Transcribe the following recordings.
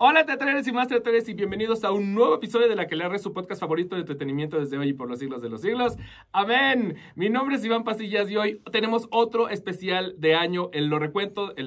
Hola teatreros y más teatreros y bienvenidos a un nuevo episodio de La que le arre, su podcast favorito de entretenimiento desde hoy y por los siglos de los siglos. Amén. Mi nombre es Iván Pastillas y hoy tenemos otro especial de año, el recuento de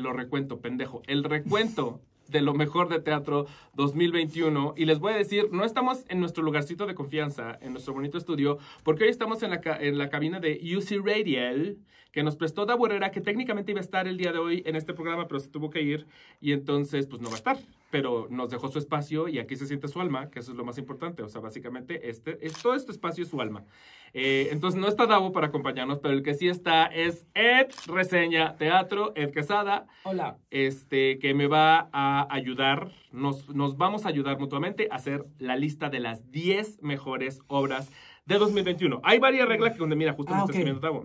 lo mejor de teatro 2021. Y les voy a decir, no estamos en nuestro lugarcito de confianza, en nuestro bonito estudio, porque hoy estamos en la cabina de UC Radio, que nos prestó Davo Herrera, que técnicamente iba a estar el día de hoy en este programa, pero se tuvo que ir, y entonces pues no va a estar. Pero nos dejó su espacio y aquí se siente su alma, que eso es lo más importante. O sea, básicamente todo este espacio es su alma. Entonces no está Davo para acompañarnos, pero el que sí está es Ed Reseña Teatro, Ed Quesada. Hola. Que me va a ayudar, nos vamos a ayudar mutuamente a hacer la lista de las 10 mejores obras de 2021. Hay varias reglas que donde, mira, justo me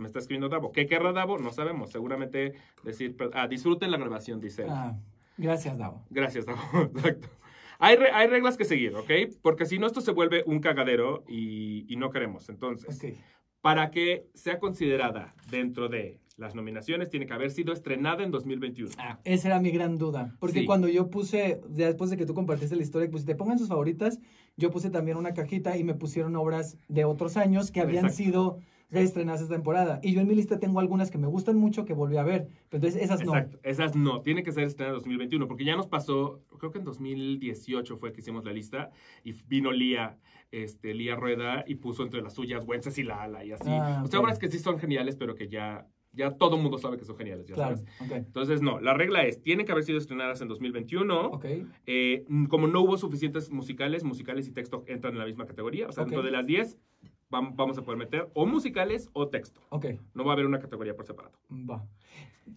está escribiendo Davo. ¿Qué querrá Davo? No sabemos. Seguramente decir, disfruten la grabación, dice él. Gracias, Davo. Gracias, Davo. Exacto. Hay reglas que seguir, ¿ok? Porque si no, esto se vuelve un cagadero y no queremos. Entonces, para que sea considerada dentro de las nominaciones, tiene que haber sido estrenada en 2021. Esa era mi gran duda. Porque cuando yo puse, ya después de que tú compartiste la historia, pues te pongan sus favoritas, yo puse también una cajita y me pusieron obras de otros años que habían sido reestrenadas esta temporada. Y yo en mi lista tengo algunas que me gustan mucho que volví a ver. Pero entonces esas no. Exacto, esas no. Tiene que ser estrenada en 2021 porque ya nos pasó, creo que en 2018 fue que hicimos la lista y vino Lía Rueda y puso entre las suyas Wences y La Ala y así. O sea, obras que sí son geniales, pero que ya todo el mundo sabe que son geniales, ya sabes. Entonces, no, la regla es, tienen que haber sido estrenadas en 2021. Como no hubo suficientes musicales y texto entran en la misma categoría. O sea, dentro de las 10 vamos a poder meter o musicales o texto. No va a haber una categoría por separado. Va.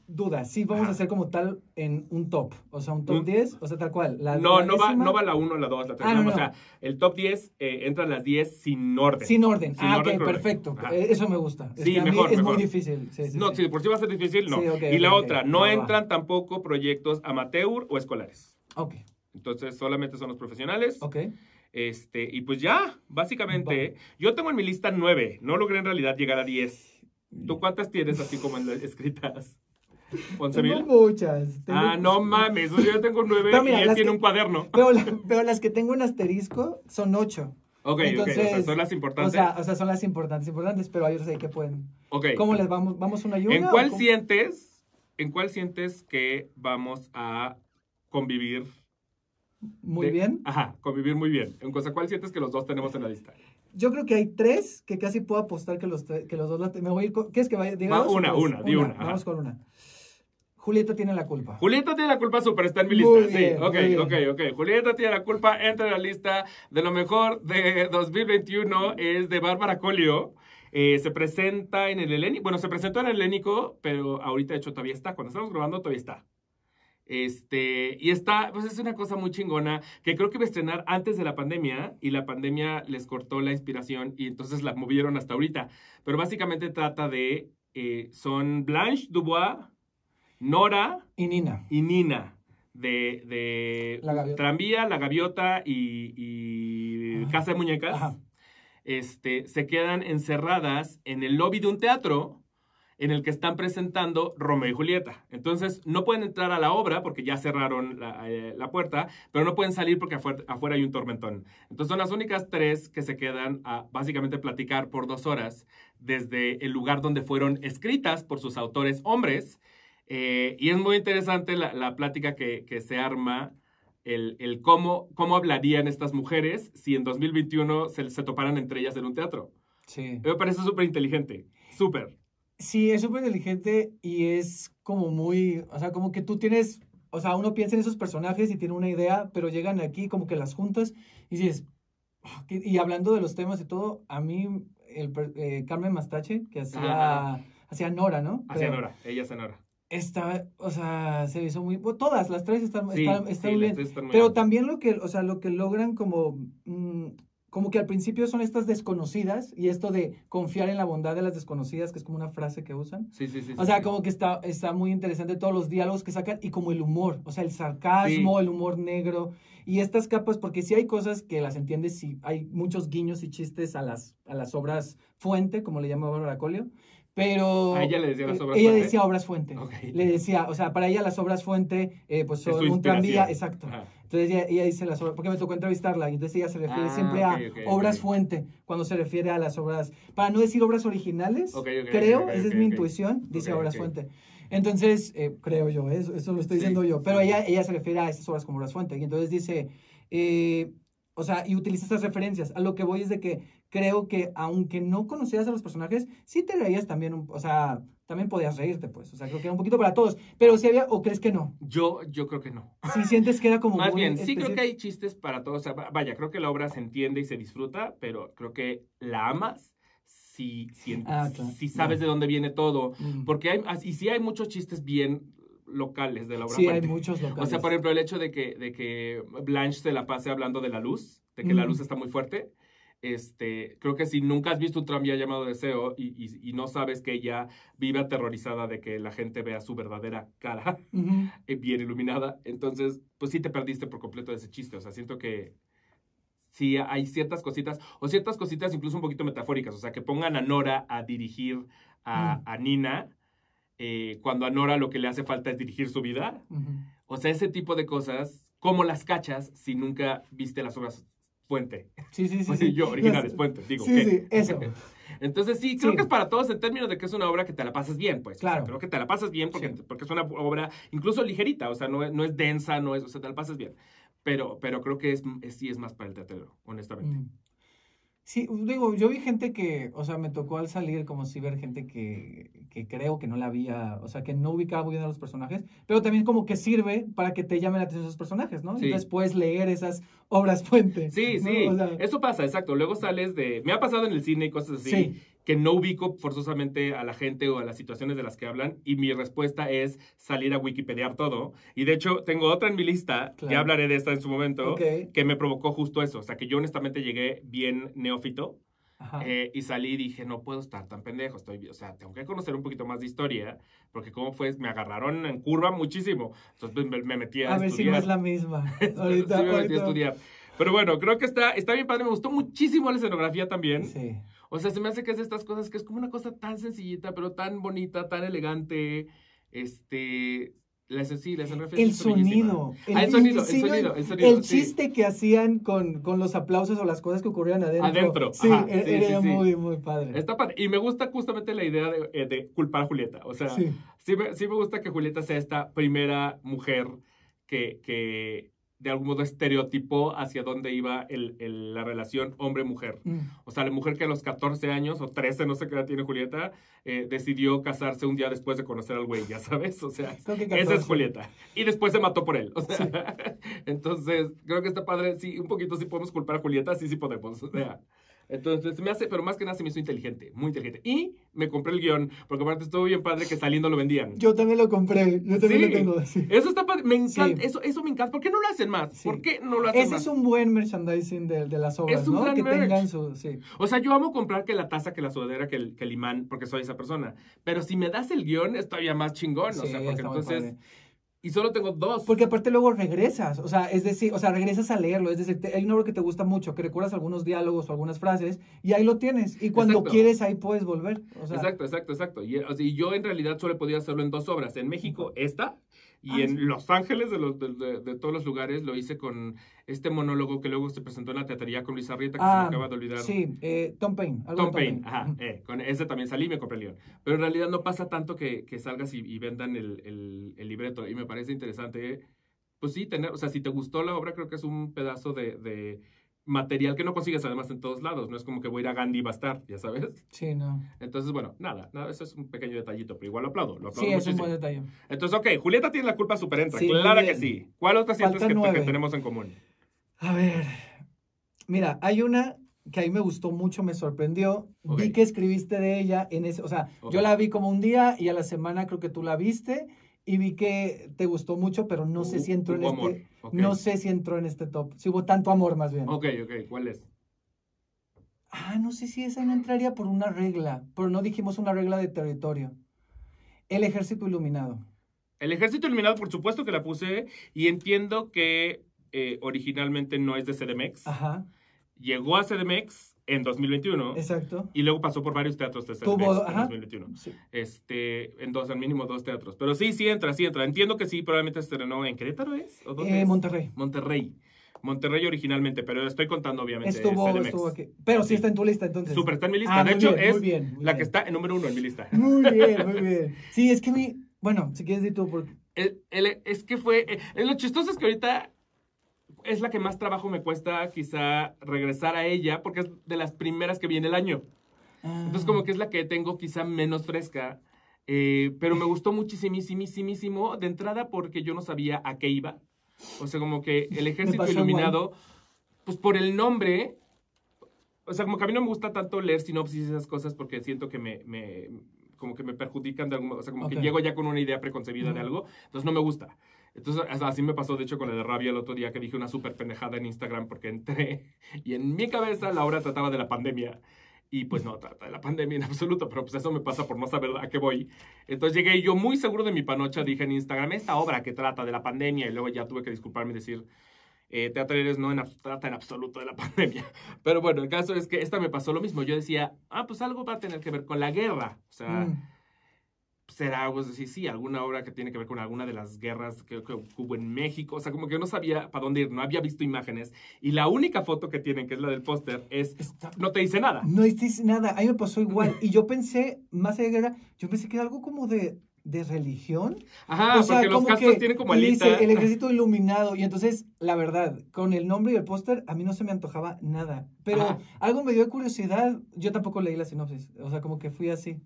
Duda, sí vamos a hacer como tal en un top. O sea, un top 10, o sea, tal cual. No va la 1, la 2, la 3. O sea, el top 10 entran las 10 sin orden. Sin orden. Perfecto. Eso me gusta. Sí, mejor. Es muy difícil. Sí, por sí va a ser difícil, no. Y la otra, no entran tampoco proyectos amateur o escolares. Entonces, solamente son los profesionales. Y pues ya, básicamente, yo tengo en mi lista 9. No logré en realidad llegar a 10. ¿Tú cuántas tienes así como escritas? ¿11,000? Tengo muchas. No mames, yo tengo 9 y él tiene un cuaderno. Pero las que tengo en asterisco son 8. Entonces, o sea, son las importantes. O sea, son las importantes, pero hay otras ahí que pueden. ¿Cómo les vamos? ¿Vamos una y una? ¿En cuál sientes que vamos a convivir? Muy bien. Convivir muy bien. ¿En cuál sientes que los dos tenemos en la lista? Yo creo que hay 3 que casi puedo apostar que los dos me voy a ir con. ¿Qué es que vaya? Diga una. Vamos con una. Julieta tiene la culpa. Julieta tiene la culpa, súper, está en mi lista. Muy bien. Julieta tiene la culpa, entra en la lista de lo mejor de 2021, es de Bárbara Collio. Se presenta en el Helénico. Bueno, se presentó en el Helénico, pero ahorita de hecho todavía está. Cuando estamos grabando todavía está. Y está, pues es una cosa muy chingona que creo que iba a estrenar antes de la pandemia y la pandemia les cortó la inspiración y entonces la movieron hasta ahorita. Pero básicamente trata de, son Blanche Dubois, Nora y Nina de Tranvía, La Gaviota y Casa de Muñecas. Se quedan encerradas en el lobby de un teatro en el que están presentando Romeo y Julieta. Entonces, no pueden entrar a la obra porque ya cerraron la puerta, pero no pueden salir porque afuera hay un tormentón. Entonces, son las únicas 3 que se quedan a básicamente platicar por 2 horas desde el lugar donde fueron escritas por sus autores hombres. Y es muy interesante la plática que se arma, el cómo hablarían estas mujeres si en 2021 se toparan entre ellas en un teatro. Sí. Me parece súper inteligente. Súper. Sí, es súper inteligente y es como muy, o sea, como que tú tienes, o sea, uno piensa en esos personajes y tiene una idea, pero llegan aquí como que las juntas y dices, y hablando de los temas y todo, a mí, Carmen Mastache, que hacía Nora, ¿no? Ella hace Nora. O sea, se hizo muy, todas, las 3 están muy bien, muy pero también lo que logran como que al principio son estas desconocidas y esto de confiar en la bondad de las desconocidas, que es como una frase que usan. Sí. O sea, como que está muy interesante todos los diálogos que sacan y como el humor, o sea, el sarcasmo, el humor negro y estas capas, porque sí hay cosas que las entiendes, sí hay muchos guiños y chistes a las obras fuente, como le llama Bárbara Collio, Pero a ella le decía las obras ella fuente. decía obras fuente. Okay. Le decía, o sea, para ella las obras fuente, pues son un tranvía, exacto. Ajá. Entonces ella dice las obras, porque me tocó entrevistarla, y entonces ella se refiere siempre a obras fuente, cuando se refiere a las obras, para no decir obras originales, creo, esa es mi intuición, dice obras fuente. Entonces, creo yo, eso lo estoy diciendo yo, pero ella se refiere a esas obras como obras fuente, y entonces dice, o sea, y utiliza estas referencias. A lo que voy es de que creo que aunque no conocieras a los personajes, sí te reías también, o sea, también podías reírte, pues. O sea, creo que era un poquito para todos. Pero si había, ¿o crees que no? Yo creo que no. Si sientes que era como más bien, sí creo que hay chistes para todos. O sea, vaya, creo que la obra se entiende y se disfruta, pero creo que la amas si sabes de dónde viene todo. Porque sí hay muchos chistes bien locales de la obra fuente. Hay muchos locales. O sea, por ejemplo, el hecho de que Blanche se la pase hablando de la luz, de que la luz está muy fuerte. Creo que si nunca has visto un tranvía llamado Deseo y no sabes que ella vive aterrorizada de que la gente vea su verdadera cara bien iluminada, entonces pues sí te perdiste por completo de ese chiste. O sea, siento que sí hay ciertas cositas incluso un poquito metafóricas. O sea, que pongan a Nora a dirigir a Nina cuando a Nora lo que le hace falta es dirigir su vida. O sea, ese tipo de cosas, ¿cómo las cachas si nunca viste las obras fuente? Sí. Yo, originales, fuente, digo. Sí, eso. Entonces sí, creo que es para todos en términos de que es una obra que te la pasas bien, pues. Claro. O sea, creo que te la pasas bien porque es una obra incluso ligerita, o sea, no es densa, o sea, te la pasas bien. Pero creo que sí es más para el teatro, honestamente. Sí, digo, yo vi gente que, o sea, me tocó al salir como si ver gente que creo que no la había, o sea, que no ubicaba muy bien a los personajes, pero también como que sirve para que te llamen la atención esos personajes, ¿no? Sí. Entonces puedes leer esas obras fuente. Sí, ¿no? sí, o sea, eso pasa, exacto. Luego sales me ha pasado en el cine y cosas así, que no ubico forzosamente a la gente o a las situaciones de las que hablan, y mi respuesta es salir a Wikipediar todo. Y de hecho, tengo otra en mi lista, ya hablaré de esta en su momento, que me provocó justo eso. O sea, que yo honestamente llegué bien neófito, y salí y dije, no puedo estar tan pendejo, o sea, tengo que conocer un poquito más de historia, porque cómo fue, me agarraron en curva muchísimo. Entonces me metí a estudiar. A ver si no es la misma. ahorita me metí a estudiar. Pero bueno, creo que está bien padre, me gustó muchísimo la escenografía también. Sí. O sea, se me hace que es de estas cosas que es como una cosa tan sencillita, pero tan bonita, tan elegante. La escenografía el sonido. El sonido. El chiste que hacían con los aplausos o las cosas que ocurrían adentro. Sí, era muy, muy padre. Está padre. Y me gusta justamente la idea de culpar a Julieta. O sea, sí me gusta que Julieta sea esta primera mujer que de algún modo estereotipó hacia dónde iba la relación hombre-mujer. O sea, la mujer que a los 14 años o 13, no sé qué edad tiene Julieta, decidió casarse un día después de conocer al güey, ya sabes. O sea, esa es Julieta. Y después se mató por él. O sea, entonces, creo que está padre. Sí, un poquito sí podemos culpar a Julieta, sí podemos. O sea, entonces pero más que nada se me hizo inteligente, muy inteligente. Y me compré el guión, porque aparte estuvo bien padre que saliendo lo vendían. Yo también lo compré, yo también lo tengo. Sí. Eso está padre, me encanta, eso me encanta. ¿Por qué no lo hacen más? ¿Por qué no lo hacen más? Ese es un buen merchandising de las obras, es un gran que merch. Tengan su... Sí. O sea, yo amo comprar que la taza, que la sudadera, que el imán, porque soy esa persona. Pero si me das el guión, es todavía más chingón. O sea, porque entonces... Y solo tengo 2. Porque aparte luego regresas, o sea, es decir, regresas a leerlo, es decir, hay una obra que te gusta mucho, que recuerdas algunos diálogos o algunas frases, y ahí lo tienes, y cuando quieres ahí puedes volver. O sea, Exacto. Y yo en realidad solo he podido hacerlo en 2 obras. En México, esta, y en Los Ángeles, de todos los lugares, lo hice con este monólogo que luego se presentó en la teatería con Luis Arrieta, que se me acaba de olvidar. Sí, Tom Paine. Tom Paine, ajá. Con ese también salí y me compré el guión. Pero en realidad no pasa tanto que salgas y vendan el libreto. Y me parece interesante, pues sí, o sea, si te gustó la obra, creo que es un pedazo de material que no consigues además en todos lados. No es como que voy a ir a Gandhi y va a estar, ya sabes. Sí, no. Entonces, bueno, nada, eso es un pequeño detallito, pero igual lo aplaudo sí, muchísimo. Es un buen detalle. Entonces, ok, Julieta tiene la culpa, súper entra, claro que sí. ¿Cuál otra sientes que tenemos en común? A ver, mira, hay una que a mí me gustó mucho, me sorprendió. Vi que escribiste de ella en ese, o sea, yo la vi como un día y a la semana creo que tú la viste. Y vi que te gustó mucho, pero no sé si entró en este... No sé si entró en este top. Si hubo tanto amor, más bien. Ok. ¿Cuál es? No sé si esa no entraría por una regla. Pero no dijimos una regla de territorio. El Ejército Iluminado. El Ejército Iluminado, por supuesto que la puse. Y entiendo que originalmente no es de CDMX. Ajá. Llegó a CDMX en 2021. Exacto. Y luego pasó por varios teatros de CDMX en 2021. Sí. En mínimo 2 teatros. Pero sí entra. Entiendo que sí, probablemente se estrenó en Querétaro, ¿es? ¿O dónde es? Monterrey originalmente, pero estoy contando obviamente estuvo aquí. Pero sí está en tu lista entonces. Súper, está en mi lista. De hecho, es la que está en número 1 en mi lista. Muy bien. Sí, es que bueno, si quieres decir tú porque... Es que lo chistoso es que ahorita es la que más trabajo me cuesta quizá regresar a ella, porque es de las primeras que viene el año. Entonces como que es la que tengo quizá menos fresca, pero me gustó muchísimo de entrada porque yo no sabía a qué iba. O sea, como que el Ejército Iluminado, pues por el nombre, o sea, como que a mí no me gusta tanto leer sinopsis y esas cosas porque siento que como que me perjudican de algún modo, o sea, como que llego ya con una idea preconcebida de algo, entonces no me gusta. Entonces, así me pasó, de hecho, con la de Rabia el otro día, que dije una súper pendejada en Instagram porque entré y en mi cabeza la obra trataba de la pandemia. Y pues no trata de la pandemia en absoluto, pero pues eso me pasa por no saber a qué voy. Entonces llegué y yo muy seguro de mi panocha dije en Instagram, esta obra que trata de la pandemia, y luego ya tuve que disculparme y decir, Teatro Eres no trata en absoluto de la pandemia. Pero bueno, el caso es que esta me pasó lo mismo. Yo decía, pues algo va a tener que ver con la guerra. O sea, será, pues sí, alguna obra que tiene que ver con alguna de las guerras que hubo en México. O sea, como que no sabía para dónde ir, no había visto imágenes. Y la única foto que tienen, que es la del póster, no te dice nada. No te dice nada. A mí me pasó igual. Y yo pensé, más allá de guerra, yo pensé que era algo como de religión. Ajá, o sea, porque los cascos tienen como alita. Dice, el Ejército Iluminado. Y entonces, la verdad, con el nombre y el póster, a mí no se me antojaba nada. Pero algo me dio curiosidad. Yo tampoco leí la sinopsis. O sea, como que fui así.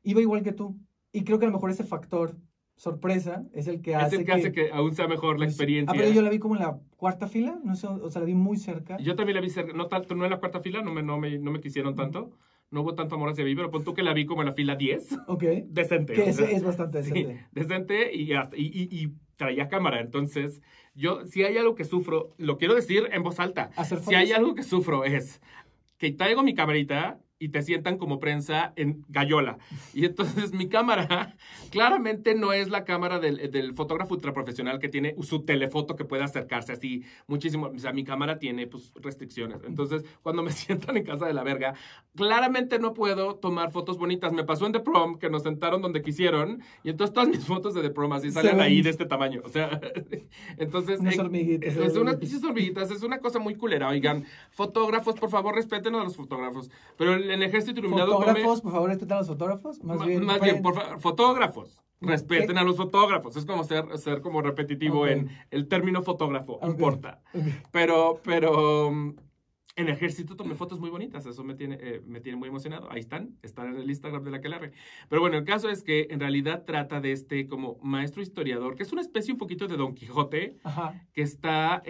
Iba igual que tú. Y creo que a lo mejor ese factor sorpresa es el que hace que aún sea mejor la experiencia. Pero yo la vi como en la cuarta fila, no sé, o sea, la vi muy cerca. Yo también la vi cerca, no en la cuarta fila, no me quisieron tanto. No hubo tanto amor hacia mí, pero pon tú que la vi como en la fila 10. Ok. Decente. Que es bastante decente. Sí, decente y traía cámara. Entonces, yo, si hay algo que sufro, lo quiero decir en voz alta. Si hay algo que sufro es que traigo mi camarita y te sientan como prensa en gallola. Y entonces mi cámara claramente no es la cámara del fotógrafo ultraprofesional que tiene su telefoto que puede acercarse así muchísimo. O sea, mi cámara tiene pues restricciones. Entonces, cuando me sientan en casa de la verga, claramente no puedo tomar fotos bonitas. Me pasó en The Prom que nos sentaron donde quisieron y entonces todas mis fotos de The Prom así salen ahí de este tamaño. O sea, entonces... Unas hormiguitas. Es unas pinches hormiguitas. Es una cosa muy culera. Oigan, fotógrafos, por favor, respeten a los fotógrafos. Pero el Ejército Iluminado... ¿Fotógrafos, por favor, respeten a los fotógrafos? Más bien, por favor, fotógrafos. Respeten a los fotógrafos. Es como ser como repetitivo en el término fotógrafo. Importa. Pero en el Ejército tomé fotos muy bonitas. Eso me tiene muy emocionado. Ahí están en el Instagram de la Aquelarre. Pero bueno, el caso es que en realidad trata de este como maestro historiador, que es una especie un poquito de Don Quijote, que está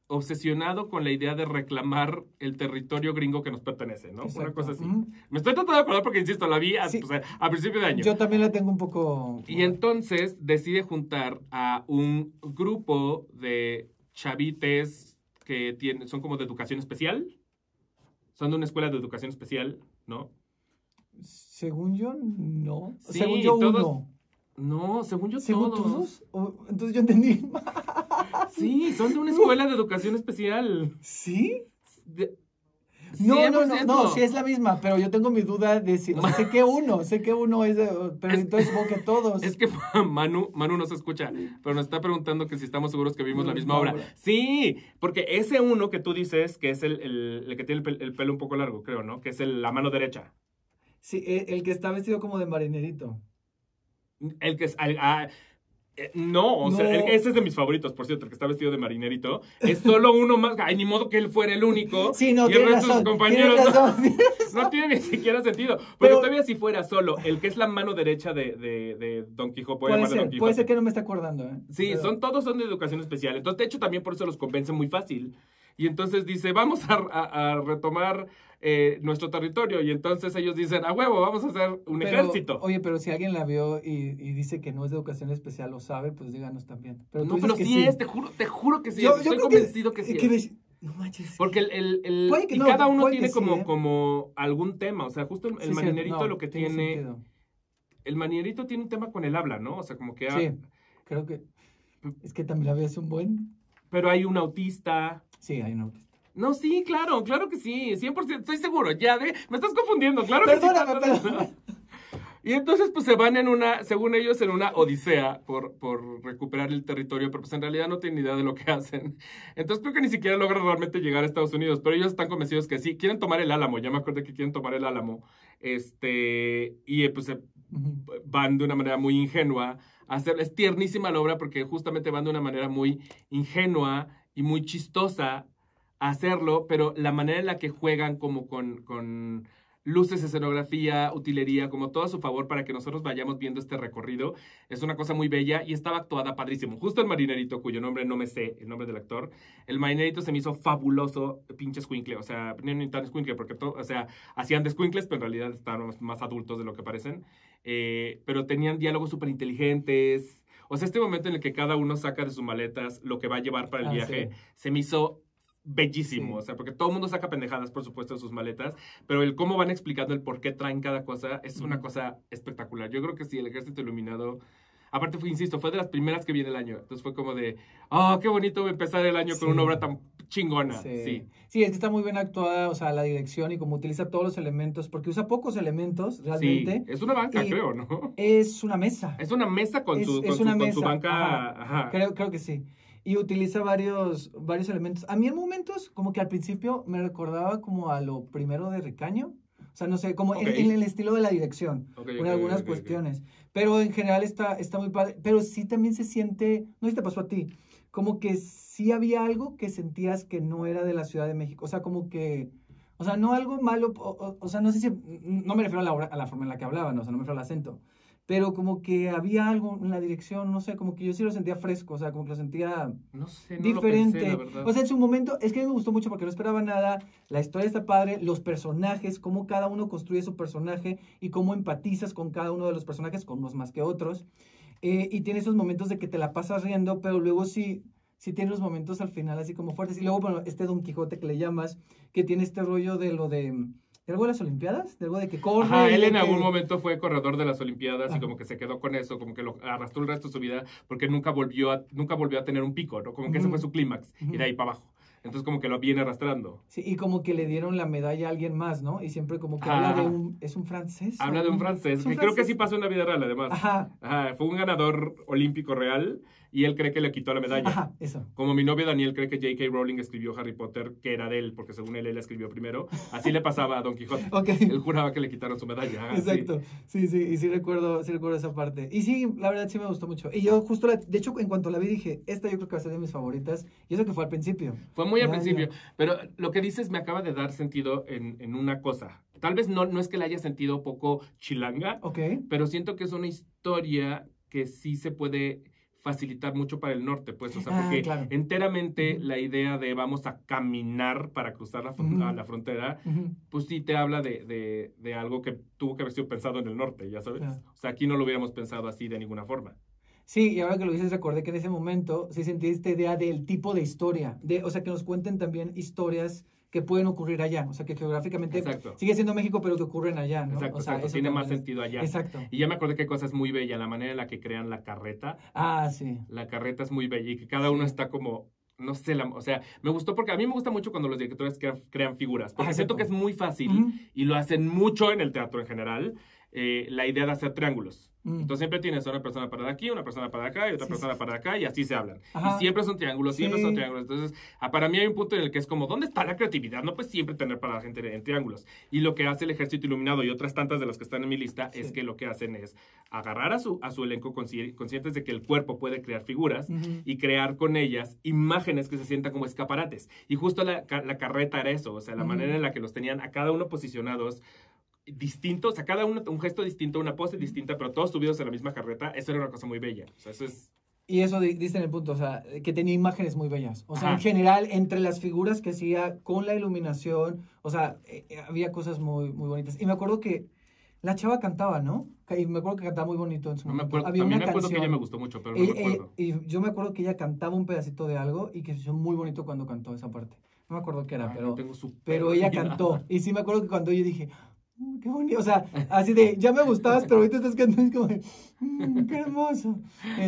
obsesionado con la idea de reclamar el territorio gringo que nos pertenece, ¿no? Exacto. Una cosa así. Me estoy tratando de acordar porque, insisto, la vi a principio de año. Yo también la tengo un poco... Y entonces decide juntar a un grupo de chavites que son como de educación especial. Son de una escuela de educación especial, ¿no? Según yo, no. Sí, según yo, todos... uno. No, según yo, todos. Entonces yo entendí. Sí, son de una escuela de educación especial. ¿Sí? No, sí es la misma, pero yo tengo mi duda de si... O sea, sé que uno es pero entonces supongo que todos. Es que Manu no se escucha, pero nos está preguntando que si estamos seguros que vimos la misma obra. Sí, porque ese uno que tú dices, que es el que tiene el pelo un poco largo, creo, ¿no? Que es la mano derecha. Sí, el que está vestido como de marinerito. El que es... no, sea, ese es de mis favoritos, por cierto, el que está vestido de marinerito. Es solo uno más. Ay, ni modo que él fuera el único. Sí, no, y el resto de sus compañeros no tiene ni siquiera sentido. Pero todavía si fuera solo, el que es la mano derecha de Don Quijote. Puede ser que no me está acordando. Sí, pero... todos son de educación especial. Entonces, de hecho, también por eso los convence muy fácil. Y entonces dice, vamos a retomar nuestro territorio. Y entonces ellos dicen, a huevo, vamos a hacer un ejército. Oye, pero si alguien la vio y dice que no es de educación especial, lo sabe, pues díganos también. Pero pero sí es, te juro que sí. Yo estoy convencido que sí es. No manches. Porque cada uno tiene como algún tema. O sea, justo el marinerito lo que tiene... Sentido. El marinerito tiene un tema con el habla, ¿no? O sea, como que... Sí, creo que... Es que también la vi hace un buen... Pero hay un autista. Sí, hay un autista. No, sí, claro que sí, 100%, estoy seguro, me estás confundiendo, claro que Perdóname, sí. Y entonces, pues, se van según ellos, en una odisea por recuperar el territorio, pero pues en realidad no tienen idea de lo que hacen. Entonces creo que ni siquiera logran realmente llegar a Estados Unidos, pero ellos están convencidos que sí, quieren tomar el Álamo, ya me acordé que quieren tomar el Álamo, y pues van de una manera muy ingenua a hacer, es tiernísima la obra porque justamente van de una manera muy ingenua y muy chistosa a hacerlo, pero la manera en la que juegan como con luces, escenografía, utilería, como todo a su favor para que nosotros vayamos viendo este recorrido. Es una cosa muy bella y estaba actuada padrísimo. Justo el marinerito, cuyo nombre no me sé, el nombre del actor, el marinerito se me hizo fabuloso, pinche escuincle, o sea, no ni tan escuincle, porque hacían de escuincles, pero en realidad estaban más adultos de lo que parecen, pero tenían diálogos súper inteligentes. O sea, este momento en el que cada uno saca de sus maletas lo que va a llevar para el viaje, sí, se me hizo bellísimo, sí. O sea, porque todo el mundo saca pendejadas, por supuesto, de sus maletas, pero el cómo van explicando el por qué traen cada cosa es una cosa espectacular. Yo creo que sí, el Ejército Iluminado, aparte insisto, fue de las primeras que vi el año, entonces fue como de, qué bonito empezar el año, sí, con una obra tan chingona. Sí, es que está muy bien actuada, o sea, la dirección y cómo utiliza todos los elementos, porque usa pocos elementos, realmente. Sí, es una banca, creo, ¿no? Es una mesa. Es una mesa con su banca. Ajá. Creo que sí. Y utiliza varios elementos. A mí en momentos, como que al principio me recordaba como a lo primero de Ricaño. O sea, no sé, como en el estilo de la dirección, con algunas cuestiones. Pero en general está muy padre. Pero sí también se siente, no sé si te pasó a ti, como que sí había algo que sentías que no era de la Ciudad de México. O sea, como que, o sea, no algo malo, o sea, no sé si, no me refiero a la forma en la que hablaban, o sea, no me refiero al acento. Pero como que había algo en la dirección, no sé, como que yo sí lo sentía fresco, o sea, como que lo sentía diferente. Lo pensé, la verdad. O sea, en su momento, es que a mí me gustó mucho porque no esperaba nada, la historia está padre, los personajes, cómo cada uno construye su personaje y cómo empatizas con cada uno de los personajes, con unos más que otros. Y tiene esos momentos de que te la pasas riendo, pero luego sí tiene los momentos al final así como fuertes. Y luego, bueno, Don Quijote que le llamas, que tiene este rollo de lo de algo de las Olimpiadas, de algo de que corre. Ajá, él en algún momento fue corredor de las Olimpiadas y como que se quedó con eso, como que lo arrastró el resto de su vida porque nunca volvió a tener un pico, ¿no? Como que ese fue su clímax y de ahí para abajo. Entonces como que lo viene arrastrando. Sí, y como que le dieron la medalla a alguien más, ¿no? Y siempre como que habla de ¿es un francés? Habla de un francés, que creo que sí pasó en la vida real, además. Ajá, fue un ganador olímpico real y él cree que le quitó la medalla. Ajá, eso. Como mi novio Daniel cree que J.K. Rowling escribió Harry Potter, que era de él, porque según él la escribió primero. Así le pasaba a Don Quijote. Okay. Él juraba que le quitaron su medalla. Exacto. Sí, y sí recuerdo esa parte. Y sí, la verdad sí me gustó mucho. Y yo justo, de hecho, en cuanto la vi dije, esta yo creo que va a ser de mis favoritas. Y eso que fue al principio. Fue muy al principio. Pero lo que dices me acaba de dar sentido en una cosa. Tal vez no es que la haya sentido poco chilanga, pero siento que es una historia que sí se puede facilitar mucho para el norte, pues, o sea, porque enteramente la idea de vamos a caminar para cruzar la frontera, pues sí te habla de algo que tuvo que haber sido pensado en el norte, ya sabes. O sea, aquí no lo hubiéramos pensado así de ninguna forma. Sí, y ahora que lo dices, recordé que en ese momento sí sentí esta idea del tipo de historia, o sea, que nos cuenten también historias que pueden ocurrir allá, o sea, que geográficamente sigue siendo México, pero que ocurren allá, ¿no? Exacto, o sea, exacto. Tiene más sentido allá. Exacto. Y ya me acordé que cosa es muy bella, la manera en la que crean la carreta. Sí. La carreta es muy bella y que cada uno está como, no sé, o sea, me gustó porque a mí me gusta mucho cuando los directores crean figuras, porque siento que es muy fácil y lo hacen mucho en el teatro en general, la idea de hacer triángulos. Entonces siempre tienes una persona para aquí, una persona para acá y otra persona para acá y así se hablan. Y siempre son triángulos, siempre son triángulos. Entonces, para mí hay un punto en el que es como, ¿dónde está la creatividad? No puedes siempre tener para la gente en triángulos. Y lo que hace el Ejército Iluminado y otras tantas de las que están en mi lista es que lo que hacen es agarrar a su elenco conscientes de que el cuerpo puede crear figuras y crear con ellas imágenes que se sientan como escaparates. Y justo la carreta era eso, o sea, la manera en la que los tenían a cada uno posicionados distintos, a cada uno un gesto distinto, una pose distinta, pero todos subidos en la misma carreta, eso era una cosa muy bella. O sea, eso es... Y eso diste en el punto, o sea, que tenía imágenes muy bellas. O sea, en general, entre las figuras que hacía, con la iluminación, o sea, había cosas muy, muy bonitas. Y me acuerdo que la chava cantaba, ¿no? Y me acuerdo que cantaba muy bonito en su momento. También me acuerdo que ella me gustó mucho, pero no me acuerdo. Y yo me acuerdo que ella cantaba un pedacito de algo y que se hizo muy bonito cuando cantó esa parte. No me acuerdo qué era, pero ella cantó. Y sí me acuerdo que cuando yo dije... qué bonito, o sea, así de, ya me gustabas, pero ahorita estás cantando, es como, qué hermoso. Que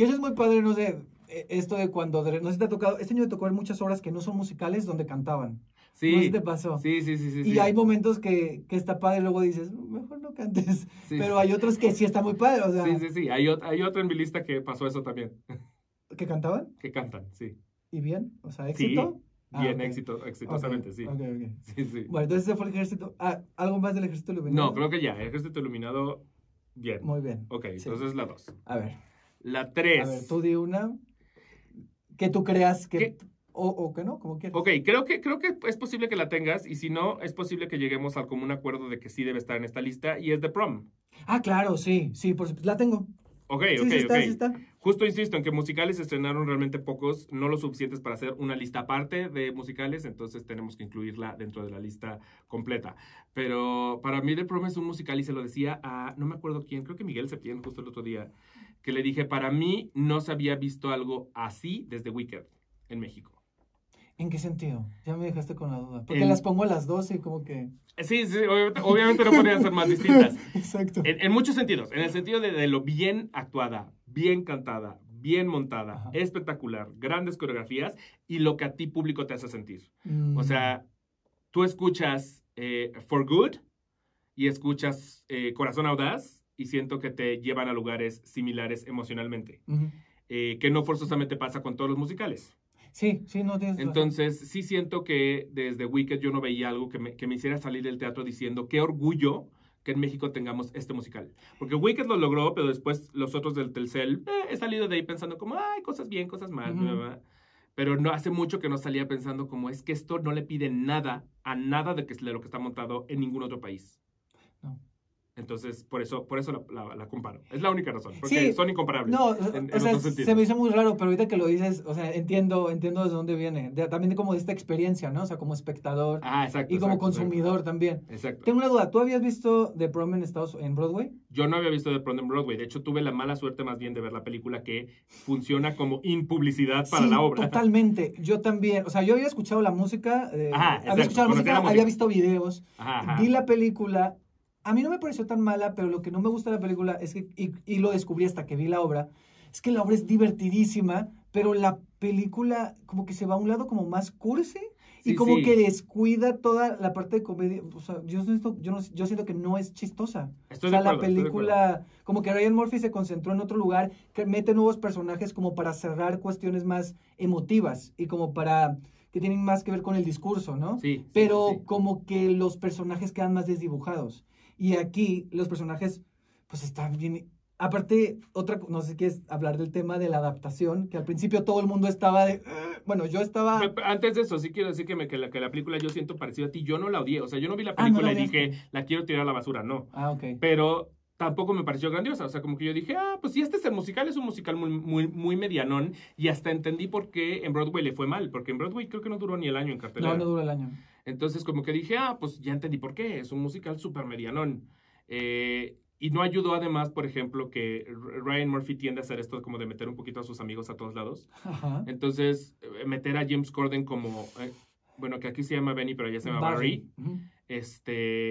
eso es muy padre, no sé, esto de cuando, no sé si te ha tocado, este año me tocó ver muchas obras que no son musicales donde cantaban. Sí. No sé si te pasó. Sí. Y hay momentos que está padre y luego dices, mejor no cantes. Sí. Pero hay otros que sí está muy padre, o sea. Sí. Hay otro en mi lista que pasó eso también. ¿Que cantaban? Que cantan, sí. ¿Y bien? O sea, ¿éxito? Sí, bien, exitosamente, sí. Okay. Sí. Bueno, entonces ese fue el ejército. ¿Algo más del ejército iluminado? No, creo que ya, el ejército iluminado, bien. Muy bien. Ok, sí. Entonces la 2. A ver. La 3. A ver, tú di una que tú creas que... O que no, como quieras. Ok, creo que es posible que la tengas, y si no, es posible que lleguemos al común acuerdo de que sí debe estar en esta lista, y es The Prom. Ah, claro, sí, la tengo. Ok. Sí está. Justo insisto en que musicales se estrenaron realmente pocos, no lo suficientes para hacer una lista aparte de musicales, entonces tenemos que incluirla dentro de la lista completa. Pero para mí The Prom es un musical, y se lo decía a, no me acuerdo quién, creo que Miguel Septién, justo el otro día, que le dije, para mí no se había visto algo así desde Wicked en México. ¿En qué sentido? Ya me dejaste con la duda. Porque las pongo a las 12 y como que... Sí, obviamente no podrían ser más distintas. Exacto. En muchos sentidos. En el sentido de lo bien actuada, bien cantada, bien montada, ajá, espectacular, grandes coreografías y lo que a ti público te hace sentir. O sea, tú escuchas For Good y escuchas Corazón Audaz y siento que te llevan a lugares similares emocionalmente. Que no forzosamente pasa con todos los musicales. Sí, no tienes razón. Entonces, sí siento que desde Wicked yo no veía algo que me hiciera salir del teatro diciendo qué orgullo que en México tengamos este musical. Porque Wicked lo logró, pero después los otros del Telcel, he salido de ahí pensando como, ay, cosas bien, cosas mal, ¿verdad? Pero no hace mucho que no salía pensando como, es que esto no le pide nada a nada de lo que está montado en ningún otro país. No. Entonces, por eso la comparo. Es la única razón, porque son incomparables. No, o sea, se me hizo muy raro, pero ahorita que lo dices, o sea, entiendo desde dónde viene. También como de esta experiencia, ¿no? O sea, como espectador. Exacto. Y como consumidor también. Exacto. Tengo una duda, ¿tú habías visto The Prom en Broadway? Yo no había visto The Prom en Broadway. De hecho, tuve la mala suerte más bien de ver la película que funciona como publicidad para la obra. Totalmente. Yo también. O sea, yo había escuchado la música. Había visto videos. Vi la película. A mí no me pareció tan mala, pero lo que no me gusta de la película es que, y lo descubrí hasta que vi la obra, es que la obra es divertidísima, pero la película como que se va a un lado como más cursi y como que descuida toda la parte de comedia. O sea, yo siento que no es chistosa. La película, como que Ryan Murphy se concentró en otro lugar, que mete nuevos personajes como para cerrar cuestiones más emotivas y como para... que tienen más que ver con el discurso, ¿no? Pero como que los personajes quedan más desdibujados. Y aquí los personajes, pues están bien. Aparte, no sé si quieres hablar del tema de la adaptación, que al principio todo el mundo estaba de... Bueno, yo estaba... Antes de eso, sí quiero decir que la película yo siento parecida a ti. Yo no la odié. O sea, yo no vi la película y dije, la quiero tirar a la basura. No. Ok. Pero tampoco me pareció grandiosa. O sea, como que yo dije, pues si este es el musical, es un musical muy medianón. Y hasta entendí por qué en Broadway le fue mal. Porque en Broadway creo que no duró ni el año en cartelera. No duró el año. Entonces como que dije, pues ya entendí por qué. Es un musical súper medianón. Y no ayudó además, por ejemplo, que Ryan Murphy tiende a hacer esto como de meter un poquito a sus amigos a todos lados. Ajá. Entonces, meter a James Corden como... bueno, que aquí se llama Benny, pero allá se llama Barry.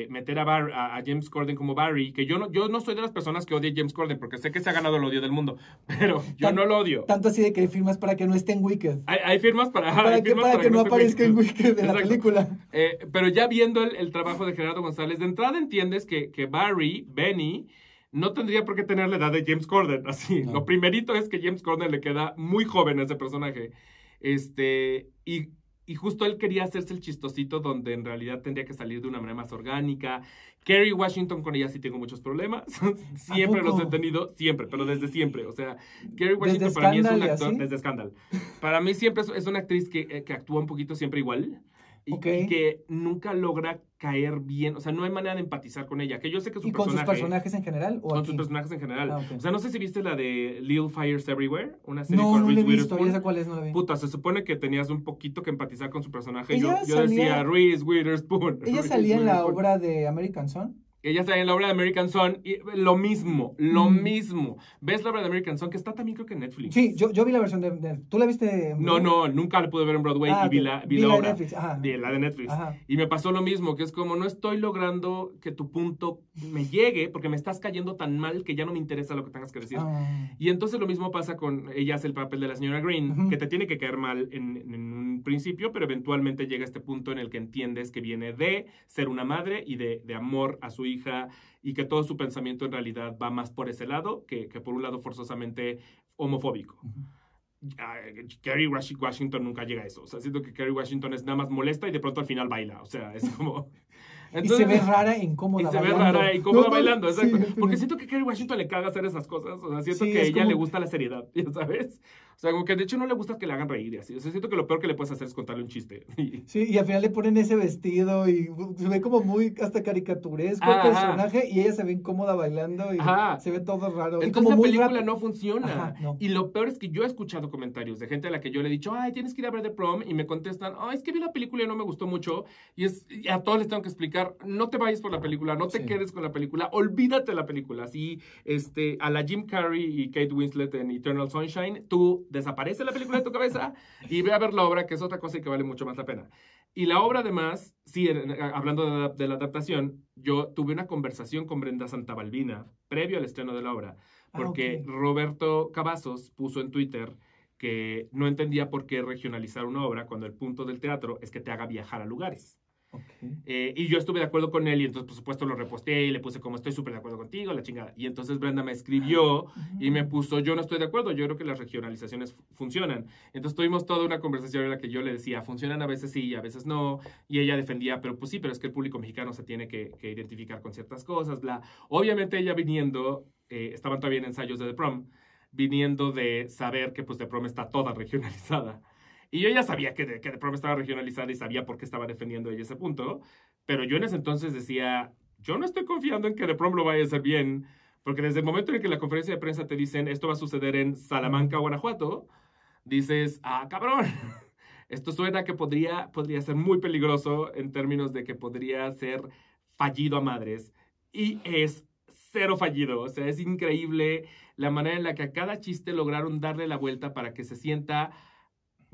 Meter a James Corden como Barry, que yo no soy de las personas que odia a James Corden, porque sé que se ha ganado el odio del mundo, pero yo no lo odio. Tanto así de que hay firmas para que no esté en Wicked. Hay firmas para que no aparezca en Wicked de la película. Pero ya viendo el trabajo de Gerardo González, de entrada entiendes que Benny, no tendría por qué tener la edad de James Corden, así. No. Lo primerito es que James Corden le queda muy joven a ese personaje. Y justo él quería hacerse el chistosito donde en realidad tendría que salir de una manera más orgánica. Kerry Washington, con ella sí tengo muchos problemas. Siempre los he tenido, siempre, pero desde siempre. O sea, Kerry Washington para mí es un actor, desde Scandal. Para mí siempre es una actriz que actúa un poquito siempre igual. Y que nunca logra caer bien. O sea, no hay manera de empatizar con ella. Que yo sé que ¿Y con sus personajes en general? Con sus personajes en general. Okay. O sea, no sé si viste la de Little Fires Everywhere. Una serie con Reese Witherspoon. No, cuál es, no la vi. Puta, se supone que tenías un poquito que empatizar con su personaje. Yo decía Reese Witherspoon. ¿Ella salía en la obra de American Son? Ella está en la obra de American Son y lo mismo. ¿Ves la obra de American Son? Que está también creo que en Netflix. Sí, yo vi la versión de... ¿Tú la viste en Broadway? No, nunca la pude ver en Broadway y vi la obra. Netflix. Ajá. La de Netflix. Ajá. Y me pasó lo mismo, que es como no estoy logrando que tu punto me llegue porque me estás cayendo tan mal que ya no me interesa lo que tengas que decir. Y entonces lo mismo pasa con... Ella hace el papel de la señora Green, que te tiene que caer mal en un principio, pero eventualmente llega a este punto en el que entiendes que viene de ser una madre y de amor a su hija y que todo su pensamiento en realidad va más por ese lado que por un lado forzosamente homofóbico. Kerry Washington nunca llega a eso. O sea, siento que Kerry Washington es nada más molesta y de pronto al final baila. O sea, es como... Entonces, y se ve rara e incómoda bailando. Y se ve rara e incómoda bailando, exacto. Sí, porque siento que Kerry Washington le caga hacer esas cosas. O sea, siento que a ella como... le gusta la seriedad, ¿ya sabes? O sea, como que de hecho no le gusta que le hagan reír y así. O sea, siento que lo peor que le puedes hacer es contarle un chiste. Sí, y al final le ponen ese vestido y se ve como muy hasta caricaturesco el personaje y ella se ve incómoda bailando y se ve todo raro. Entonces y como la muy película no funciona. No. Y lo peor es que yo he escuchado comentarios de gente a la que yo le he dicho, ay, tienes que ir a ver The Prom, y me contestan, ay, es que vi la película y no me gustó mucho. Y a todos les tengo que explicar, no te vayas por la película, no te quedes con la película, olvídate de la película. Así, a la Jim Carrey y Kate Winslet en Eternal Sunshine, tú desaparece la película de tu cabeza y ve a ver la obra, que es otra cosa y que vale mucho más la pena. Y la obra, además, sí, hablando de la adaptación, yo tuve una conversación con Brenda Santabalbina previo al estreno de la obra, porque Roberto Cavazos puso en Twitter que no entendía por qué regionalizar una obra cuando el punto del teatro es que te haga viajar a lugares. Y yo estuve de acuerdo con él y entonces por supuesto lo reposteé y le puse como estoy súper de acuerdo contigo, la chingada. Y entonces Brenda me escribió y me puso, yo no estoy de acuerdo, yo creo que las regionalizaciones funcionan. Entonces tuvimos toda una conversación en la que yo le decía, funcionan a veces sí, a veces no. Y ella defendía, pero pues sí, pero es que el público mexicano se tiene que identificar con ciertas cosas, bla. Obviamente ella viniendo, estaban todavía en ensayos de The Prom, viniendo de saber que pues The Prom está toda regionalizada. Y yo ya sabía que The Prom estaba regionalizada y sabía por qué estaba defendiendo ella ese punto. Pero yo en ese entonces decía, yo no estoy confiando en que The Prom lo vaya a hacer bien. Porque desde el momento en que la conferencia de prensa te dicen, esto va a suceder en Salamanca, Guanajuato, dices, cabrón. Esto suena que podría ser muy peligroso en términos de que podría ser fallido a madres. Y es cero fallido. O sea, es increíble la manera en la que a cada chiste lograron darle la vuelta para que se sienta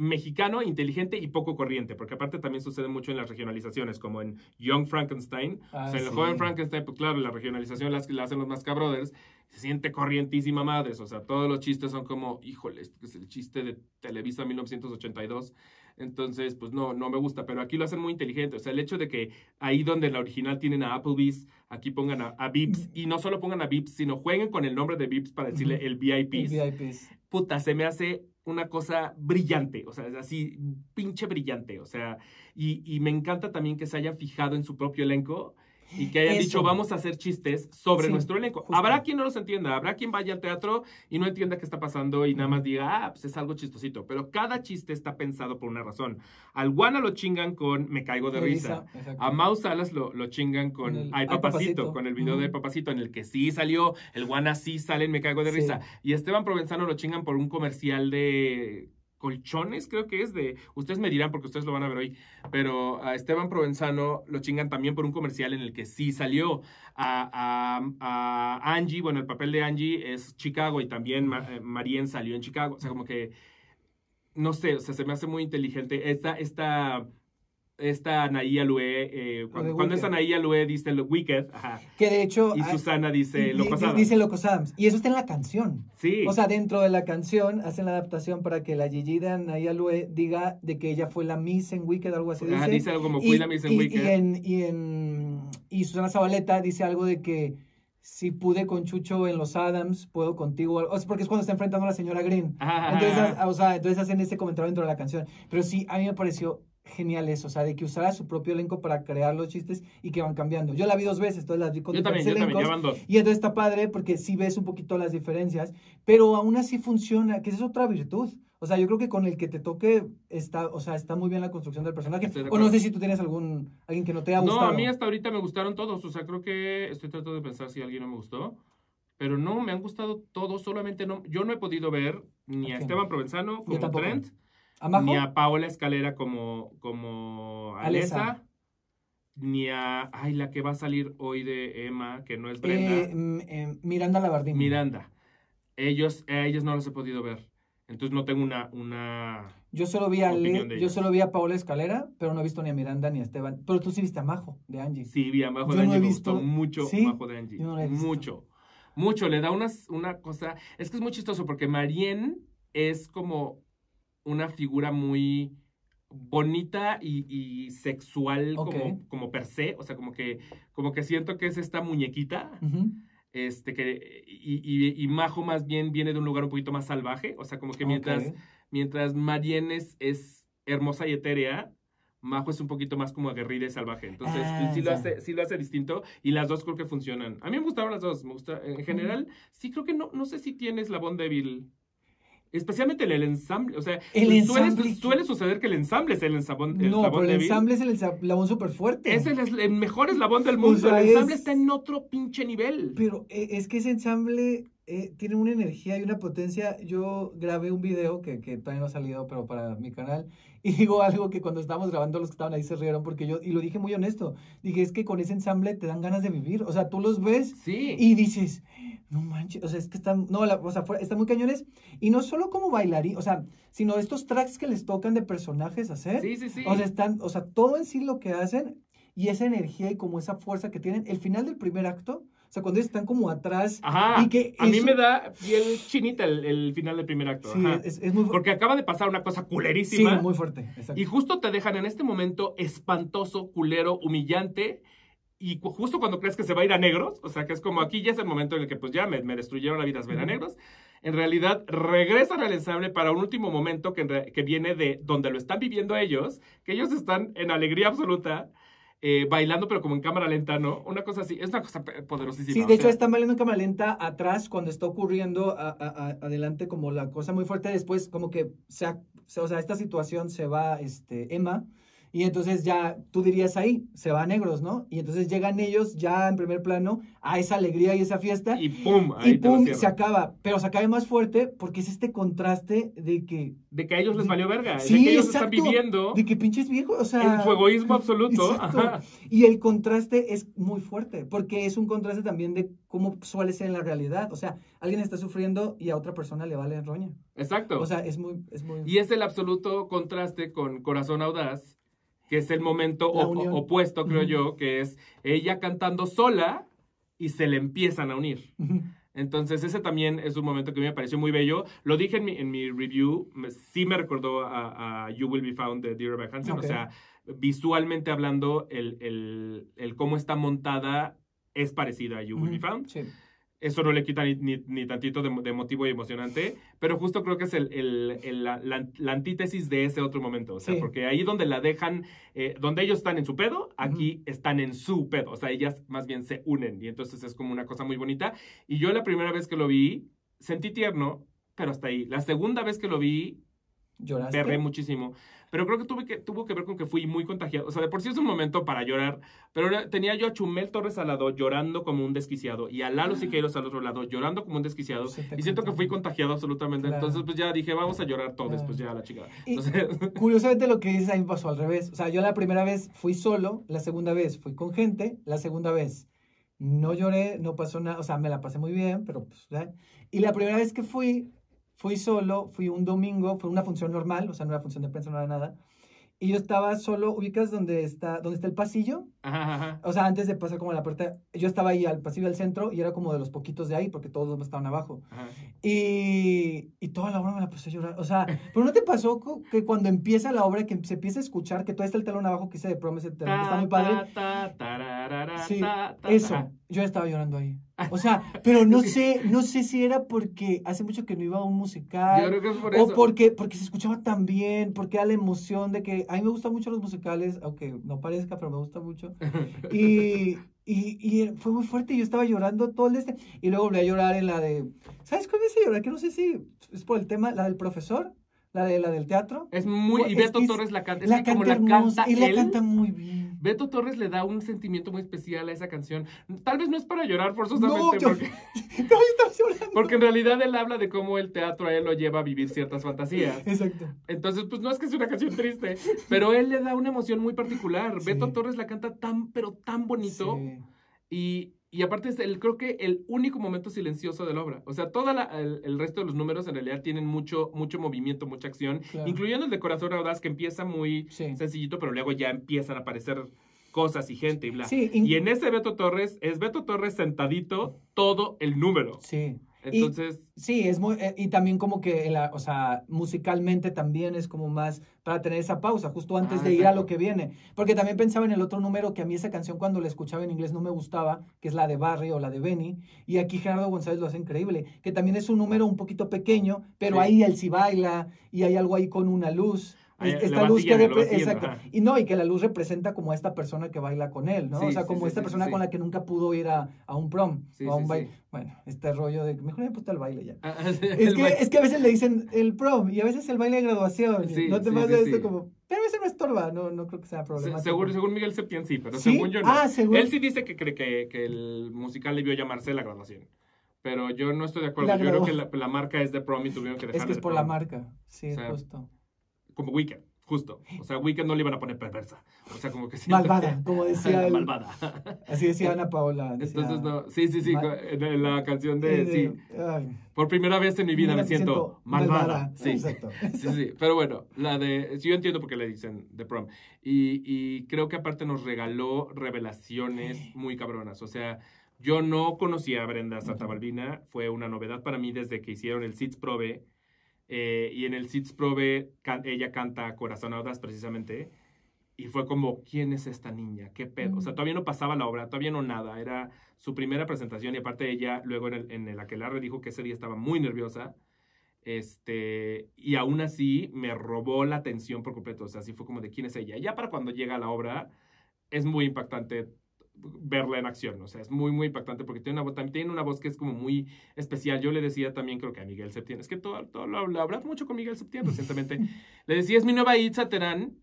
mexicano, inteligente y poco corriente, porque aparte también sucede mucho en las regionalizaciones, como en Young Frankenstein. O sea, en el joven Frankenstein, pues claro, la regionalización la hacen los Masca Brothers, se siente corrientísima madres, o sea, todos los chistes son como, híjole, este es el chiste de Televisa 1982, entonces, pues no me gusta, pero aquí lo hacen muy inteligente, o sea, el hecho de que ahí donde en la original tienen a Applebee's, aquí pongan a Vips, y no solo pongan a Vips, sino jueguen con el nombre de Vips para decirle el VIPs. Puta, se me hace una cosa brillante, o sea, es así, pinche brillante, o sea, y me encanta también que se haya fijado en su propio elenco y que hayan dicho, vamos a hacer chistes sobre nuestro elenco. Justo. Habrá quien no los entienda, habrá quien vaya al teatro y no entienda qué está pasando y nada más diga, pues es algo chistosito, pero cada chiste está pensado por una razón. Al Guana lo chingan con Me Caigo de Risa. A Mau Salas lo chingan con Ay Papacito, con el video de Papacito, en el que sí salió, el Guana sí sale en Me Caigo de Risa. Y Esteban Provenzano lo chingan por un comercial de colchones, creo que es de... Ustedes me dirán porque ustedes lo van a ver hoy, pero a Esteban Provenzano lo chingan también por un comercial en el que sí salió. A Angie, bueno, el papel de Angie es Chicago y también Marien salió en Chicago. O sea, como que, no sé, o sea, se me hace muy inteligente. Esta Anaí Alué, cuando es Anaí Alué dice lo Wicked, que de hecho... Y Susana dice Locos Adams. Dice Locos Adams. Y eso está en la canción. Sí. O sea, dentro de la canción hacen la adaptación para que la Gigi de Anaí Alué diga de que ella fue la Miss en Wicked, algo así dice. Dice algo como fui la Miss en Wicked. Y Susana Zabaleta dice algo de que si pude con Chucho en Los Adams, puedo contigo. O sea, porque es cuando está enfrentando a la señora Green. Entonces hacen ese comentario dentro de la canción. Pero sí, a mí me pareció genial eso, o sea, de que usara su propio elenco para crear los chistes y que van cambiando. Yo la vi 2 veces, entonces las vi con diferentes elencos. Ya van 2. Y entonces está padre porque sí ves un poquito las diferencias, pero aún así funciona, que esa es otra virtud. O sea, yo creo que con el que te toque está muy bien la construcción del personaje. O no sé si tú tienes alguien que no te haya gustado. No, a mí hasta ahorita me gustaron todos, o sea, creo que estoy tratando de pensar si alguien no me gustó. Pero no, me han gustado todos, solamente no. Yo no he podido ver ni a Esteban Provenzano como Trent, ni a Paola Escalera como Alesa. ni a, ay, la que va a salir hoy de Emma, que no es Brenda. Miranda Labardini. Miranda. A ellos no los he podido ver. Entonces no tengo una yo solo vi a Paola Escalera, pero no he visto ni a Miranda ni a Esteban. Pero tú sí viste a Majo, de Angie. Sí, vi a Majo de Angie, me gustó mucho. ¿Sí? Majo de Angie. Yo no la he visto. Mucho, le da una cosa, es que es muy chistoso porque Marienne es como una figura muy bonita y sexual como per se, o sea, como que siento que es esta muñequita, y Majo más bien viene de un lugar un poquito más salvaje, o sea, como que mientras Marienne es hermosa y etérea, Majo es un poquito más como aguerrida y salvaje. Entonces, sí lo hace distinto. Y las dos creo que funcionan. A mí me gustaron las dos. Me gusta, en general, sí creo que no sé si tiene eslabón débil. Especialmente en el ensamble. O sea, suele suceder que el ensamble es el eslabón débil. No, pero el ensamble es el eslabón súper fuerte. Es el mejor eslabón del mundo. O sea, el ensamble está en otro pinche nivel. Pero es que ese ensamble tiene una energía y una potencia. Yo grabé un video que todavía no ha salido, pero para mi canal. Y digo algo que cuando estábamos grabando los que estaban ahí se rieron porque y lo dije muy honesto. Dije, es que con ese ensamble te dan ganas de vivir. O sea, tú los ves y dices, no manches, o sea, es que están muy cañones. Y no solo como bailarín, o sea, sino estos tracks que les tocan de personajes hacer. Sí. O sea, todo en sí lo que hacen y esa energía y como esa fuerza que tienen. El final del primer acto, o sea, cuando ellos están como atrás. Ajá, y que a mí me da piel chinita el final del primer acto. Sí, es muy fuerte. Porque acaba de pasar una cosa culerísima. Sí, muy fuerte, exacto. Y justo te dejan en este momento espantoso, culero, humillante. Y justo cuando crees que se va a ir a negros, o sea, que es como aquí ya es el momento en el que pues ya me destruyeron la vida, ver a negros. En realidad regresan al ensamble para un último momento que viene de donde lo están viviendo ellos, que ellos están en alegría absoluta. Bailando pero como en cámara lenta, ¿no? Una cosa así, es una cosa poderosísima. Sí, de hecho están bailando en cámara lenta atrás cuando está ocurriendo adelante como la cosa muy fuerte, después como que esta situación se va Emma y entonces ya tú dirías ahí, se va a negros, ¿no? Y entonces llegan ellos ya en primer plano a esa alegría y esa fiesta. Y ¡pum! Se acaba. Pero se acaba más fuerte porque es este contraste de que a ellos les valió verga. Sí, de que ellos exacto, están viviendo. De que pinches viejos, o sea. En su egoísmo absoluto. Ajá. Y el contraste es muy fuerte porque es un contraste también de cómo suele ser en la realidad. O sea, alguien está sufriendo y a otra persona le vale roña. Exacto. O sea, es muy... Y es el absoluto contraste con Corazón Audaz, que es el momento opuesto, creo yo, que es ella cantando sola y se le empiezan a unir. Entonces, ese también es un momento que me pareció muy bello. Lo dije en mi review, sí me recordó a You Will Be Found de Dear Evan Hansen. Okay. O sea, visualmente hablando, el cómo está montada es parecida a You Will Be Found. Sí. Eso no le quita ni tantito de motivo y emocionante, pero justo creo que es la antítesis de ese otro momento, o sea, porque ahí donde la dejan, donde ellos están en su pedo, aquí están en su pedo, o sea, ellas más bien se unen, y entonces es como una cosa muy bonita, y yo la primera vez que lo vi, sentí tierno, pero hasta ahí. La segunda vez que lo vi, ¿lloraste? Berré muchísimo. Pero creo que tuvo que ver con que fui muy contagiado. O sea, de por sí es un momento para llorar. Pero tenía yo a Chumel Torres al lado llorando como un desquiciado. Y a Lalo Siqueiros al otro lado llorando como un desquiciado. Y siento que fui contagiado absolutamente. Claro. Entonces, pues ya dije, vamos a llorar todos. Pues ya la chingada. Entonces... Curiosamente lo que dices a mí pasó al revés. O sea, yo la primera vez fui solo. La segunda vez fui con gente. La segunda vez no lloré, no pasó nada. O sea, me la pasé muy bien, pero pues... ¿verdad? Y la primera vez que fui solo, fui un domingo, fue una función normal, o sea, no era función de prensa, no era nada. Y yo estaba solo, ubicas donde está el pasillo. Ajá. O sea, antes de pasar como a la puerta, yo estaba ahí al pasillo del centro y era como de los poquitos de ahí, porque todos estaban abajo. Ajá. Y toda la obra me la puse a llorar. O sea, ¿pero no te pasó que cuando empieza la obra, que se empieza a escuchar, que todo está el telón abajo, que dice de Promise, que está muy padre? Sí, eso. Ajá. Yo estaba llorando ahí. O sea, pero no sé si era porque hace mucho que no iba a un musical. Yo creo que es por eso. O porque se escuchaba tan bien, porque era la emoción de que... A mí me gustan mucho los musicales, aunque no parezca, pero me gusta mucho. Y fue muy fuerte, yo estaba llorando todo el y luego volví a llorar en la de... ¿Sabes cuál es llorar? Que no sé si es por el tema, la del profesor, la del teatro. Es muy... Y Beto Torres la canta. La canta hermosa, y la canta muy bien. Beto Torres le da un sentimiento muy especial a esa canción. Tal vez no es para llorar forzosamente, porque en realidad él habla de cómo el teatro a él lo lleva a vivir ciertas fantasías. Exacto. Entonces, pues no es que es una canción triste, pero él le da una emoción muy particular. Sí. Beto Torres la canta pero tan bonito. Sí. Y aparte, creo que el único momento silencioso de la obra. O sea, todo el resto de los números en realidad tienen mucho movimiento, mucha acción. Claro. Incluyendo el de Corazón Audaz, que empieza muy sencillito, pero luego ya empiezan a aparecer cosas y gente y bla. Sí, y en ese Beto Torres, es Beto Torres sentadito todo el número. Sí. Entonces... sí, es muy... y también como que, o sea, musicalmente también es como más para tener esa pausa, justo antes de ir a lo que viene. Porque también pensaba en el otro número, que a mí esa canción cuando la escuchaba en inglés no me gustaba, que es la de Barry o la de Benny, y aquí Gerardo González lo hace increíble, que también es un número un poquito pequeño, pero ahí él sí baila, y hay algo ahí con una luz. Esta luz que exacto. Y no, y que la luz representa como a esta persona que baila con él, ¿no? Sí, o sea, como esta persona con la que nunca pudo ir a un prom o a un baile. Bueno, este rollo de mejor me puesto el baile ya. Es que a veces le dicen el prom y a veces el baile de graduación. No te pasa esto como, pero a veces no estorba, no creo que sea problemático. Según Miguel Septién sí, pero según yo no. Él sí dice que cree que el musical debió llamarse La Graduación. Pero yo no estoy de acuerdo. Yo creo que la marca es de prom y tuvieron que dejar. Es que es por la marca, sí, o sea, justo. Como Wicked, justo. O sea, Wicked no le iban a poner perversa. O sea, como que malvada, como decía malvada. Así decía Ana Paola. Decía, entonces, no. Sí. En la canción de... Por primera vez en mi vida me siento malvada. Sí, exacto. Sí. Pero bueno, yo entiendo por qué le dicen The Prom. Y creo que aparte nos regaló revelaciones muy cabronas. O sea, yo no conocía a Brenda Santabalbina. Fue una novedad para mí desde que hicieron el Sits Probe. Y en el Sits Probe ella canta Corazón Audaz precisamente y fue como, ¿quién es esta niña? ¿Qué pedo? O sea, todavía no pasaba la obra, todavía no nada, era su primera presentación y aparte ella luego en el aquelarre dijo que ese día estaba muy nerviosa y aún así me robó la atención por completo, o sea, así fue como de, ¿quién es ella? Ya para cuando llega a la obra es muy impactante verla en acción, o sea, es muy, muy impactante porque tiene una voz que es como muy especial. Yo le decía también, creo que a Miguel Septién, es que todo lo hablaba mucho con Miguel Septién recientemente, le decía, es mi nueva Itza Terán,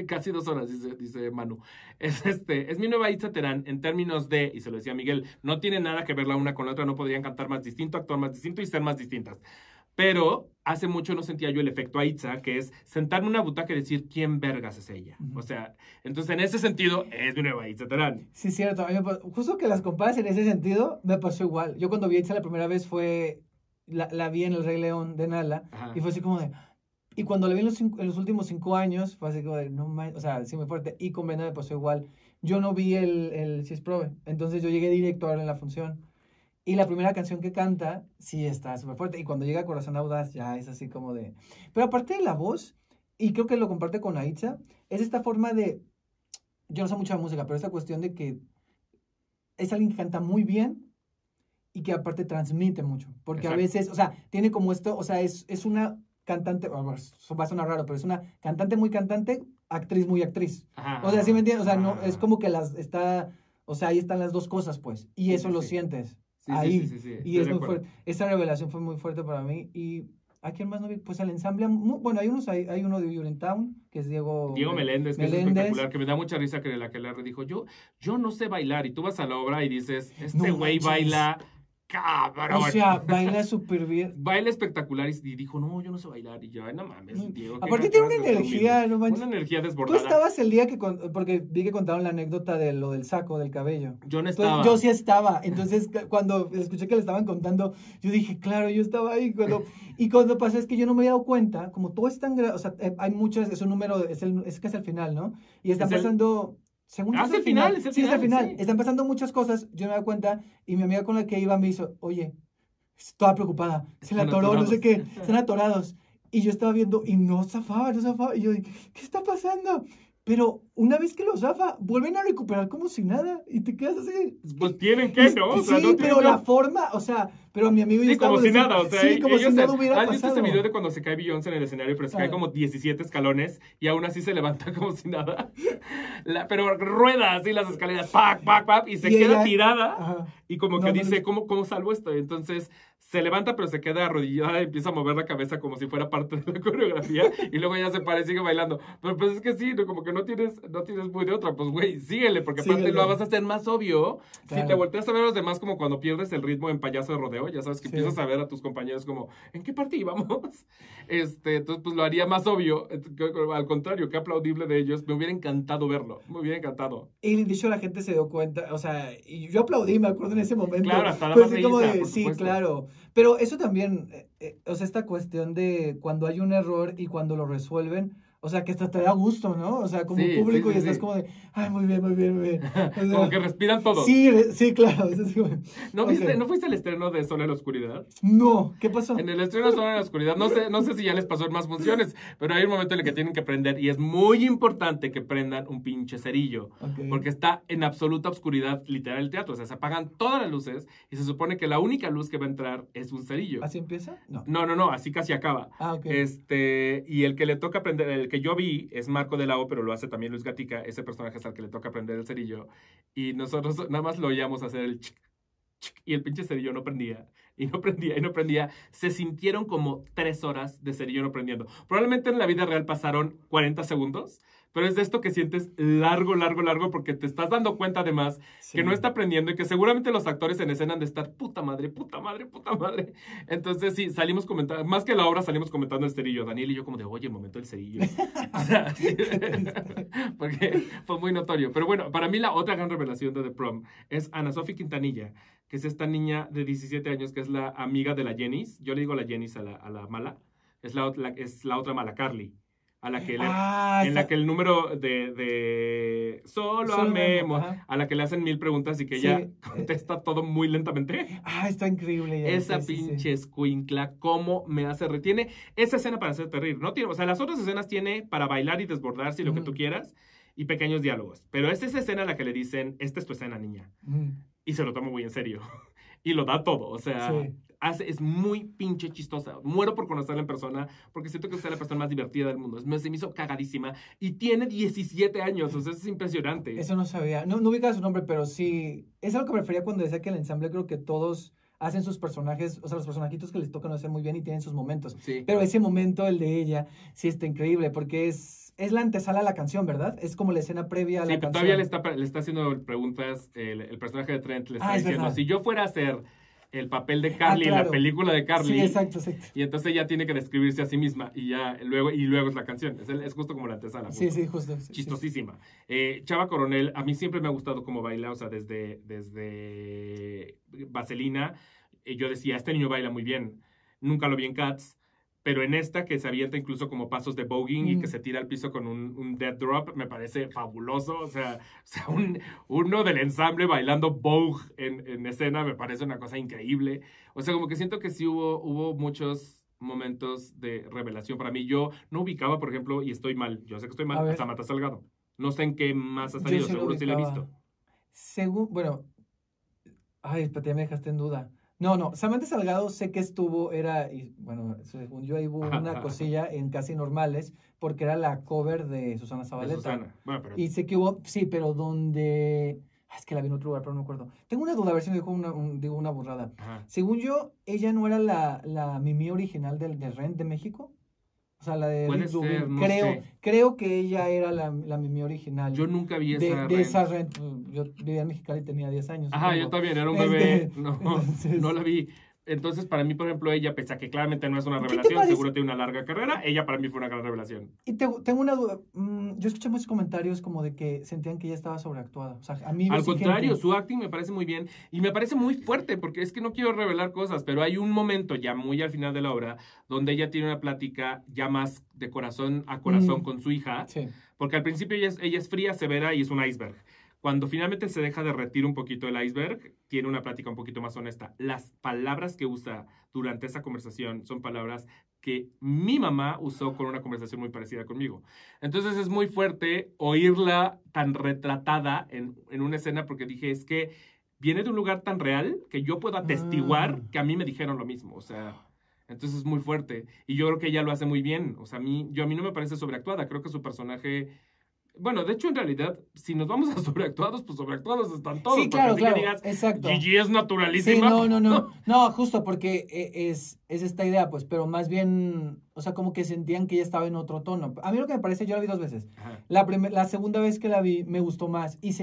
casi 2 horas, dice Manu, es mi nueva Itza Terán en términos de, y se lo decía a Miguel, no tiene nada que ver la una con la otra, no podrían cantar más distinto, actuar más distinto y ser más distintas. Pero hace mucho no sentía yo el efecto Aitza, que es sentarme en una butaca y decir, ¿quién vergas es ella? O sea, entonces en ese sentido, es mi nueva Aitza Terán. Sí, cierto. Justo que las comparas en ese sentido, me pasó igual. Yo cuando vi Aitza la primera vez la vi en El Rey León de Nala, y fue así como de... Y cuando la vi en los últimos 5 años, fue así como de, no mames, o sea, sí muy fuerte. Y con Brenda me pasó igual. Yo no vi el Sits Probe, entonces yo llegué directo a ver en la función. Y la primera canción que canta, sí está súper fuerte. Y cuando llega Corazón Audaz, ya es así como de... Pero aparte de la voz, y creo que lo comparte con Aitza, es esta forma de... Yo no sé mucho de música, pero esta cuestión de que es alguien que canta muy bien y que aparte transmite mucho. Porque a veces, o sea, tiene como esto, o sea, es una cantante, va a sonar raro, pero es una cantante muy cantante, actriz muy actriz. O sea, ¿sí me entiendes? O sea, no, es como que o sea, ahí están las dos cosas, pues. Y eso lo sientes. Ahí, sí. Y es muy fuerte. Esa revelación fue muy fuerte para mí. Y ¿a quién más no vi? Pues el ensamble, bueno, hay uno de Urinetown, que es Diego Meléndez, que es espectacular, que me da mucha risa que la que le dijo, yo no sé bailar, y tú vas a la obra y dices, güey baila cabrón. O sea, baila súper bien. Baila espectacular y dijo, no, yo no sé bailar. Y yo, ay, no mames, Diego. Aparte tiene una energía, no manches. Una energía desbordada. Tú estabas el día porque vi que contaron la anécdota de lo del saco, del cabello. Yo no estaba. Yo sí estaba. Entonces, cuando escuché que le estaban contando, yo dije, claro, yo estaba ahí. Y cuando pasó es que yo no me había dado cuenta, como todo es tan grande, o sea, hay muchas, es un número, es casi al final, ¿no? Y están pasando... Según es el final. Sí, es el final. Sí. Están pasando muchas cosas, yo me doy cuenta, y mi amiga con la que iba me hizo, oye, estaba preocupada, se la atoró, no sé qué, están atorados. Y yo estaba viendo, y no zafaba, y yo, ¿qué está pasando? Pero una vez que lo zafa, vuelven a recuperar como si nada, y te quedas así. Pues tienen que, ¿no? O sea, sí, no pero la forma, o sea, pero mi amigo y yo como si nada, o sea, sí, como si nada hubiera pasado. ¿Has visto ese video de cuando se cae Beyoncé en el escenario, pero se cae como 17 escalones, y aún así se levanta como si nada? Pero rueda así las escaleras, ¡pac! Y se queda tirada, y como que dice, ¿cómo salvo esto? Entonces, se levanta pero se queda arrodillada y empieza a mover la cabeza como si fuera parte de la coreografía y luego ya se para y sigue bailando. Pero pues es que sí, ¿no? Como que no tienes muy de otra. Pues güey, síguele, porque aparte lo vas a hacer más obvio. Claro. Si te volteas a ver a los demás como cuando pierdes el ritmo en payaso de rodeo, ya sabes que empiezas a ver a tus compañeros como, ¿en qué parte íbamos? Entonces pues lo haría más obvio. Al contrario, qué aplaudible de ellos. Me hubiera encantado verlo, me hubiera encantado. Y de hecho la gente se dio cuenta, o sea, y yo aplaudí, me acuerdo en ese momento. Claro, hasta la pues, más como risa, de, sí, claro. Pero eso también, o sea, esta cuestión de cuando hay un error y cuando lo resuelven, o sea, que hasta te da gusto, ¿no? O sea, como público y estás como de, ay, muy bien, muy bien, muy bien. O sea, como que respiran todos. Sí, claro. Es como, ¿No fuiste al estreno de Sol en la Oscuridad? No, ¿qué pasó? En el estreno de Sol en la Oscuridad, no sé si ya les pasó en más funciones, pero hay un momento en el que tienen que prender, y es muy importante que prendan un pinche cerillo, porque está en absoluta oscuridad literal el teatro, o sea, se apagan todas las luces, y se supone que la única luz que va a entrar es un cerillo. ¿Así empieza? No, así casi acaba. Y el que le toca prender, el que yo vi es Marco de la O, pero lo hace también Luis Gatica, ese personaje es al que le toca prender el cerillo, y nosotros nada más lo oíamos hacer el chic, chic, y el pinche cerillo no prendía, y no prendía, se sintieron como 3 horas de cerillo no prendiendo. Probablemente en la vida real pasaron 40 segundos, pero es de esto que sientes largo, porque te estás dando cuenta además que no está prendiendo y que seguramente los actores en escena han de estar puta madre. Entonces sí, salimos comentando, más que la obra salimos comentando el cerillo, Daniel y yo como de, oye, el momento del cerillo. O sea, sí, porque fue muy notorio. Pero bueno, para mí la otra gran revelación de The Prom es Ana Sofía Quintanilla, que es esta niña de 17 años que es la amiga de la Jennys. Yo le digo la Jennys a la mala. Es la otra mala, Carly. A la que en la que el número de solo amemos, a la que le hacen 1000 preguntas y que ella contesta todo muy lentamente. Está increíble. Esa pinche escuincla, cómo me hace retiene esa escena para hacerte reír. No tiene, o sea, las otras escenas tiene para bailar y desbordarse y lo que tú quieras y pequeños diálogos. Pero es esa escena a la que le dicen, esta es tu escena, niña. Y se lo toma muy en serio. Y lo da todo, o sea, es muy pinche chistosa. Muero por conocerla en persona, porque siento que es la persona más divertida del mundo. Se me hizo cagadísima. Y tiene 17 años, o sea, es impresionante. Eso no sabía. No ubicaba su nombre, pero sí. Es algo que me refería cuando decía que el ensamble creo que todos hacen sus personajes, o sea, los personajitos que les tocan hacer muy bien y tienen sus momentos. Sí. Pero ese momento, el de ella, sí está increíble, porque es la antesala a la canción, ¿verdad? Es como la escena previa a la canción. Sí, todavía le está haciendo preguntas, el personaje de Trent le está diciendo, verdad. Si yo fuera a hacer el papel de Carly en la película de Carly. Sí, exacto. Y entonces ella tiene que describirse a sí misma y luego es la canción. Es justo como la antesala. Sí, justo. Chistosísima. Chava Coronel, a mí siempre me ha gustado cómo baila, o sea, desde Vaselina, yo decía, este niño baila muy bien. Nunca lo vi en Cats, pero en esta que se avienta incluso como pasos de voguing y que se tira al piso con un dead drop, me parece fabuloso. O sea uno del ensamble bailando Vogue en escena me parece una cosa increíble. O sea, como que siento que sí hubo muchos momentos de revelación para mí. Yo no ubicaba, por ejemplo, y estoy mal, yo sé que estoy mal, a Samantha Salgado. No sé en qué más ha salido, seguro sí la he visto. Espérate, ya me dejaste en duda. No, Samantha Salgado sé que según yo ahí hubo una cosilla en Casi Normales, porque era la cover de Susana Zabaleta. Y sé que hubo, sí, pero donde... Es que la vi en otro lugar, pero no me acuerdo. Tengo una duda, a ver si me dijo una burrada. Según yo, ella no era la Mimi original del Rent de México. O sea, la de Rick Rubin. Creo que ella era la Mimi original. Yo nunca vi esa Rent. Yo vivía en Mexicali y tenía 10 años. Yo también, era un bebé. No la vi. Entonces, para mí, por ejemplo, ella, pese a que claramente no es una revelación, seguro tiene una larga carrera, ella para mí fue una gran revelación. Y tengo una duda. Yo escuché muchos comentarios como de que sentían que ella estaba sobreactuada. O sea, amigos Al contrario, su acting me parece muy bien y me parece muy fuerte, porque es que no quiero revelar cosas, pero hay un momento ya muy al final de la obra donde ella tiene una plática ya más de corazón a corazón con su hija, porque al principio ella es fría, severa y es un iceberg. Cuando finalmente se deja derretir un poquito el iceberg, tiene una plática un poquito más honesta. Las palabras que usa durante esa conversación son palabras que mi mamá usó con una conversación muy parecida conmigo. Entonces es muy fuerte oírla tan retratada en una escena porque dije, es que viene de un lugar tan real que yo puedo atestiguar que a mí me dijeron lo mismo. O sea, entonces es muy fuerte. Y yo creo que ella lo hace muy bien. O sea, a mí no me parece sobreactuada. Creo que su personaje Bueno, de hecho, en realidad, si nos vamos a sobreactuados, pues sobreactuados están todos. Sí, claro, porque claro, que digas, exacto. Gigi es naturalísima. Sí, no, justo porque es esta idea, pues, pero más bien, o sea, como que sentían que ella estaba en otro tono. A mí lo que me parece, yo la vi 2 veces. La segunda vez que la vi me gustó más y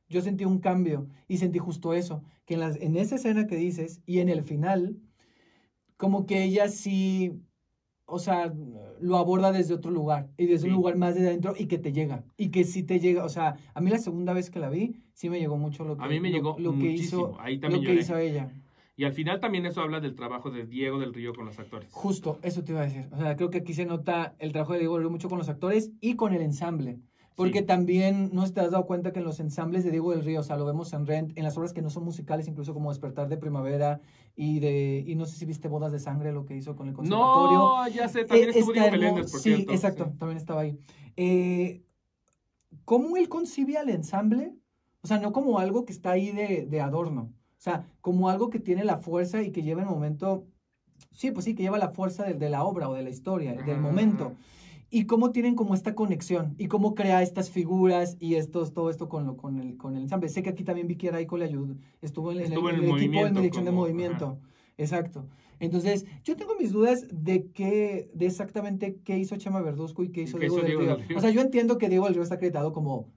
yo sentí un cambio y sentí justo eso, que en esa escena que dices y en el final, como que ella sí, o sea, lo aborda desde otro lugar y desde un lugar más de adentro y que te llega. Y que sí te llega, o sea, a mí la segunda vez que la vi, sí me llegó mucho a mí me llegó lo que hizo, ahí también lo que hizo ella. Y al final también eso habla del trabajo de Diego del Río con los actores. Justo, eso te iba a decir. O sea, creo que aquí se nota el trabajo de Diego del Río mucho con los actores y con el ensamble. Porque también, no sé si te has dado cuenta que en los ensambles de Diego del Río, o sea, lo vemos en Rent, en las obras que no son musicales, incluso como Despertar de Primavera y no sé si viste Bodas de Sangre, lo que hizo con el conservatorio. No, ya sé, también estuvo Diego Meléndez, por cierto. Sí, exacto, también estaba ahí. ¿Cómo él concibe al ensamble? O sea, no como algo que está ahí de adorno, o sea, como algo que tiene la fuerza y que lleva el momento, sí, pues sí, que lleva la fuerza de la obra o de la historia, del momento. Y cómo tienen como esta conexión y cómo crea estas figuras y todo esto con el ensamble. Sé que aquí también Vicky Araico le ayudó, estuvo en el equipo de dirección de movimiento. Exacto. Entonces, yo tengo mis dudas de exactamente qué hizo Chema Verduzco y qué hizo Diego del Río. O sea, yo entiendo que Diego del Río está acreditado como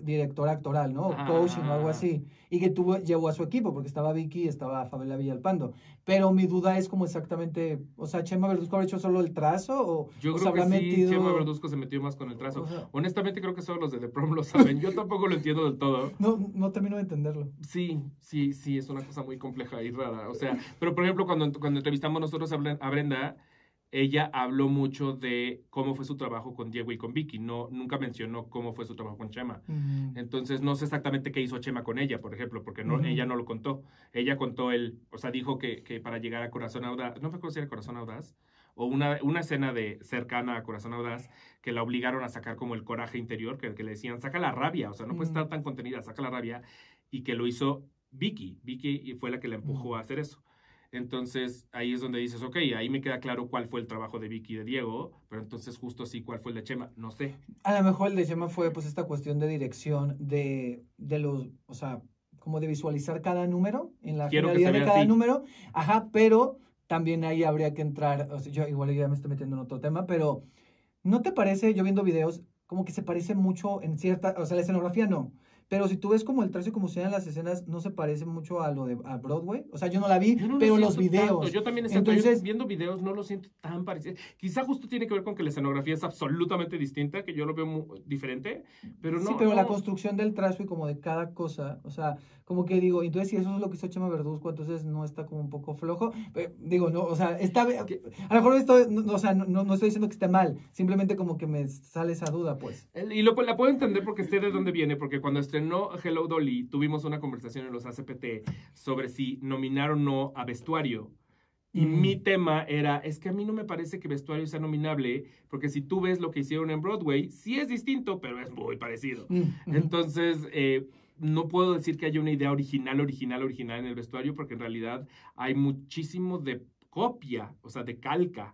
director actoral, ¿no? Coaching o algo así. Y que llevó a su equipo, porque estaba Vicky y estaba Fabiola Villalpando. Pero mi duda es como exactamente, o sea, ¿Chema Verduzco habrá hecho solo el trazo? Yo creo que sí, Chema Verduzco se metió más con el trazo. O sea, honestamente creo que solo los de The Prom lo saben. Yo tampoco lo entiendo del todo. No termino de entenderlo. Sí, es una cosa muy compleja y rara. O sea, pero por ejemplo, cuando entrevistamos nosotros a Brenda, ella habló mucho de cómo fue su trabajo con Diego y con Vicky. Nunca mencionó cómo fue su trabajo con Chema. Entonces, no sé exactamente qué hizo Chema con ella, por ejemplo, porque ella no lo contó. Ella contó dijo que para llegar a Corazón Audaz, no me acuerdo si era Corazón Audaz, o una escena cercana a Corazón Audaz, que la obligaron a sacar como el coraje interior, que le decían, saca la rabia, o sea, no puedes estar tan contenida, saca la rabia, y que lo hizo Vicky. Vicky fue la que la empujó a hacer eso. Entonces, ahí es donde dices, ok, ahí me queda claro cuál fue el trabajo de Vicky y de Diego, pero entonces justo sí, ¿cuál fue el de Chema? No sé. A lo mejor el de Chema fue pues esta cuestión de dirección de los, o sea, como de visualizar cada número, en la finalidad de cada número, pero también ahí habría que entrar, o sea, yo igual ya me estoy metiendo en otro tema, pero ¿no te parece, yo viendo videos, como que se parece mucho en cierta, o sea, la escenografía no, pero si tú ves como el trazo y como se dan las escenas, no se parece mucho a lo de Broadway. O sea, yo no la vi, pero los videos. Tanto. Yo también entonces, viendo videos no lo siento tan parecido. Quizá justo tiene que ver con que la escenografía es absolutamente distinta, que yo lo veo muy diferente, pero no. Sí, pero la construcción del trazo y como de cada cosa, o sea, como que digo, entonces si eso es lo que hizo Chema Verduzco, entonces no está como un poco flojo. Digo, no, o sea, está, a lo mejor o sea, no estoy diciendo que esté mal, simplemente como que me sale esa duda, pues. Y la puedo entender porque sé de dónde viene, porque cuando estrenó Hello Dolly, tuvimos una conversación en los ACPT sobre si nominar o no a vestuario. Y mi tema era, es que a mí no me parece que vestuario sea nominable, porque si tú ves lo que hicieron en Broadway, sí es distinto, pero es muy parecido. Entonces, no puedo decir que haya una idea original en el vestuario, porque en realidad hay muchísimo de copia, o sea, de calca.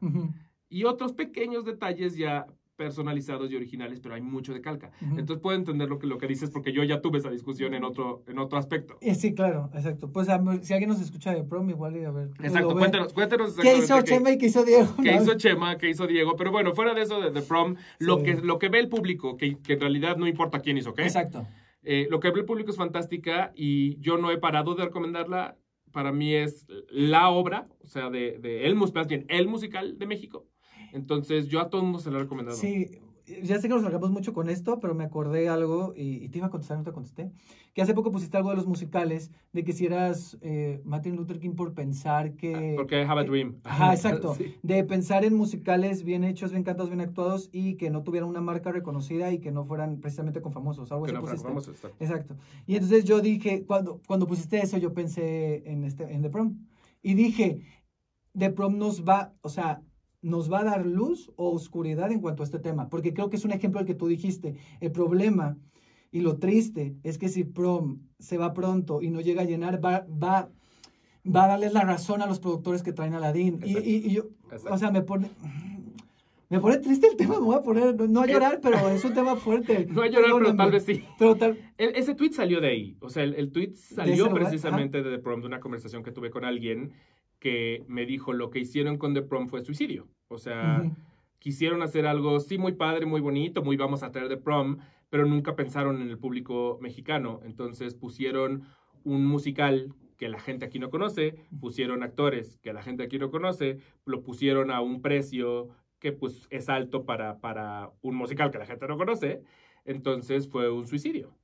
Y otros pequeños detalles ya personalizados y originales, pero hay mucho de calca. Entonces puedo entender lo que dices, porque yo ya tuve esa discusión en otro aspecto. Sí, claro, exacto. Pues si alguien nos escucha de Prom, igual y a ver. Exacto, cuéntanos ¿qué hizo Chema y qué hizo Diego? ¿Qué hizo Chema, qué hizo Diego? Pero bueno, fuera de eso de Prom, sí. lo que ve el público, que en realidad no importa quién hizo qué. Exacto. Lo que ve el público es fantástica y yo no he parado de recomendarla. Para mí es la obra, o sea, el musical de México. Entonces, yo a todo el mundo se lo he recomendado. Sí, ya sé que nos alargamos mucho con esto, pero me acordé algo y te iba a contestar, no te contesté. Que hace poco pusiste algo de los musicales, de que si eras Martin Luther King por pensar que... Porque I have a dream. Exacto. Sí. De pensar en musicales bien hechos, bien cantados, bien actuados y que no tuvieran una marca reconocida y que no fueran precisamente con famosos. Algo así pusiste. Famosos, exacto. Y entonces yo dije, cuando pusiste eso, yo pensé en The Prom. Y dije, The Prom nos va a dar luz o oscuridad en cuanto a este tema, porque creo que es un ejemplo al que tú dijiste. El problema y lo triste es que si Prom se va pronto y no llega a llenar, va a darles la razón a los productores que traen Aladdin. Y yo, o sea, me pone... Me pone triste el tema, me voy a poner, no a llorar, pero es un tema fuerte. No a llorar, pero tal vez sí. Ese tweet salió de ahí. O sea, el tweet salió precisamente de The Prom, de una conversación que tuve con alguien que me dijo lo que hicieron con The Prom fue suicidio. O sea, quisieron hacer algo, sí, muy padre, muy bonito, muy vamos a traer The Prom, pero nunca pensaron en el público mexicano. Entonces pusieron un musical que la gente aquí no conoce, pusieron actores que la gente aquí no conoce, lo pusieron a un precio que pues es alto para un musical que la gente no conoce, entonces fue un suicidio.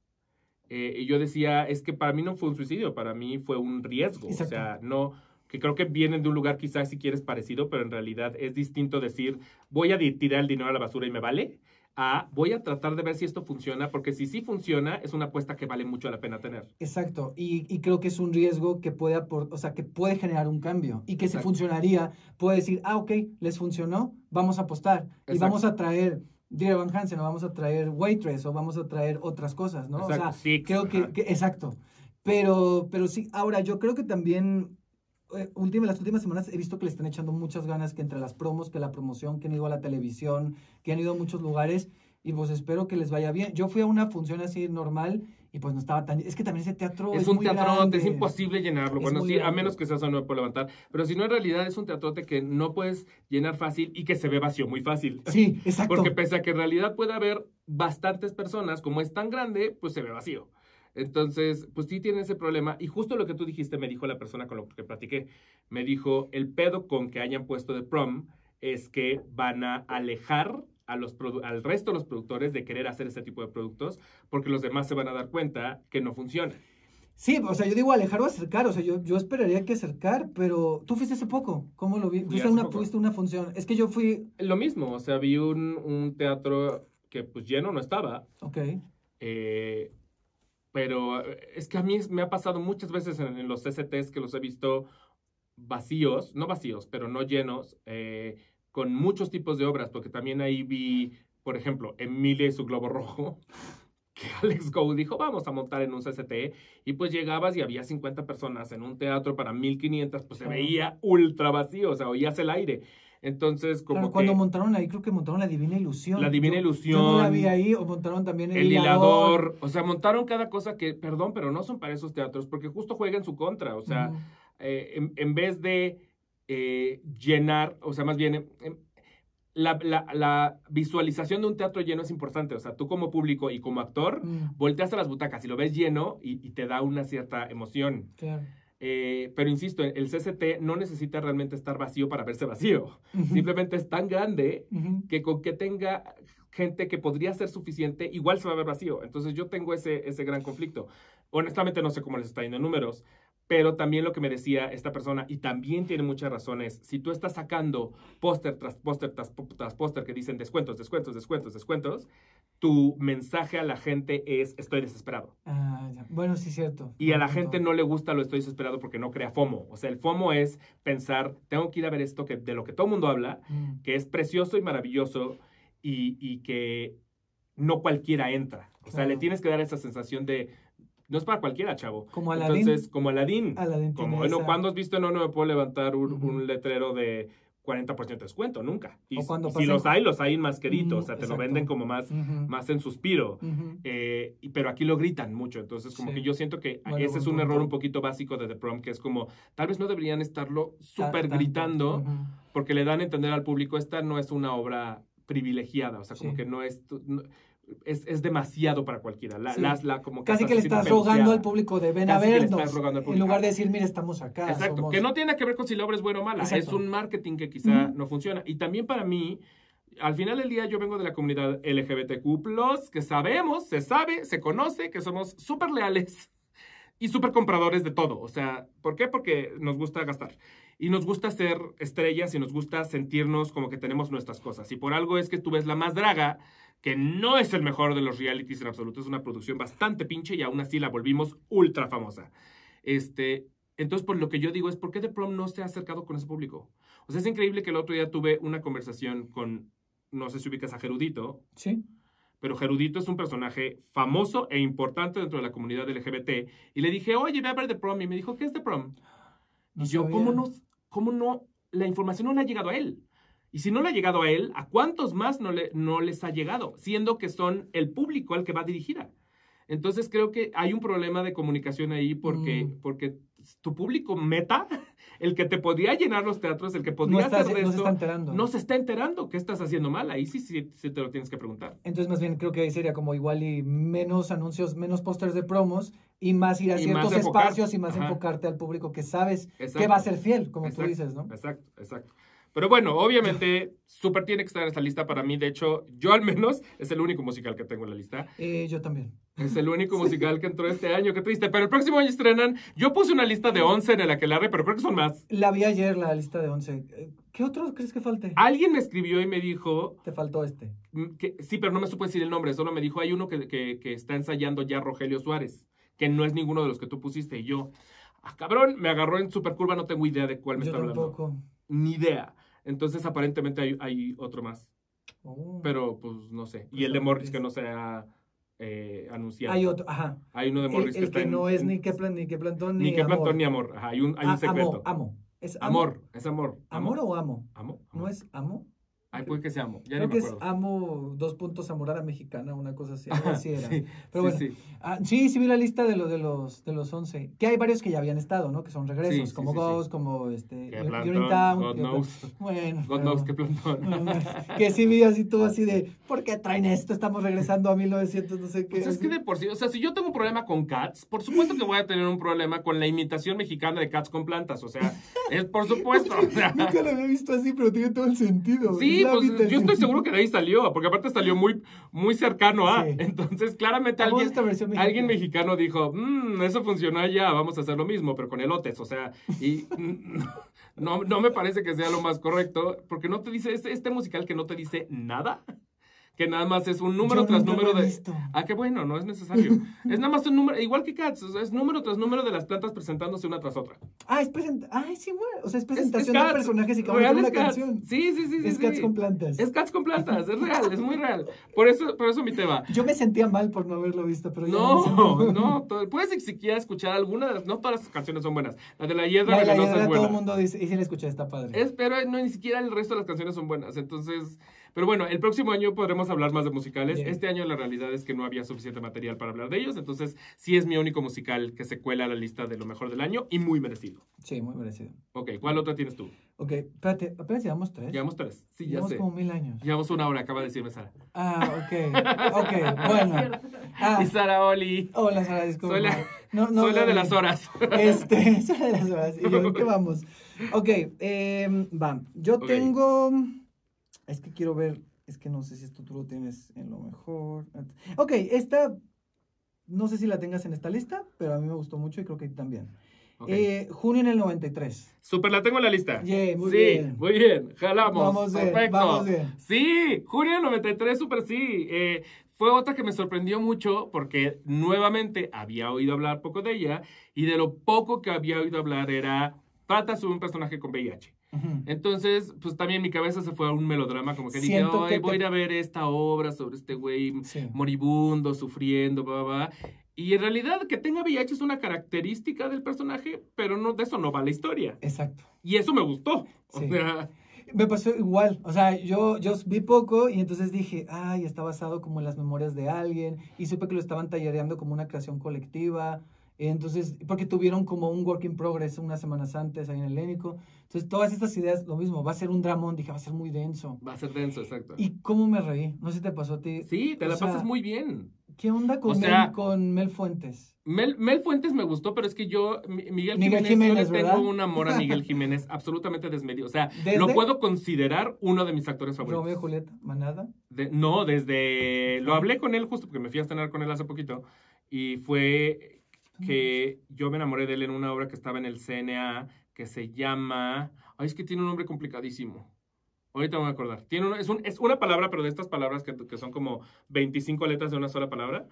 Y yo decía, es que para mí no fue un suicidio, para mí fue un riesgo. Exacto. O sea, no, que creo que vienen de un lugar quizás si quieres parecido, pero en realidad es distinto decir, voy a tirar el dinero a la basura y me vale, voy a tratar de ver si esto funciona, porque si sí funciona, es una apuesta que vale mucho la pena tener. Exacto, y creo que es un riesgo que puede que puede generar un cambio, y que Exacto. Si funcionaría, puede decir, ok, les funcionó, vamos a apostar, Exacto. Y vamos a traer Dear Evan Hansen, o vamos a traer Waitress, o vamos a traer otras cosas, ¿no? Exacto. O sea, creo que exacto, pero sí, ahora yo creo que también las últimas semanas he visto que le están echando muchas ganas, que entre las promos, que la promoción, que han ido a la televisión, que han ido a muchos lugares, y pues espero que les vaya bien. Yo fui a una función así normal y pues no estaba tan... Es que también ese teatro es un teatrote, es imposible llenarlo. Bueno, sí, a menos que seas no puedo levantar. Pero si no, en realidad es un teatrote que no puedes llenar fácil y que se ve vacío muy fácil. Sí, exacto. Porque pese a que en realidad puede haber bastantes personas, como es tan grande, pues se ve vacío. Entonces, pues sí tiene ese problema. Y justo lo que tú dijiste me dijo la persona con la que platiqué. Me dijo, el pedo con que hayan puesto The Prom es que van a alejar al resto de los productores de querer hacer ese tipo de productos, porque los demás se van a dar cuenta que no funciona. Sí, o sea, yo digo alejar o acercar, o sea, yo esperaría que acercar, pero tú fuiste hace poco, ¿cómo lo vi? Fuiste una función, es que yo fui... Lo mismo, o sea, vi un teatro que pues lleno no estaba. Ok. Pero es que a mí me ha pasado muchas veces en los CCTs que los he visto vacíos, no vacíos, pero no llenos, con muchos tipos de obras, porque también ahí vi, por ejemplo, Emilia y su globo rojo, que Alex Go dijo, vamos a montar en un CCT, y pues llegabas y había 50 personas en un teatro para 1,500, pues se veía ultra vacío, o sea, oías el aire. Entonces, como claro, cuando montaron ahí, creo que montaron La Divina Ilusión. La Divina Ilusión. Yo no la vi ahí, o montaron también El Hilador. O sea, montaron cada cosa que, perdón, pero no son para esos teatros, porque justo juega en su contra. O sea, en vez de llenar, o sea, más bien, la visualización de un teatro lleno es importante. O sea, tú como público y como actor, volteas a las butacas y lo ves lleno y te da una cierta emoción. Claro. Pero insisto, el CCT no necesita realmente estar vacío para verse vacío. Simplemente es tan grande que con que tenga gente que podría ser suficiente, igual se va a ver vacío. Entonces yo tengo ese gran conflicto. Honestamente no sé cómo les está yendo en números, pero también lo que me decía esta persona, y también tiene muchas razones, si tú estás sacando póster tras póster tras póster que dicen descuentos, descuentos, descuentos, descuentos, tu mensaje a la gente es estoy desesperado. Ya. Bueno, sí, cierto. Y a la gente no le gusta lo estoy desesperado porque no crea FOMO. O sea, el FOMO es pensar, tengo que ir a ver esto de lo que todo el mundo habla, que es precioso y maravilloso y que no cualquiera entra. O sea, le tienes que dar esa sensación de, no es para cualquiera, chavo. Como Aladín. Entonces, como Aladín. Como, bueno, ¿cuándo has visto no me puedo levantar un letrero de 40% de descuento? Nunca. Y si los hay en masquerito, o sea, te exacto. Lo venden como más en suspiro. Pero aquí lo gritan mucho, entonces como que yo siento que ese es un error un poquito básico de The Prom, que es como, tal vez no deberían estarlo súper gritando, porque le dan a entender al público, esta no es una obra privilegiada, o sea, como que no es... Es demasiado para cualquiera. Como casi que le estás rogando al público de ven a vernos. En lugar de decir, mira, estamos acá. Exacto. Que no tiene que ver con si la obra es buena o mala. Exacto. Es un marketing que quizá no funciona. Y también para mí, al final del día, yo vengo de la comunidad LGBTQ+, que sabemos, se sabe, se conoce, que somos súper leales y súper compradores de todo. O sea, ¿por qué? Porque nos gusta gastar. Y nos gusta ser estrellas y nos gusta sentirnos como que tenemos nuestras cosas. Y por algo es que tú ves La Más Draga, que no es el mejor de los realities en absoluto, es una producción bastante pinche y aún así la volvimos ultra famosa. Entonces, por lo que yo digo es, ¿por qué The Prom no se ha acercado con ese público? O sea, es increíble que el otro día tuve una conversación con, no sé si ubicas a Gerudito. Sí. Pero Gerudito es un personaje famoso e importante dentro de la comunidad LGBT. Y le dije, oye, ve a ver The Prom. Y me dijo, ¿qué es The Prom? Y yo, ¿cómo no? La información no le ha llegado a él. Y si no le ha llegado a él, ¿a cuántos más no les ha llegado? Siendo que son el público al que va dirigida. Entonces creo que hay un problema de comunicación ahí porque tu público meta, el que te podría llenar los teatros, el que podría hacer de esto, no se está enterando qué estás haciendo mal. Ahí sí te lo tienes que preguntar. Entonces más bien creo que ahí sería como igual y menos anuncios, menos pósters de promos y más ir a ciertos espacios y más enfocarte al público que sabes que va a ser fiel, como tú dices, ¿no? Exacto. Pero bueno, obviamente, Super tiene que estar en esta lista para mí. De hecho, yo al menos es el único musical que tengo en la lista. Yo también. Es el único musical que entró este año. Qué triste. Pero el próximo año estrenan. Yo puse una lista de 11 en el Aquelarre, pero creo que son más. La vi ayer, la lista de 11. ¿Qué otro crees que falte? Alguien me escribió y me dijo... Te faltó este. Sí, pero no me supo decir el nombre. Solo me dijo, hay uno que está ensayando ya Rogelio Suárez, que no es ninguno de los que tú pusiste. Y yo, cabrón, me agarró en super curva. No tengo idea de cuál me está hablando. Yo tampoco. Ni idea. Entonces, aparentemente hay otro más. Pero, pues, no sé. Y el de Morris que no se ha anunciado. Hay otro, ajá. Hay uno de Morris que está no es ni qué plantón ni Plantón ni Amor. Ajá, hay un secreto. Amo. ¿Es amor? Es amor. ¿Amor o amo? ¿Amo? ¿No es amo? Ay, puede que sea Amo. Ya creo ni me acuerdo. Que es Amo, Amorada Mexicana, una cosa así. Algo así era. Sí, pero bueno. Sí vi la lista de los 11. Que hay varios que ya habían estado, ¿no? Que son regresos, como Ghost, como Urinetown. God knows. Bueno. God knows qué plantón. Que sí vi así todo así de, ¿por qué traen esto? Estamos regresando a 1900, no sé qué. Pues es que de por sí, o sea, si yo tengo un problema con Cats, por supuesto que voy a tener un problema con la imitación mexicana de Cats con plantas. O sea, es por supuesto. Nunca lo había visto así, pero tiene todo el sentido. Sí, pues yo estoy seguro que de ahí salió, porque aparte salió muy cercano a. Sí. Entonces, claramente alguien mexicano dijo, eso funcionó allá, vamos a hacer lo mismo, pero con elotes, o sea, y no me parece que sea lo más correcto, porque no te dice, este musical que no te dice nada, que nada más es un número tras número de... qué bueno, no es necesario. Es nada más un número, igual que Cats, o sea, es número tras número de las plantas presentándose una tras otra. Sí, bueno, o sea, es presentación de personajes y cada una canción. Sí. Es Cats con plantas. Es Cats con plantas, es real, es muy real. Por eso mi tema. Yo me sentía mal por no haberlo visto, pero no, puedes siquiera escuchar algunas, no todas las canciones son buenas. La de la Hiedra Venenosa es buena. Todo el mundo dice, y si la escuché, está padre. Pero ni siquiera el resto de las canciones son buenas, entonces... Pero bueno, el próximo año podremos hablar más de musicales. Yeah. Este año la realidad es que no había suficiente material para hablar de ellos, entonces sí es mi único musical que se cuela a la lista de lo mejor del año y muy merecido. Sí, muy merecido. Ok, ¿cuál otra tienes tú? Ok, espérate, apenas llevamos 3. Llevamos 3, sí, ya llevamos sé. Llevamos como 1000 años. Llevamos 1 hora, acaba de decirme Sara. Ok, bueno. Y Sara, Oli. Hola, Sara, disculpa. Soy la de las horas. Soy la de las horas. ¿Y yo, qué vamos? Ok, va. Yo tengo... Es que quiero ver... Es que no sé si esto tú lo tienes en lo mejor. Ok, esta, no sé si la tengas en esta lista, pero a mí me gustó mucho y creo que a ti también. Okay. Junio en el 93. Súper, la tengo en la lista. Yeah, muy bien. Muy bien, jalamos. Vamos bien, perfecto. Vamos bien. Sí, junio del 93, súper sí. Fue otra que me sorprendió mucho porque nuevamente había oído hablar poco de ella y de lo poco que había oído hablar trata sobre un personaje con VIH. Entonces, pues también mi cabeza se fue a un melodrama, como que dije, voy a ir a ver esta obra sobre este güey moribundo, sufriendo, Y en realidad que tenga VIH es una característica del personaje, pero no, de eso no va la historia. Exacto. Y eso me gustó. Sí. Me pasó igual, o sea, yo vi poco y entonces dije, está basado como en las memorias de alguien, y supe que lo estaban tallereando como una creación colectiva. Entonces, porque tuvieron como un work in progress unas semanas antes ahí en el Helénico. Entonces, todas estas ideas, lo mismo, va a ser un dramón, dije, va a ser muy denso. Va a ser denso, exacto. ¿Y cómo me reí? No sé si te pasó a ti. Sí, te la pasas muy bien. ¿Qué onda con Mel Fuentes? Mel Fuentes me gustó, pero es que yo, Miguel Jiménez, yo le tengo un amor a Miguel Jiménez absolutamente desmedido. O sea, lo puedo considerar uno de mis actores favoritos. ¿Romeo y Julieta? ¿Manada? Lo hablé con él justo porque me fui a cenar con él hace poquito. Y fue que yo me enamoré de él en una obra que estaba en el CNA que se llama... es que tiene un nombre complicadísimo. Ahorita me voy a acordar. Es una palabra, pero de estas palabras que son como 25 letras de una sola palabra.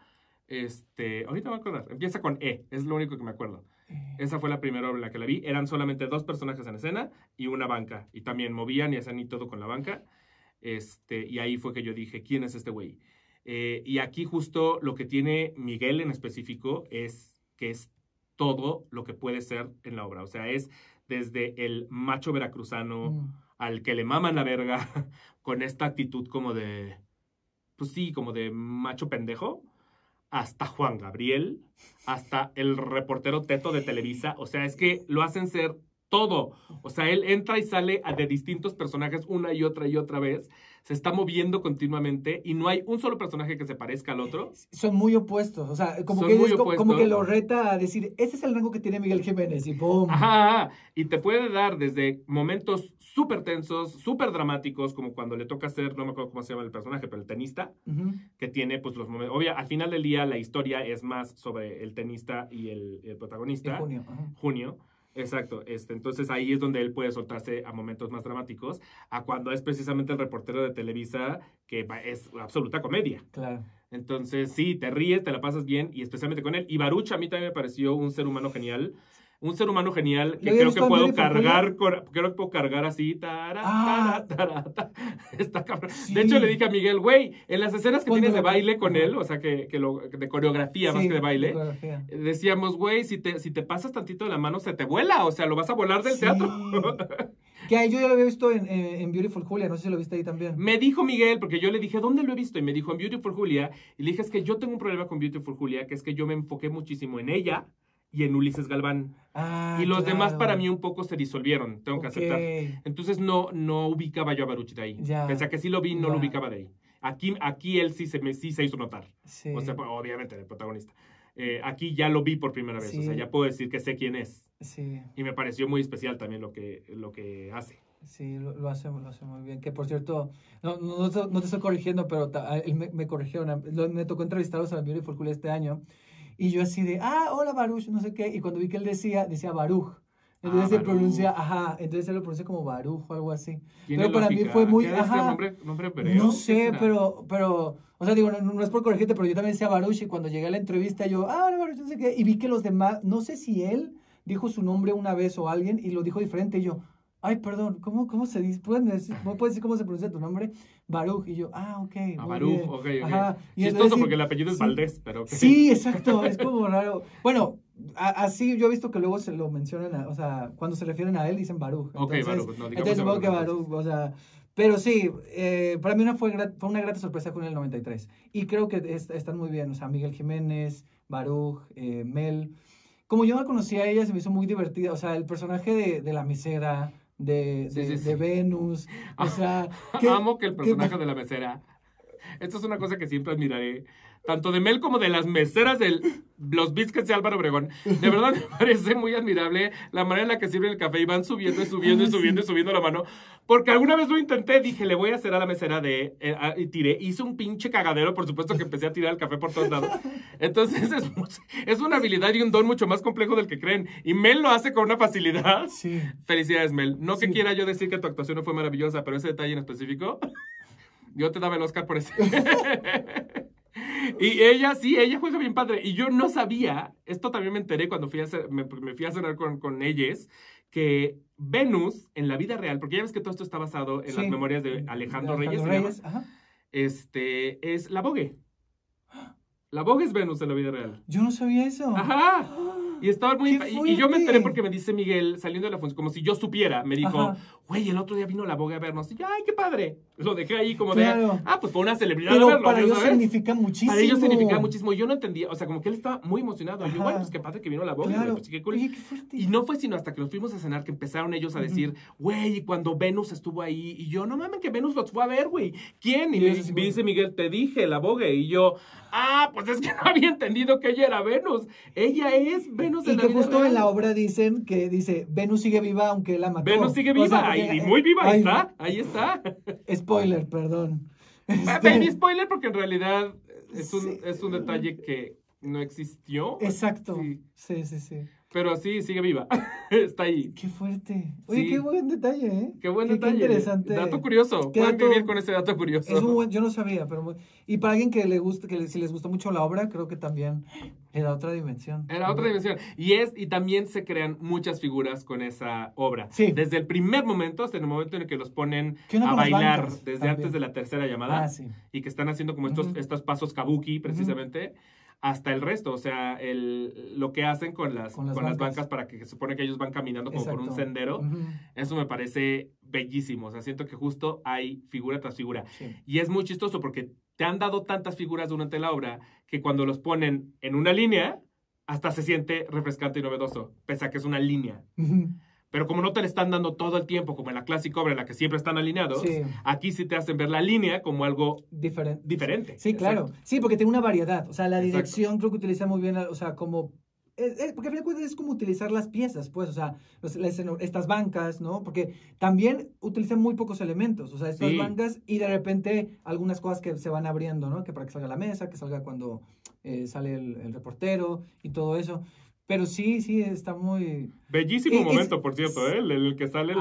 Ahorita me voy a acordar. Empieza con E, es lo único que me acuerdo. Esa fue la primera obra en la que la vi. Eran solamente 2 personajes en escena y una banca. Y también movían y hacían y todo con la banca. Y ahí fue que yo dije, ¿quién es este güey? Y aquí justo lo que tiene Miguel en específico es que es todo lo que puede ser en la obra. O sea, es desde el macho veracruzano al que le maman la verga con esta actitud como de, pues sí, como de macho pendejo, hasta Juan Gabriel, hasta el reportero teto de Televisa. O sea, es que lo hacen ser todo. O sea, él entra y sale de distintos personajes una y otra vez. Se está moviendo continuamente y no hay un solo personaje que se parezca al otro. Son muy opuestos. O sea, como que lo reta a decir, ese es el rango que tiene Miguel Jiménez y ¡pum! Ajá. Y te puede dar desde momentos súper tensos, súper dramáticos, como cuando le toca hacer, no me acuerdo cómo se llama el personaje, pero el tenista, que tiene pues los momentos. Obvio, al final del día la historia es más sobre el tenista y el protagonista. Junio. Exacto, entonces ahí es donde él puede soltarse a momentos más dramáticos, a cuando es precisamente el reportero de Televisa, que es absoluta comedia. Claro. Entonces sí, te ríes, te la pasas bien, y especialmente con él. Y Baruch a mí también me pareció un ser humano genial. Un ser humano genial que creo que puedo cargar así. Está cabrón. Sí. De hecho, le dije a Miguel, güey, en las escenas que tienes de baile con él, o sea, de coreografía más que de baile, decíamos, güey, si te pasas tantito de la mano, se te vuela, o sea, lo vas a volar del teatro. Que ahí yo ya lo había visto en Beautiful Julia, no sé si lo viste ahí también. Me dijo Miguel, porque yo le dije, ¿dónde lo he visto? Y me dijo, en Beautiful Julia, y le dije, es que yo tengo un problema con Beautiful Julia, que es que yo me enfoqué muchísimo en ella y en Ulises Galván. Y los demás para mí un poco se disolvieron, tengo que aceptar. Entonces no ubicaba yo a Baruch de ahí. Pese a que sí lo vi, no lo ubicaba de ahí. Aquí él sí se hizo notar. Sí. O sea, obviamente, el protagonista. Aquí ya lo vi por primera vez. Sí. O sea, ya puedo decir que sé quién es. Sí. Y me pareció muy especial también lo que hace. Sí, lo hace muy bien. Que por cierto, no te estoy corrigiendo, pero me corrigieron. Me tocó entrevistarlos a la Beautiful Julia este año. Y yo así de, hola Baruch, no sé qué. Y cuando vi que él decía Baruch. Entonces se pronuncia, entonces él lo pronuncia como Baruch o algo así. Pero para mí fue muy, ¿Nombre hebreo? No sé, pero, o sea, digo, no es por corregirte, pero yo también decía Baruch y cuando llegué a la entrevista yo, hola Baruch, no sé qué. Y vi que los demás, no sé si él dijo su nombre una vez o alguien y lo dijo diferente y yo, ay, perdón, ¿cómo se dice? ¿Puedes decir cómo se pronuncia tu nombre? Baruch. Y yo, ok. Baruch, ok. Ajá. Chistoso porque el apellido es Valdés, pero... Okay. Sí, exacto, es como raro. Bueno, así yo he visto que luego se lo mencionan, o sea, cuando se refieren a él dicen Baruch. Entonces, Baruch, no digamos. Entonces supongo que Baruch, o sea... Pero sí, para mí fue una grata sorpresa con el 93. Y creo que están muy bien, o sea, Miguel Jiménez, Baruch, Mel. Como yo no conocía a ella, se me hizo muy divertida, o sea, el personaje de la mesera... De Venus, o sea... Amo que el personaje de la mesera... Esto es una cosa que siempre admiraré, tanto de Mel como de las meseras de los biscuits de Álvaro Obregón. De verdad me parece muy admirable la manera en la que sirven el café y van subiendo la mano. Porque alguna vez lo intenté, dije, le voy a hacer a la mesera y tiré. Hice un pinche cagadero, por supuesto que empecé a tirar el café por todos lados. Entonces es una habilidad y un don mucho más complejo del que creen. Y Mel lo hace con una facilidad. Sí. Felicidades, Mel. No que quiera yo decir que tu actuación no fue maravillosa, pero ese detalle en específico... Yo te daba el Oscar por eso. Y ella juega bien padre. Y yo no sabía, esto también me enteré cuando me fui a cenar con ellas, que Venus, en la vida real, porque ya ves que todo esto está basado en las memorias de Alejandro Reyes, ajá. Es la Vogue. La Vogue es Venus en la vida real. Yo no sabía eso. Ajá. Y estaba muy... Y yo me enteré porque me dice Miguel, saliendo de la función, como si yo supiera, me dijo, güey, el otro día vino la Vogue a vernos. Y yo, ay, qué padre. Lo dejé ahí como pues fue una celebridad. Pero a verlo, para ellos significa muchísimo. Para ellos significa muchísimo. Yo no entendía, o sea, como que él estaba muy emocionado. Y yo, bueno, pues qué padre que vino la Vogue. Claro. Pues, qué cool. Oye, qué fuerte. Y no fue sino hasta que nos fuimos a cenar que empezaron ellos a decir, güey, y cuando Venus estuvo ahí. Y yo, no mames, que Venus los fue a ver, güey. ¿Quién? Y me dice Miguel, te dije, la Vogue. Y yo, pues es que no había entendido que ella era Venus. Ella es Venus de la vida real. Y que justo en la obra dice, Venus sigue viva aunque la mató. Venus sigue viva, o sea, y muy viva, ahí está. Spoiler, perdón. Baby spoiler porque en realidad es un detalle que no existió. Exacto. Sí. Pero sí, sigue viva. Está ahí. Qué fuerte. Oye, qué buen detalle, ¿eh? Qué buen detalle. Qué interesante. Dato curioso. Pueden vivir con ese dato curioso. Yo no sabía, pero... Y para alguien que si les gustó mucho la obra, creo que también era otra dimensión. Era otra dimensión. Y también se crean muchas figuras con esa obra. Sí. Desde el primer momento hasta el momento en el que los ponen a bailar, desde antes de la tercera llamada. Sí. Y que están haciendo como estos pasos kabuki, precisamente. hasta el resto, o sea, lo que hacen con las bancas para que se supone que ellos van caminando como por un sendero, eso me parece bellísimo, o sea, siento que justo hay figura tras figura. Sí. Y es muy chistoso porque te han dado tantas figuras durante la obra que cuando los ponen en una línea, hasta se siente refrescante y novedoso, pese a que es una línea. Pero como no te le están dando todo el tiempo, como en la clásica obra en la que siempre están alineados, aquí sí te hacen ver la línea como algo diferente. Sí, claro. Sí, porque tiene una variedad. O sea, la dirección creo que utiliza muy bien, o sea, como... porque al final de cuentas es como utilizar las piezas, pues, o sea, estas bancas, ¿no? Porque también utilizan muy pocos elementos, o sea, estas bancas y de repente algunas cosas que se van abriendo, ¿no? Que para que salga la mesa, que salga cuando sale el reportero y todo eso. Pero sí, está muy... Bellísimo momento, por cierto, ¿eh? El que sale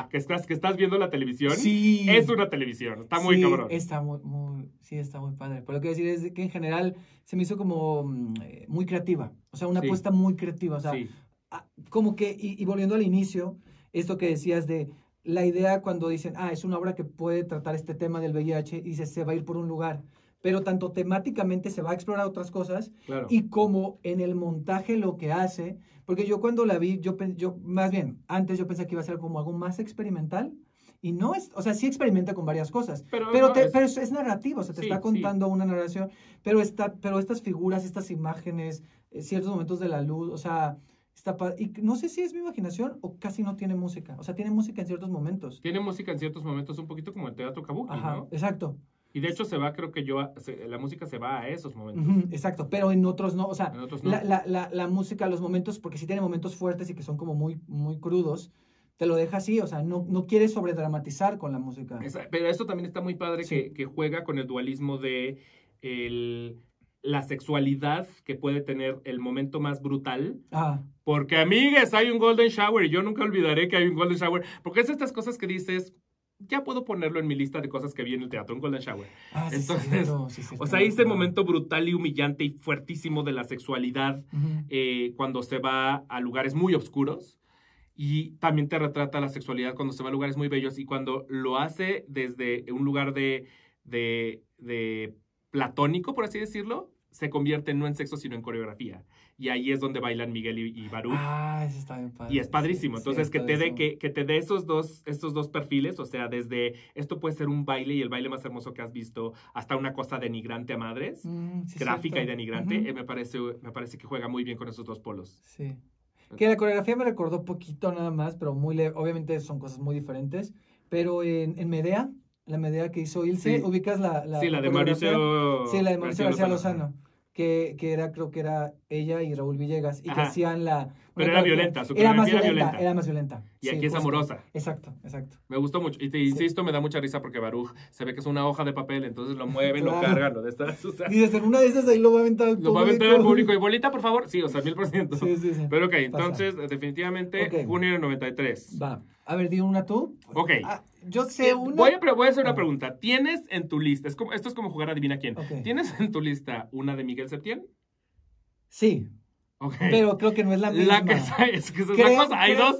que estás viendo la televisión. Sí. Es una televisión, está muy cabrón. Está muy padre. Pero lo que decir es que en general se me hizo como muy creativa. O sea, una apuesta muy creativa. O sea, como que, y volviendo al inicio, esto que decías de la idea cuando dicen, es una obra que puede tratar este tema del VIH y se va a ir por un lugar. Pero tanto temáticamente se va a explorar otras cosas y como en el montaje lo que hace, porque yo cuando la vi, yo más bien, antes yo pensé que iba a ser como algo más experimental y no es, o sea, sí experimenta con varias cosas, pero es narrativo, o sea, te está contando una narración, pero estas figuras, estas imágenes, ciertos momentos de la luz, o sea... Y no sé si es mi imaginación o casi no tiene música, o sea, tiene música en ciertos momentos. Tiene música en ciertos momentos, un poquito como el teatro kabuki, ¿no? Exacto. Y de hecho la música se va a esos momentos. Exacto, pero en otros no, o sea, no. La música, los momentos, porque sí tiene momentos fuertes y que son como muy, muy crudos, te lo deja así, o sea, no quieres sobredramatizar con la música. Pero esto también está muy padre que juega con el dualismo de la sexualidad que puede tener el momento más brutal. Porque, amigues, hay un golden shower y yo nunca olvidaré que hay un golden shower. Porque es estas cosas que dices... Ya puedo ponerlo en mi lista de cosas que vi en el teatro, un golden shower. Entonces, o sea, ese momento brutal y humillante y fuertísimo de la sexualidad cuando se va a lugares muy oscuros. Y también te retrata la sexualidad cuando se va a lugares muy bellos y cuando lo hace desde un lugar de platónico, por así decirlo, se convierte no en sexo, sino en coreografía. Y ahí es donde bailan Miguel y Baruch. Eso está bien padre. Y es padrísimo. Entonces, que te dé estos dos perfiles, o sea, desde esto puede ser un baile y el baile más hermoso que has visto, hasta una cosa denigrante a madres, gráfica y denigrante, me parece que juega muy bien con esos dos polos. Sí. Que la coreografía me recordó poquito nada más, pero obviamente son cosas muy diferentes. Pero en Medea, la Medea que hizo Ilse, ubicas la de Mauricio... Sí, la de Mauricio García Lozano. Que creo que era ella y Raúl Villegas, y que hacían Pero era violenta, era más violenta. Y aquí es amorosa. Exacto. Me gustó mucho. Y te insisto, me da mucha risa porque Baruch se ve que es una hoja de papel, entonces lo mueven, lo cargan, lo de estas. O sea, dices, en una de esas ahí lo va a aventar al público. Lo va a aventar al público. Y bolita, por favor. Sí, o sea, 1000%. Sí. Pero ok, entonces, definitivamente, junio del 93. Va. A ver, di una tú. Ok. Yo sé una. Voy a hacer una pregunta. ¿Tienes en tu lista, esto es como jugar Adivina Quién, ¿tienes en tu lista una de Miguel Septién? Sí. Okay. Pero creo que no es la misma. Es la cosa. Hay dos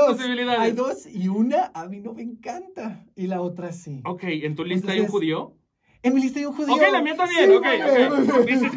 posibilidades. Hay dos y una a mí no me encanta y la otra sí. Ok, ¿en tu lista hay un judío? En mi lista hay un judío. Ok, la mía también. Sí,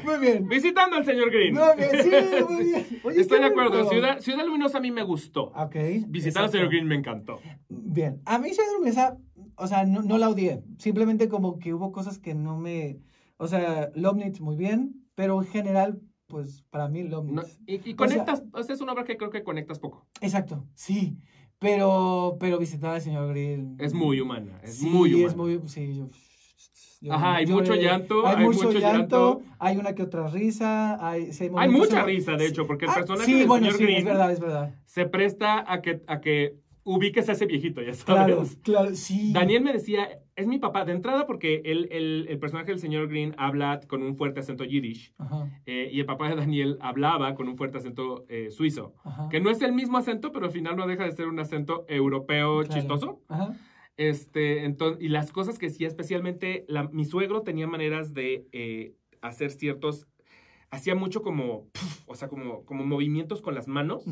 muy bien. Visitando al señor Green. Muy bien. Oye, estoy de acuerdo. Ciudad Luminosa a mí me gustó. Ok. Visitar al señor Green me encantó. Bien. A mí Ciudad Luminosa, o sea, no la odié. Simplemente como que hubo cosas que no me... O sea, Lobnitz muy bien, pero en general, pues para mí Lobnitz... Y conectas, o sea, es una obra que creo que conectas poco. Exacto, sí. Pero visitar al señor Green... Es muy humana, muy humana. Es muy... Sí, hay mucho llanto. Hay mucho llanto. Hay una que otra risa. Hay mucha risa, de hecho, porque el personaje del señor Green es verdad. Se presta a que ubiques a ese viejito, ya sabes. Claro, sí. Daniel me decía, es mi papá, de entrada porque el personaje del señor Green habla con un fuerte acento yiddish. Y el papá de Daniel hablaba con un fuerte acento suizo. Que no es el mismo acento, pero al final no deja de ser un acento europeo chistoso. Entonces, y las cosas que sí, especialmente mi suegro tenía maneras de hacer hacía mucho como movimientos con las manos,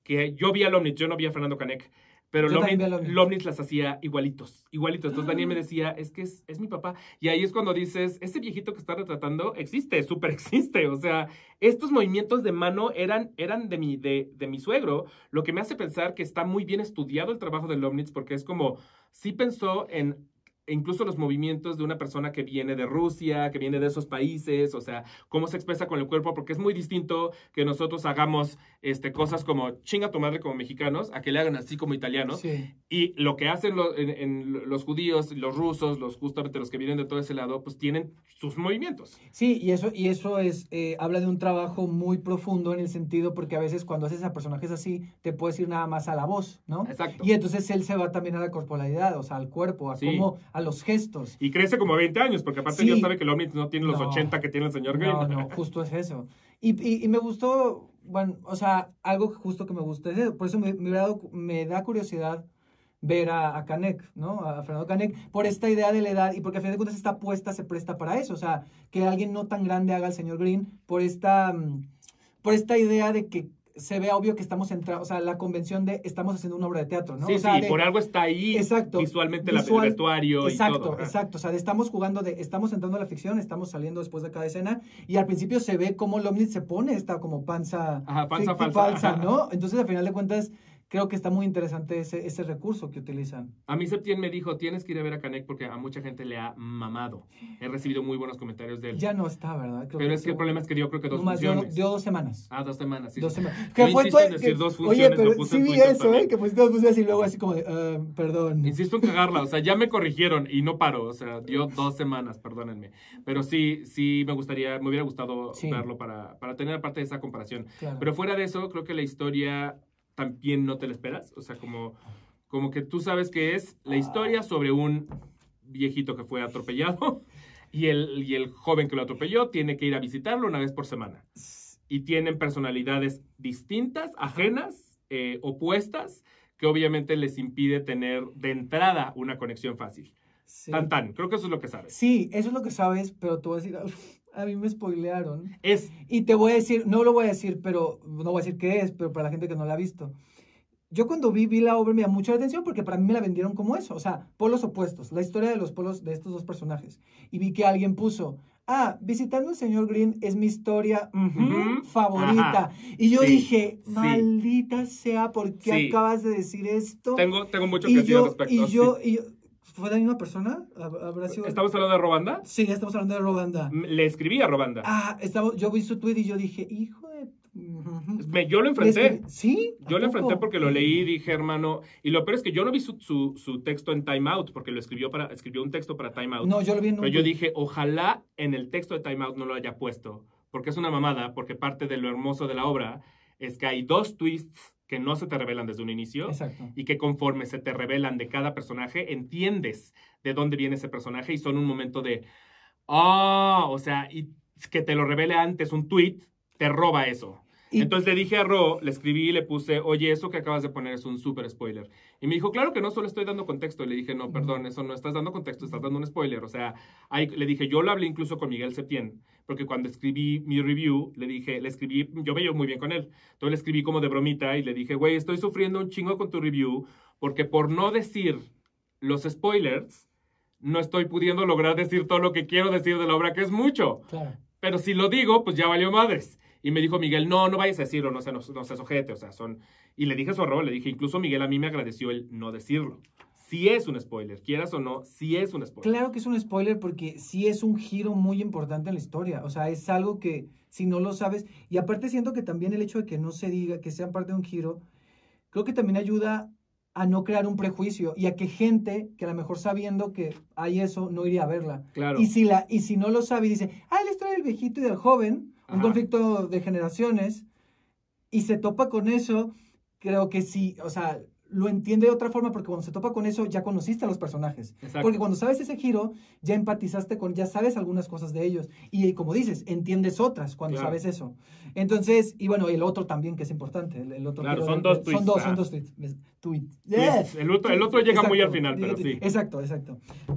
que yo vi a Lomnitz, yo no vi a Fernando Canek, Pero Lomnitz las hacía igualitos. Entonces Daniel me decía, es que es mi papá. Y ahí es cuando dices, ese viejito que está retratando existe, súper existe. O sea, estos movimientos de mano eran de mi suegro, lo que me hace pensar que está muy bien estudiado el trabajo de Lomnitz, porque es como, sí pensó en incluso los movimientos de una persona que viene de Rusia, que viene de esos países, o sea, cómo se expresa con el cuerpo, porque es muy distinto que nosotros hagamos cosas como chinga tu madre como mexicanos, a que le hagan así como italianos. Sí. Y lo que hacen en los judíos, los rusos, justamente los que vienen de todo ese lado, pues tienen sus movimientos. Sí, y eso es, habla de un trabajo muy profundo en el sentido, porque a veces cuando haces a personajes así, te puedes ir nada más a la voz, ¿no? Exacto. Y entonces él se va también a la corporalidad, o sea, al cuerpo, a los gestos. Y crece como 20 años, porque aparte ya sabe que Lomnitz no tiene los 80 que tiene el señor Green. No, justo es eso. Y me gustó, bueno, o sea, algo justo que me gusta es eso. Por eso me da curiosidad ver a Canek, ¿no? A Fernando Canek, por esta idea de la edad y porque a fin de cuentas esta apuesta se presta para eso. O sea, que alguien no tan grande haga al señor Green por esta idea de que se ve obvio que estamos entrando, o sea, la convención de estamos haciendo una obra de teatro, ¿no? Sí, o sea, por algo está ahí visualmente el vestuario y todo. Exacto, o sea, estamos entrando a la ficción, estamos saliendo después de cada escena y al principio se ve cómo Lomnitz se pone esta como panza falsa, ¿no? Entonces, al final de cuentas, creo que está muy interesante ese recurso que utilizan. A mí Septién me dijo, tienes que ir a ver a Canek porque a mucha gente le ha mamado. He recibido muy buenos comentarios de él. Ya no está, ¿verdad? Pero es que el problema es que dio creo que 2 funciones. Dio 2 semanas. 2 semanas, sí. 2 semanas. Yo insisto en decir 2 funciones. Oye, pero sí vi eso, que pusiste 2 funciones y luego así como de, perdón. Insisto en cagarla, o sea, ya me corrigieron y no paro, o sea, dio 2 semanas, perdónenme. Pero sí me hubiera gustado verlo para tener aparte de esa comparación. Claro. Pero fuera de eso, creo que la historia también no te la esperas, o sea, como que tú sabes que es la historia sobre un viejito que fue atropellado y el joven que lo atropelló tiene que ir a visitarlo una vez por semana. Y tienen personalidades distintas, ajenas, opuestas, que obviamente les impide tener de entrada una conexión fácil. Sí. Tan, creo que eso es lo que sabes. Sí, eso es lo que sabes, pero te voy a decir, a mí me spoilearon. Y te voy a decir, no lo voy a decir, pero no voy a decir qué es, pero para la gente que no la ha visto. Yo cuando vi la obra me llamó mucho la atención porque para mí me la vendieron como eso, o sea, polos opuestos, la historia de los polos de estos dos personajes. Y vi que alguien puso, Visitando al señor Green es mi historia favorita. Ajá. Y yo dije, maldita sea, ¿por qué acabas de decir esto? Tengo mucho que decir al respecto. Y yo, ¿fue la misma persona? ¿Habrá sido? ¿Estamos hablando de Robanda? Sí, estamos hablando de Robanda. Le escribí a Robanda. Yo vi su tweet y yo dije, hijo de... Yo lo enfrenté. ¿Sí? Yo lo enfrenté porque lo leí y dije, hermano, y lo peor es que yo no vi su texto en Time Out, porque escribió un texto para Time Out. No, yo lo vi en Pero yo dije, ojalá en el texto de Time Out no lo haya puesto, porque es una mamada, porque parte de lo hermoso de la obra es que hay 2 twists que no se te revelan desde un inicio. Exacto. Y que conforme se te revelan de cada personaje, entiendes de dónde viene ese personaje y son un momento de, o sea, y que te lo revele antes un tweet, te roba eso. Entonces le dije a Ro, le escribí y le puse, oye, eso que acabas de poner es un súper spoiler. Y me dijo, claro que no, solo estoy dando contexto. Y le dije, no, perdón, eso no estás dando contexto, estás dando un spoiler. O sea, le dije, yo lo hablé incluso con Miguel Septién, porque cuando escribí mi review, le escribí, yo me llevo muy bien con él. Entonces le escribí como de bromita y le dije, güey, estoy sufriendo un chingo con tu review, porque por no decir los spoilers, no estoy pudiendo lograr decir todo lo que quiero decir de la obra, que es mucho. Claro. Pero si lo digo, pues ya valió madres. Y me dijo Miguel, no vayas a decirlo, no seas ojete, o sea, son... Y le dije a su arroba, le dije, incluso Miguel a mí me agradeció el no decirlo. Sí es un spoiler, quieras o no, sí es un spoiler. Claro que es un spoiler porque sí es un giro muy importante en la historia, o sea, es algo que si no lo sabes, y aparte siento que también el hecho de que no se diga, que sea parte de un giro, creo que también ayuda a no crear un prejuicio y a que gente que a lo mejor sabiendo que hay eso, no iría a verla. Claro. Y si no lo sabe y dice, la historia del viejito y del joven, un conflicto de generaciones, y se topa con eso, creo que sí, o sea, lo entiende de otra forma, porque cuando se topa con eso, ya conociste a los personajes. Exacto. Porque cuando sabes ese giro, ya empatizaste ya sabes algunas cosas de ellos. Y como dices, entiendes otras cuando sabes eso. Entonces, y bueno, el otro también, que es importante. El otro claro, son 2 tweets. Son dos tweets. Yes. El otro llega muy al final, pero sí. Exacto.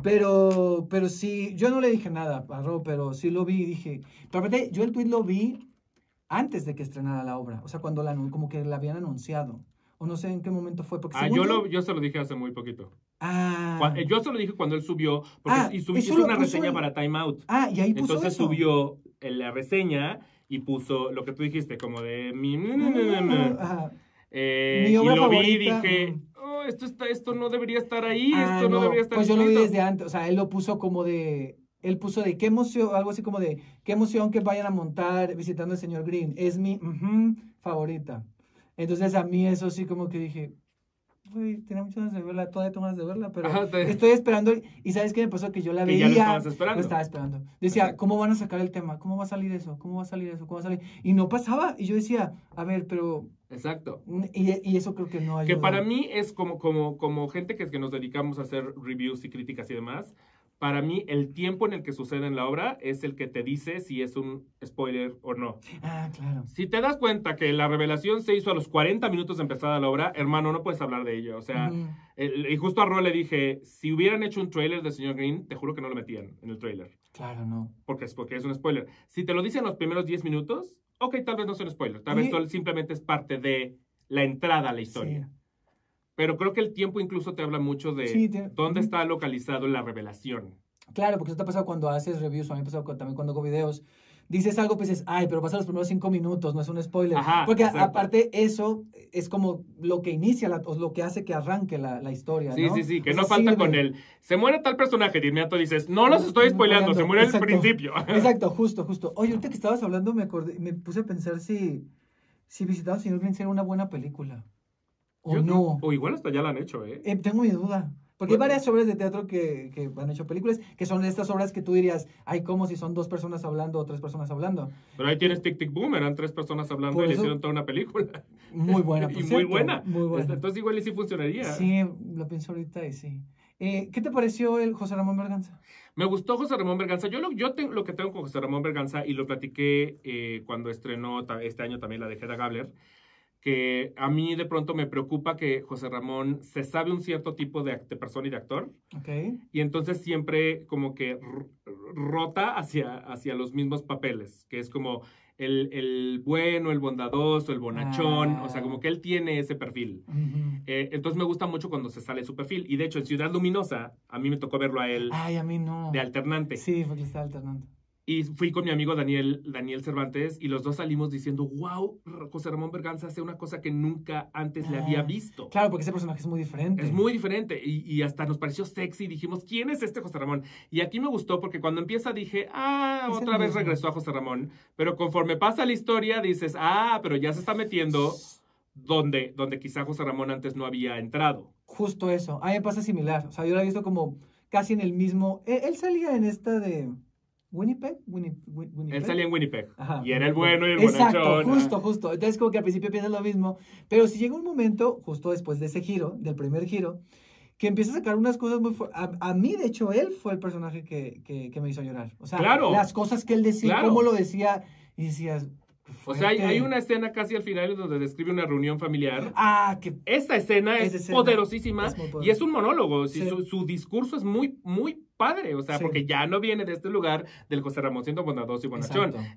Pero sí, yo no le dije nada a Ro, pero sí lo vi y dije... Pero aparte, yo el tweet lo vi antes de que estrenara la obra. O sea, cuando como que la habían anunciado. o no sé en qué momento fue. Porque yo se lo dije hace muy poquito. Ah. Yo se lo dije cuando él subió, porque hizo una reseña para Time Out. Y ahí puso Entonces eso. subió la reseña y puso lo que tú dijiste, como de mi obra y lo vi y favorita. dije, esto no debería estar ahí, esto no debería estar pues escrito. yo lo vi desde antes, o sea, él lo puso como de... Él puso de qué emoción, algo así como de qué emoción que vayan a montar visitando al señor Green. Es mi favorita. Entonces a mí eso sí como que dije, güey, tenía muchas ganas de verla, todavía tengo ganas de verla, pero estoy esperando. Y ¿sabes qué me pasó? Que yo la veía. Ya lo estaba esperando. Decía, ¿cómo van a sacar el tema? ¿Cómo va a salir eso? ¿Cómo va a salir eso? ¿Cómo va a salir? Y no pasaba. Y yo decía, a ver, pero... Exacto. Y eso creo que no ayuda. Que para mí es como gente que nos dedicamos a hacer reviews y críticas y demás. Para mí, el tiempo en el que sucede en la obra es el que te dice si es un spoiler o no. Claro. Si te das cuenta que la revelación se hizo a los 40 minutos de empezada la obra, hermano, no puedes hablar de ello. O sea, y justo a Ro le dije, si hubieran hecho un trailer de Señor Green, te juro que no lo metían en el trailer. Claro, no. Porque es un spoiler. Si te lo dicen los primeros 10 minutos, ok, tal vez no sea un spoiler. Tal vez simplemente es parte de la entrada a la historia. Sí. Pero creo que el tiempo incluso te habla mucho de dónde está localizado la revelación. Claro, porque eso te ha pasado cuando haces reviews, a mí me ha pasado también cuando hago videos. Dices algo, pues dices, pero pasa los primeros 5 minutos, no es un spoiler. Porque aparte eso es como lo que inicia, lo que hace que arranque la historia, ¿no? Sí, que no falta con él. Se muere tal personaje, de inmediato dices, no los estoy spoileando, se muere al principio. Exacto, justo. Oye, ahorita que estabas hablando me puse a pensar si Visitando al Señor Green era una buena película. O igual hasta ya la han hecho, tengo mi duda. Porque hay varias obras de teatro que han hecho películas, que son estas obras que tú dirías, como si son 2 personas hablando o 3 personas hablando. Pero ahí tienes Tic Tic Boom, eran 3 personas hablando y le hicieron toda una película. Muy buena, por muy buena. Entonces igual y sí funcionaría. Sí, lo pienso ahorita y sí. ¿Qué te pareció el José Ramón Berganza? Me gustó José Ramón Berganza. Yo lo que tengo con José Ramón Berganza, y lo platiqué cuando estrenó este año también la de Hedda Gabler, que a mí de pronto me preocupa que José Ramón se sabe un cierto tipo de persona y de actor. Okay. Y entonces siempre como que rota hacia los mismos papeles, que es como el bueno, el bondadoso, el bonachón. O sea, como que él tiene ese perfil. Entonces me gusta mucho cuando se sale su perfil. Y de hecho, en Ciudad Luminosa, a mí me tocó verlo a él. A mí no. De alternante. Sí, porque está alternante. Y fui con mi amigo Daniel Cervantes y los dos salimos diciendo, wow, José Ramón Berganza hace una cosa que nunca antes le había visto. Claro, porque ese personaje es muy diferente. Es muy diferente y hasta nos pareció sexy. Dijimos, ¿quién es este José Ramón? Y aquí me gustó porque cuando empieza dije, otra vez regresó a José Ramón. Pero conforme pasa la historia dices, pero ya se está metiendo donde quizá José Ramón antes no había entrado. Justo eso. A mí me pasa similar. O sea, yo lo he visto como casi en el mismo... Él salía en esta de... ¿Winnipeg? Él salía en Winnipeg. Ajá, y era el bueno y el bonachón. Exacto, justo. Entonces como que al principio piensas lo mismo, pero si llega un momento, justo después de ese giro, del primer giro, que empieza a sacar unas cosas muy fuertes. A mí, de hecho, él fue el personaje que me hizo llorar. O sea, las cosas que él decía, cómo lo decía, y decías... O sea, hay una escena casi al final donde describe una reunión familiar. Que esta escena es poderosísima y es un monólogo. Sí. Su discurso es muy, muy padre. O sea, porque ya no viene de este lugar del José Ramón siendo bondadoso y bonachón. Exacto.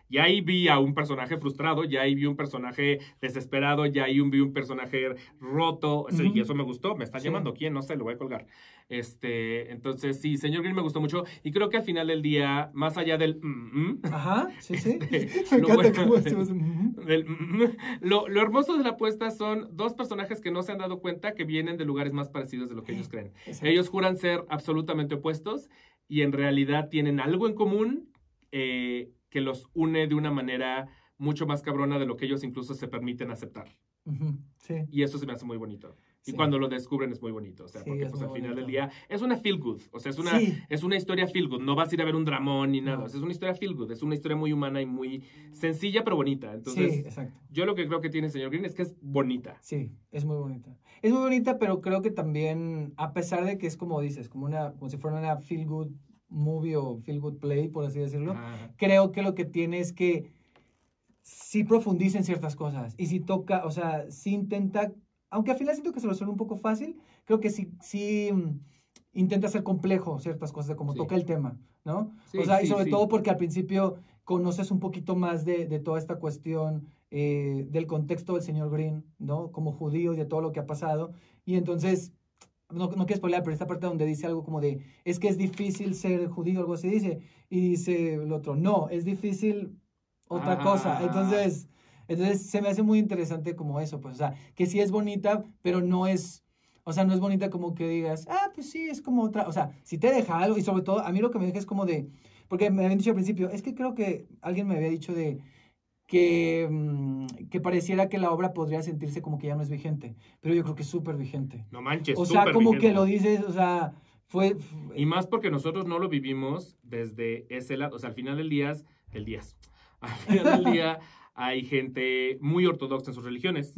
Ya ahí vi a un personaje frustrado, ya ahí vi un personaje desesperado, ya ahí vi un personaje roto. Y eso me gustó. Me está llamando. ¿Quién? No sé, lo voy a colgar. Entonces, sí, Señor Green me gustó mucho. Y creo que al final del día, más allá del... sí. Me encanta cómo decimos... Lo hermoso de la apuesta son 2 personajes que no se han dado cuenta que vienen de lugares más parecidos de lo que ellos creen. Exacto. Ellos juran ser absolutamente opuestos y en realidad tienen algo en común que los une de una manera mucho más cabrona de lo que ellos incluso se permiten aceptar. Sí. Y eso se me hace muy bonito. Y cuando lo descubren es muy bonito. O sea, porque pues al final del día es una feel good. O sea, es una historia feel good. No vas a ir a ver un dramón ni nada. O sea, es una historia feel good. Es una historia muy humana y muy sencilla pero bonita. Entonces, yo lo que creo que tiene Señor Green es que es bonita. Sí, es muy bonita. Es muy bonita, pero creo que también, a pesar de que es como dices, como si fuera una feel good movie o feel good play, por así decirlo, creo que lo que tiene es que sí profundiza en ciertas cosas. Y sí toca, o sea, sí intenta... Aunque al final siento que se lo suena un poco fácil, creo que sí intenta ser complejo ciertas cosas de cómo toca el tema, ¿no? Y sobre todo porque al principio conoces un poquito más de toda esta cuestión del contexto del señor Green, ¿no? Como judío y de todo lo que ha pasado. Y entonces, no quiero spoiler, pero esta parte donde dice algo como de, es que es difícil ser judío, algo así dice, y dice el otro, no, es difícil otra cosa. Entonces se me hace muy interesante como eso, pues, o sea, que sí es bonita, pero no es, o sea, no es bonita como que digas, pues sí, es como otra, o sea, si te deja algo, y sobre todo, a mí lo que me deja es como de, porque me habían dicho al principio, es que creo que alguien me había dicho de que pareciera que la obra podría sentirse como que ya no es vigente, pero yo creo que es súper vigente. No manches, o sea, como vigente. Que lo dices, o sea, Y más porque nosotros no lo vivimos desde ese lado, o sea, al final del día, al final del día hay gente muy ortodoxa en sus religiones,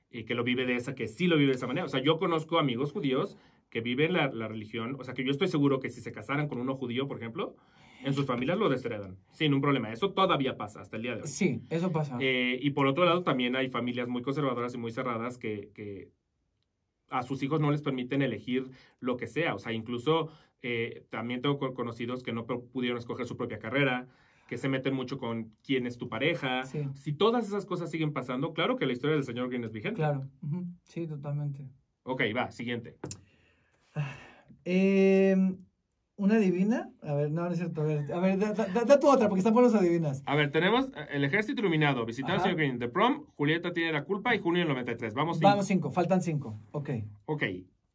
y que lo vive que sí lo vive de esa manera. O sea, yo conozco amigos judíos que viven la religión, o sea, que yo estoy seguro que si se casaran con uno judío, por ejemplo, en sus familias lo desheredan, sin un problema. Eso todavía pasa hasta el día de hoy. Sí, eso pasa. Y por otro lado, también hay familias muy conservadoras y muy cerradas que a sus hijos no les permiten elegir lo que sea. O sea, incluso también tengo conocidos que no pudieron escoger su propia carrera, que se meten mucho con quién es tu pareja. Sí. Si todas esas cosas siguen pasando, claro que la historia del señor Green es vigente. Claro, sí, totalmente. Ok, va, siguiente. ¿Una divina? A ver, no es cierto. A ver, da tu otra, porque están buenos adivinas. A ver, tenemos El Ejército Iluminado, Visitar al señor Green, The Prom, Julieta tiene la culpa y Junio del 93. Vamos 5, faltan 5. Ok.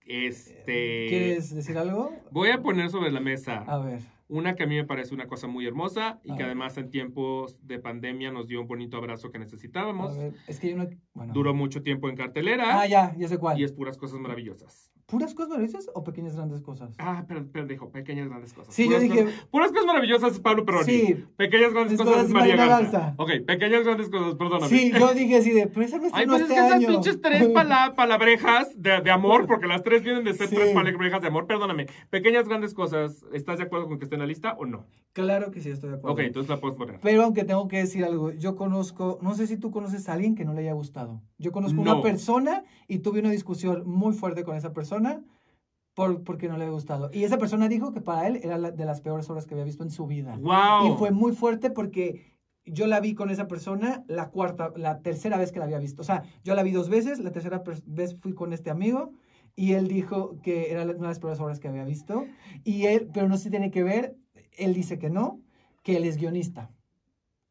¿Quieres decir algo? Voy a poner sobre la mesa. A ver. Una que a mí me parece una cosa muy hermosa y que además en tiempos de pandemia nos dio un bonito abrazo que necesitábamos. A ver, es que bueno. Duró mucho tiempo en cartelera. Ya sé cuál. Y es Puras Cosas Maravillosas. ¿Puras Cosas Maravillosas o Pequeñas Grandes Cosas? Pero dijo Pequeñas Grandes Cosas. Sí, yo dije... Puras Cosas Maravillosas es Pablo Perroni. Sí. Pequeñas Grandes Cosas es María Garza. Ok, Pequeñas Grandes Cosas, perdóname. Sí, yo dije así de, pero esa no está pues es que esas pinches 3 palabrejas de amor, porque las 3 vienen de ser 3 palabrejas de amor, perdóname. Pequeñas Grandes Cosas, ¿estás de acuerdo con que esté en la lista o no? Claro que sí, estoy de acuerdo. Ok, entonces la puedes poner. Pero aunque tengo que decir algo, yo conozco, no sé si tú conoces a alguien que no le haya gustado. Yo conozco una persona y tuve una discusión muy fuerte con esa persona porque no le había gustado. Y esa persona dijo que para él era de las peores obras que había visto en su vida. ¡Wow! Y fue muy fuerte porque yo la vi con esa persona la tercera vez que la había visto. O sea, yo la vi 2 veces, la tercera vez fui con este amigo y él dijo que era una de las peores obras que había visto. Pero no se tiene que ver, él dice que no, que él es guionista.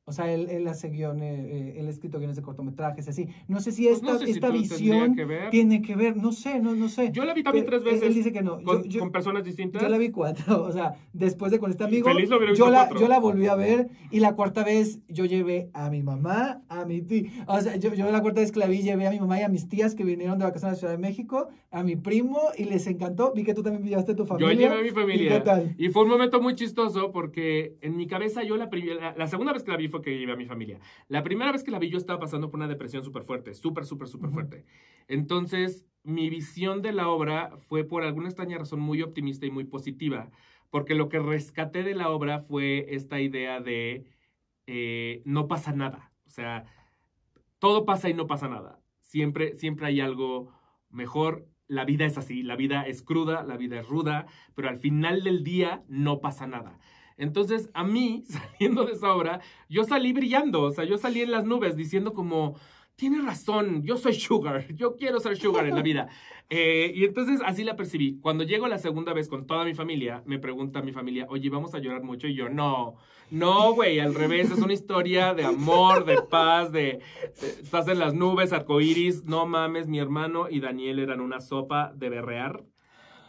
O sea, él hace guiones, él ha escrito guiones de cortometrajes, así. No sé si esta visión tiene que ver, no sé. Yo la vi también 3 veces. Él dice que no. ¿Con personas distintas? Yo la vi 4, o sea, después de con este amigo, Feliz lo hubiera yo visto 4. Yo la volví a ver, y la 4ª vez yo llevé a mi mamá, a mi tía. O sea, yo la 4ª vez que la vi, llevé a mi mamá y a mis tías que vinieron de vacaciones a la Ciudad de México, a mi primo, y les encantó. Vi que tú también llevaste a tu familia. Yo llevé a mi familia. ¿Y qué tal? Y fue un momento muy chistoso porque en mi cabeza la segunda vez que la vi fue que llevé a mi familia. La primera vez que la vi yo estaba pasando por una depresión súper fuerte, súper fuerte. Entonces, mi visión de la obra fue por alguna extraña razón muy optimista y muy positiva, porque lo que rescaté de la obra fue esta idea de no pasa nada. O sea, todo pasa y no pasa nada. Siempre hay algo mejor. La vida es así, la vida es cruda, la vida es ruda, pero al final del día no pasa nada. Entonces, a mí, saliendo de esa obra, yo salí brillando, o sea, yo salí en las nubes diciendo como, tienes razón, yo soy Sugar, yo quiero ser Sugar en la vida. Y entonces así la percibí. Cuando llego la segunda vez con toda mi familia, me pregunta mi familia, oye, ¿vamos a llorar mucho? Y yo, no, güey, al revés, es una historia de amor, de paz, estás en las nubes, arcoíris, no mames, mi hermano y Daniel eran una sopa de berrear,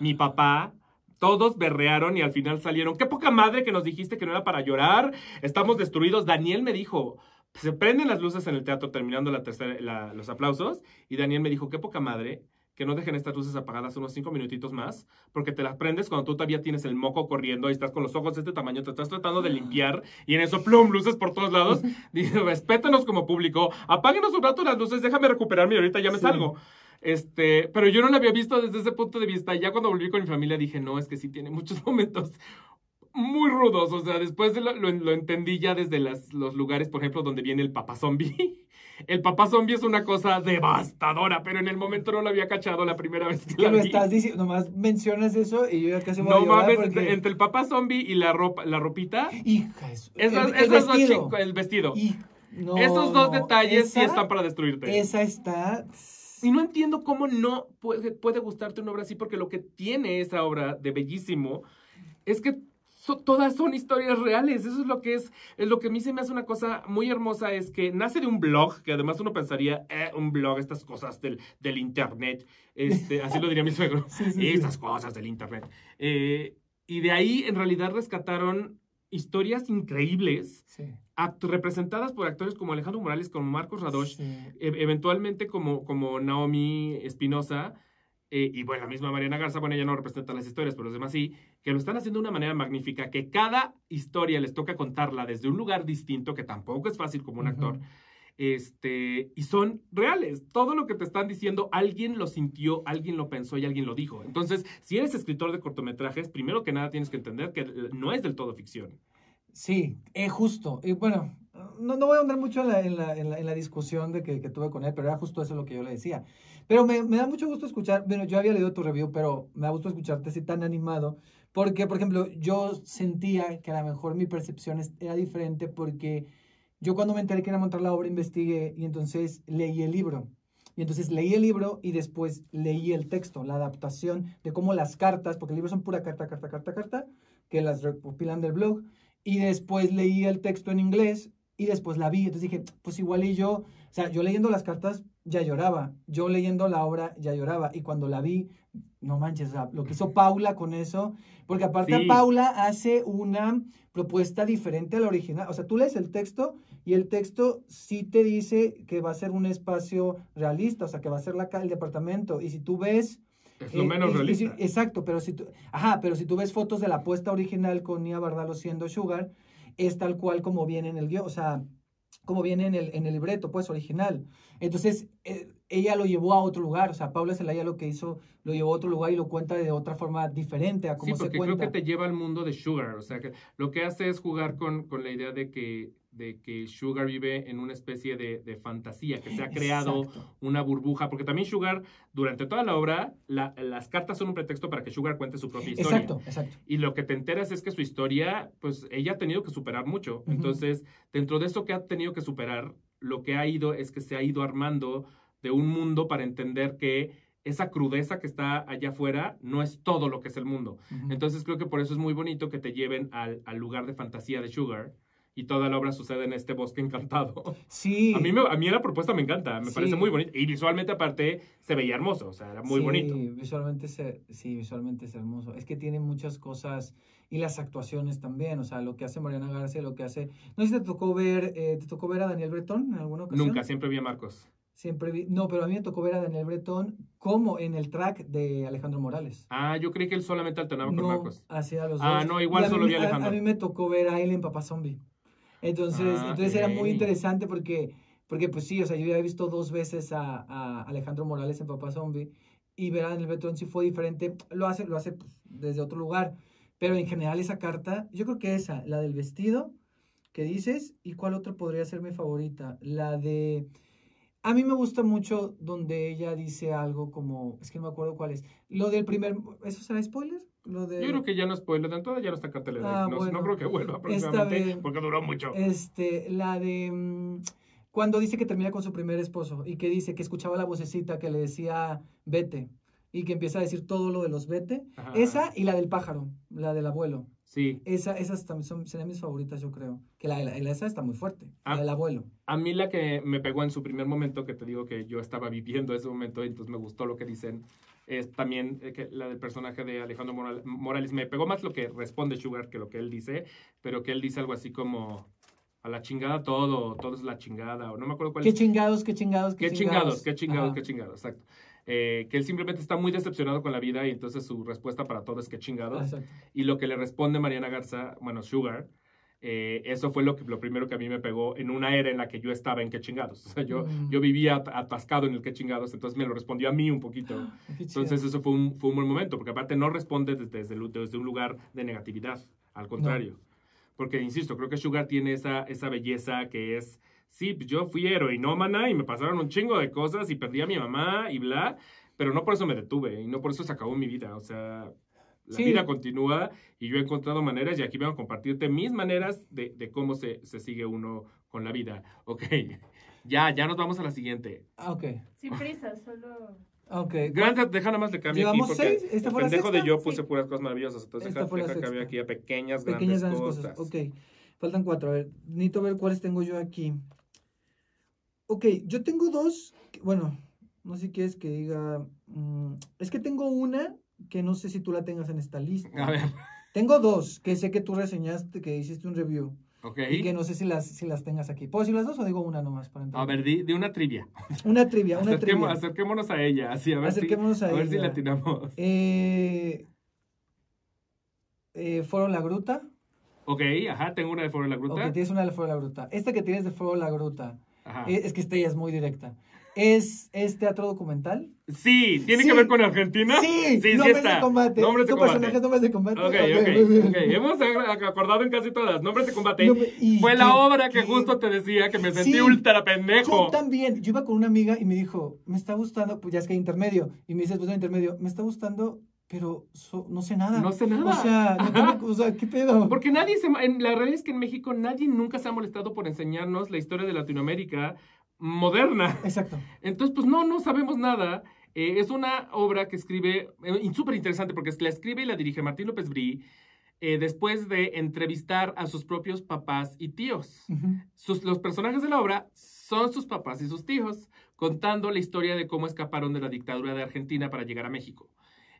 mi papá. Todos berrearon y al final salieron. ¡Qué poca madre que nos dijiste que no era para llorar! Estamos destruidos. Daniel me dijo, se prenden las luces en el teatro terminando los aplausos. Y Daniel me dijo, qué poca madre que no dejen estas luces apagadas unos 5 minutitos más. Porque te las prendes cuando tú todavía tienes el moco corriendo y estás con los ojos de este tamaño. Te estás tratando de limpiar y en eso, plum, luces por todos lados. Dije, respétanos como público. Apáguenos un rato las luces, déjame recuperarme y ahorita ya me salgo. Pero yo no la había visto desde ese punto de vista. Ya cuando volví con mi familia dije, no, es que sí tiene muchos momentos muy rudos. O sea, después lo entendí ya desde los lugares, por ejemplo, donde viene el papá zombie. El papá zombie es una cosa devastadora, pero en el momento no lo había cachado la primera vez que la vi. Lo estás diciendo, nomás mencionas eso y yo ya casi voy a llorar. No mames, entre el papá zombie y la ropita. Hija, el vestido. No, esos dos detalles esa, sí están para destruirte. Esa está... Y no entiendo cómo no puede gustarte una obra así, porque lo que tiene esa obra de bellísimo es que todas son historias reales. Eso es lo que a mí se me hace una cosa muy hermosa, es que nace de un blog, que además uno pensaría, un blog, estas cosas del internet, así lo diría mi suegro, estas cosas del internet. Y de ahí en realidad rescataron historias increíbles, representadas por actores como Alejandro Morales, como Marcos Radosh, eventualmente como Naomi Espinosa, y bueno, la misma Mariana Garza. Bueno, ella no representa las historias, pero los demás sí, que lo están haciendo de una manera magnífica, que cada historia les toca contarla desde un lugar distinto, que tampoco es fácil como un actor, y son reales. Todo lo que te están diciendo, alguien lo sintió, alguien lo pensó y alguien lo dijo. Entonces, si eres escritor de cortometrajes, primero que nada tienes que entender que no es del todo ficción. Sí, justo. Y bueno, no voy a andar mucho en la discusión de que tuve con él, pero era justo eso lo que yo le decía. Pero me da mucho gusto escuchar, bueno, yo había leído tu review, pero me da gusto escucharte así tan animado, porque, por ejemplo, yo sentía que a lo mejor mi percepción era diferente, porque yo cuando me enteré que era montar la obra investigué y entonces leí el libro. Y entonces leí el libro y después leí el texto, la adaptación de cómo las cartas, porque el libro son pura carta, que las recopilan del blog. Y después leí el texto en inglés y después la vi. Entonces dije, pues igual y yo, o sea, yo leyendo las cartas ya lloraba. Yo leyendo la obra ya lloraba. Y cuando la vi, no manches, o sea, lo que hizo Paula con eso, porque aparte Paula hace una propuesta diferente a la original. O sea, tú lees el texto y el texto sí te dice que va a ser un espacio realista, o sea, que va a ser el departamento. Y si tú ves... Es lo menos realista. Exacto, pero si tú ves fotos de la puesta original con Nia Bardalo siendo Sugar, es tal cual como viene en el guión, o sea, como viene en el libreto, pues, original. Entonces, ella lo llevó a otro lugar, o sea, Paula Celaya lo que hizo, lo llevó a otro lugar y lo cuenta de otra forma diferente a cómo se cuenta. Sí, porque creo que te lleva al mundo de Sugar, o sea, que lo que hace es jugar con la idea de que Sugar vive en una especie de fantasía, que se ha creado una burbuja, porque también Sugar, durante toda la obra, las cartas son un pretexto para que Sugar cuente su propia historia. Exacto. Y lo que te enteras es que su historia, pues ella ha tenido que superar mucho. Entonces, dentro de eso que ha tenido que superar, lo que ha ido es que se ha ido armando de un mundo para entender que esa crudeza que está allá afuera no es todo lo que es el mundo. Entonces, creo que por eso es muy bonito que te lleven al lugar de fantasía de Sugar, y toda la obra sucede en este bosque encantado. Sí. A mí la propuesta me encanta, me parece muy bonita. Y visualmente, aparte, se veía hermoso, o sea, era muy bonito. Visualmente es hermoso. Es que tiene muchas cosas, y las actuaciones también, o sea, lo que hace Mariana Garza, lo que hace... No sé si te tocó ver a Daniel Bretón en alguna ocasión. Nunca, siempre vi a Marcos. No, pero a mí me tocó ver a Daniel Bretón como en el track de Alejandro Morales. Ah, yo creí que él solamente alternaba con Marcos. Hacía los dos. Ah, no, igual solo vi a Alejandro. A mí me tocó ver a él en Papá Zombie. Entonces era muy interesante porque pues sí, o sea, yo ya he visto 2 veces a Alejandro Morales en Papá Zombie, y ver a Daniel Bretón sí fue diferente. Lo hace pues, desde otro lugar, pero en general esa carta, yo creo que esa, la del vestido que dices, y cuál otra podría ser mi favorita, la de... A mí me gusta mucho donde ella dice algo como, es que no me acuerdo cuál es, lo del primer, ¿eso será spoiler? Yo creo que ya no es spoiler, de entrada ya no está cartelera. No creo que vuelva próximamente, porque duró mucho. La de cuando dice que termina con su primer esposo y que dice que escuchaba la vocecita que le decía vete, y que empieza a decir todo lo de los vete. Ajá. Esa y la del pájaro, la del abuelo. Sí. Esas también serían mis favoritas, yo creo. Que esa está muy fuerte, la del abuelo. A mí la que me pegó en su primer momento, que te digo que yo estaba viviendo ese momento, y entonces me gustó lo que dicen, es también que la del personaje de Alejandro Morales. Me pegó más lo que responde Sugar que lo que él dice, pero que él dice algo así como... A la chingada todo es la chingada, o no me acuerdo cuál es. Qué chingados, exacto. Que él simplemente está muy decepcionado con la vida, y entonces su respuesta para todo es que chingados. Exacto. Y lo que le responde Mariana Garza, bueno, Sugar, eso fue lo primero que a mí me pegó en una era en la que yo estaba en qué chingados. O sea, yo vivía atascado en el qué chingados, entonces me lo respondió a mí un poquito. Entonces eso fue un buen momento, porque aparte no responde desde un lugar de negatividad, al contrario. No. Porque, insisto, creo que Sugar tiene esa belleza que es, sí, yo fui heroinómana y me pasaron un chingo de cosas y perdí a mi mamá y bla, pero no por eso me detuve y no por eso se acabó mi vida, o sea... La vida continúa y yo he encontrado maneras y aquí vengo a compartirte mis maneras de cómo se sigue uno con la vida. Ok, ya nos vamos a la siguiente. Ok. Sin prisa, solo... Ok. Grant, deja nada más de cambio aquí porque 6. ¿Esta el fue la pendejo sexta? de yo puse puras cosas maravillosas. Entonces deja que había aquí a pequeñas grandes cosas. Ok, faltan 4. A ver, necesito ver cuáles tengo yo aquí. Ok, yo tengo 2. Bueno, no sé si quieres que diga... es que tengo una que no sé si tú la tengas en esta lista. A ver. Tengo 2 que sé que tú reseñaste, que hiciste un review. Ok. Y que no sé si las tengas aquí. ¿Puedo decir las 2 o digo una nomás? Para entrar? A ver, di una trivia. Una trivia. Acerquémonos a ella. Así, a ver Acerquémonos a ver si ella. la tiramos. Foro La Gruta. Ok, ajá, tengo una de Foro La Gruta. Ok, tienes una de Foro La Gruta. Esta que tienes de Foro La Gruta. Ajá. Es que esta ya es muy directa. ¿Es teatro documental? Sí, ¿tiene que ver con Argentina? Sí, sí nombres está. de combate. Nombres de combate. Personajes, nombres de combate. Ok. Hemos acordado en casi todas. Nombres de combate. Fue ¿qué, la obra que justo te decía que me sentí ultra pendejo. Yo también. Yo iba con una amiga y me dijo, me está gustando, pues ya es que hay intermedio. Y me dice, pues no intermedio, me está gustando, pero no sé nada. No sé nada. O sea, ¿qué pedo? Porque la realidad es que en México nadie nunca se ha molestado por enseñarnos la historia de Latinoamérica moderna. Exacto. Entonces, pues no sabemos nada. Es una obra que escribe, súper interesante, porque la escribe y la dirige Martín López Brí, después de entrevistar a sus propios papás y tíos. Uh-huh. Los personajes de la obra son sus papás y sus tíos, contando la historia de cómo escaparon de la dictadura de Argentina para llegar a México.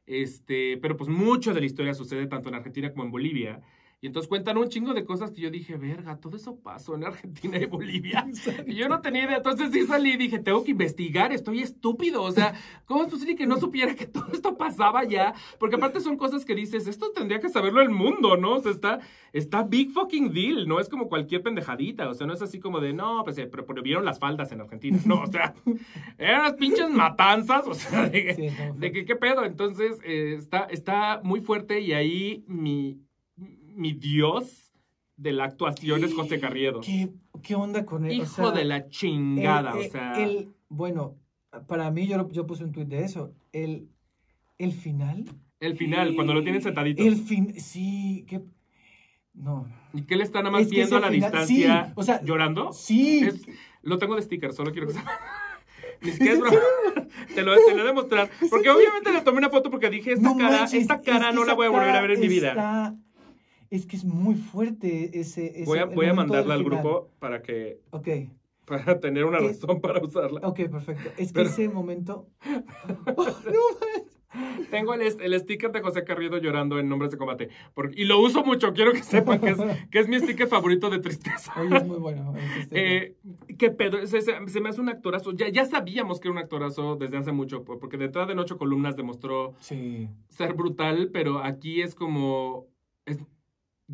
Pero pues mucho de la historia sucede tanto en Argentina como en Bolivia. Y entonces cuentan un chingo de cosas que yo dije, verga, todo eso pasó en Argentina y Bolivia. Y yo no tenía idea. Entonces sí salí y dije, tengo que investigar, estoy estúpido. O sea, ¿cómo es posible que no supiera que todo esto pasaba ya? Porque aparte son cosas que dices, esto tendría que saberlo el mundo, ¿no? O sea, está big fucking deal, no es como cualquier pendejadita. O sea, no es así como de, no, pues pero prohibieron las faldas en Argentina. No, o sea, eran las pinches matanzas. O sea, de que qué pedo. Entonces, está muy fuerte y ahí mi dios de la actuación es José Carriedo. ¿Qué onda con él? Hijo de la chingada, o sea... Bueno, para mí, yo puse un tuit de eso. El final... El final, cuando lo tienen sentadito. Sí, no. ¿Y qué le está nada más viendo a la distancia? Sí, o sea, ¿llorando? Sí. Lo tengo de sticker, solo quiero que sepas. Ni siquiera es broma. Te lo voy a demostrar. Porque obviamente le tomé una foto porque dije, esta cara no la voy a volver a ver en mi vida. Es que es muy fuerte ese voy a mandarla al grupo para que... Ok. Para tener una razón para usarla. Ok, perfecto. Es que ese momento... no, tengo el sticker de José Carriedo llorando en Nombres de Combate. Y lo uso mucho. Quiero que sepan que es mi sticker favorito de tristeza. Oye, es muy bueno. ¿Qué pedo? Se me hace un actorazo. Ya sabíamos que era un actorazo desde hace mucho. Porque de entrada en 8 columnas demostró ser brutal. Pero aquí es como...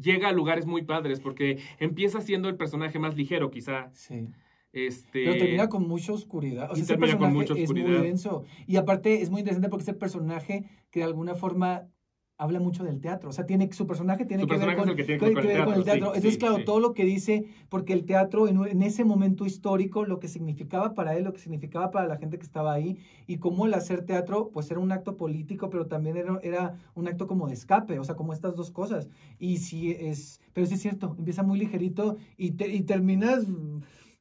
llega a lugares muy padres porque empieza siendo el personaje más ligero, quizá. Sí. Pero termina con mucha oscuridad. O sea, ese personaje es muy denso. Y aparte es muy interesante porque es el personaje que de alguna forma habla mucho del teatro. O sea, su personaje tiene que ver con el teatro. Entonces, claro, todo lo que dice, porque el teatro en ese momento histórico, lo que significaba para él, lo que significaba para la gente que estaba ahí, y cómo el hacer teatro, pues era un acto político, pero también era un acto como de escape, o sea, como estas dos cosas. Pero sí es cierto, empieza muy ligerito y terminas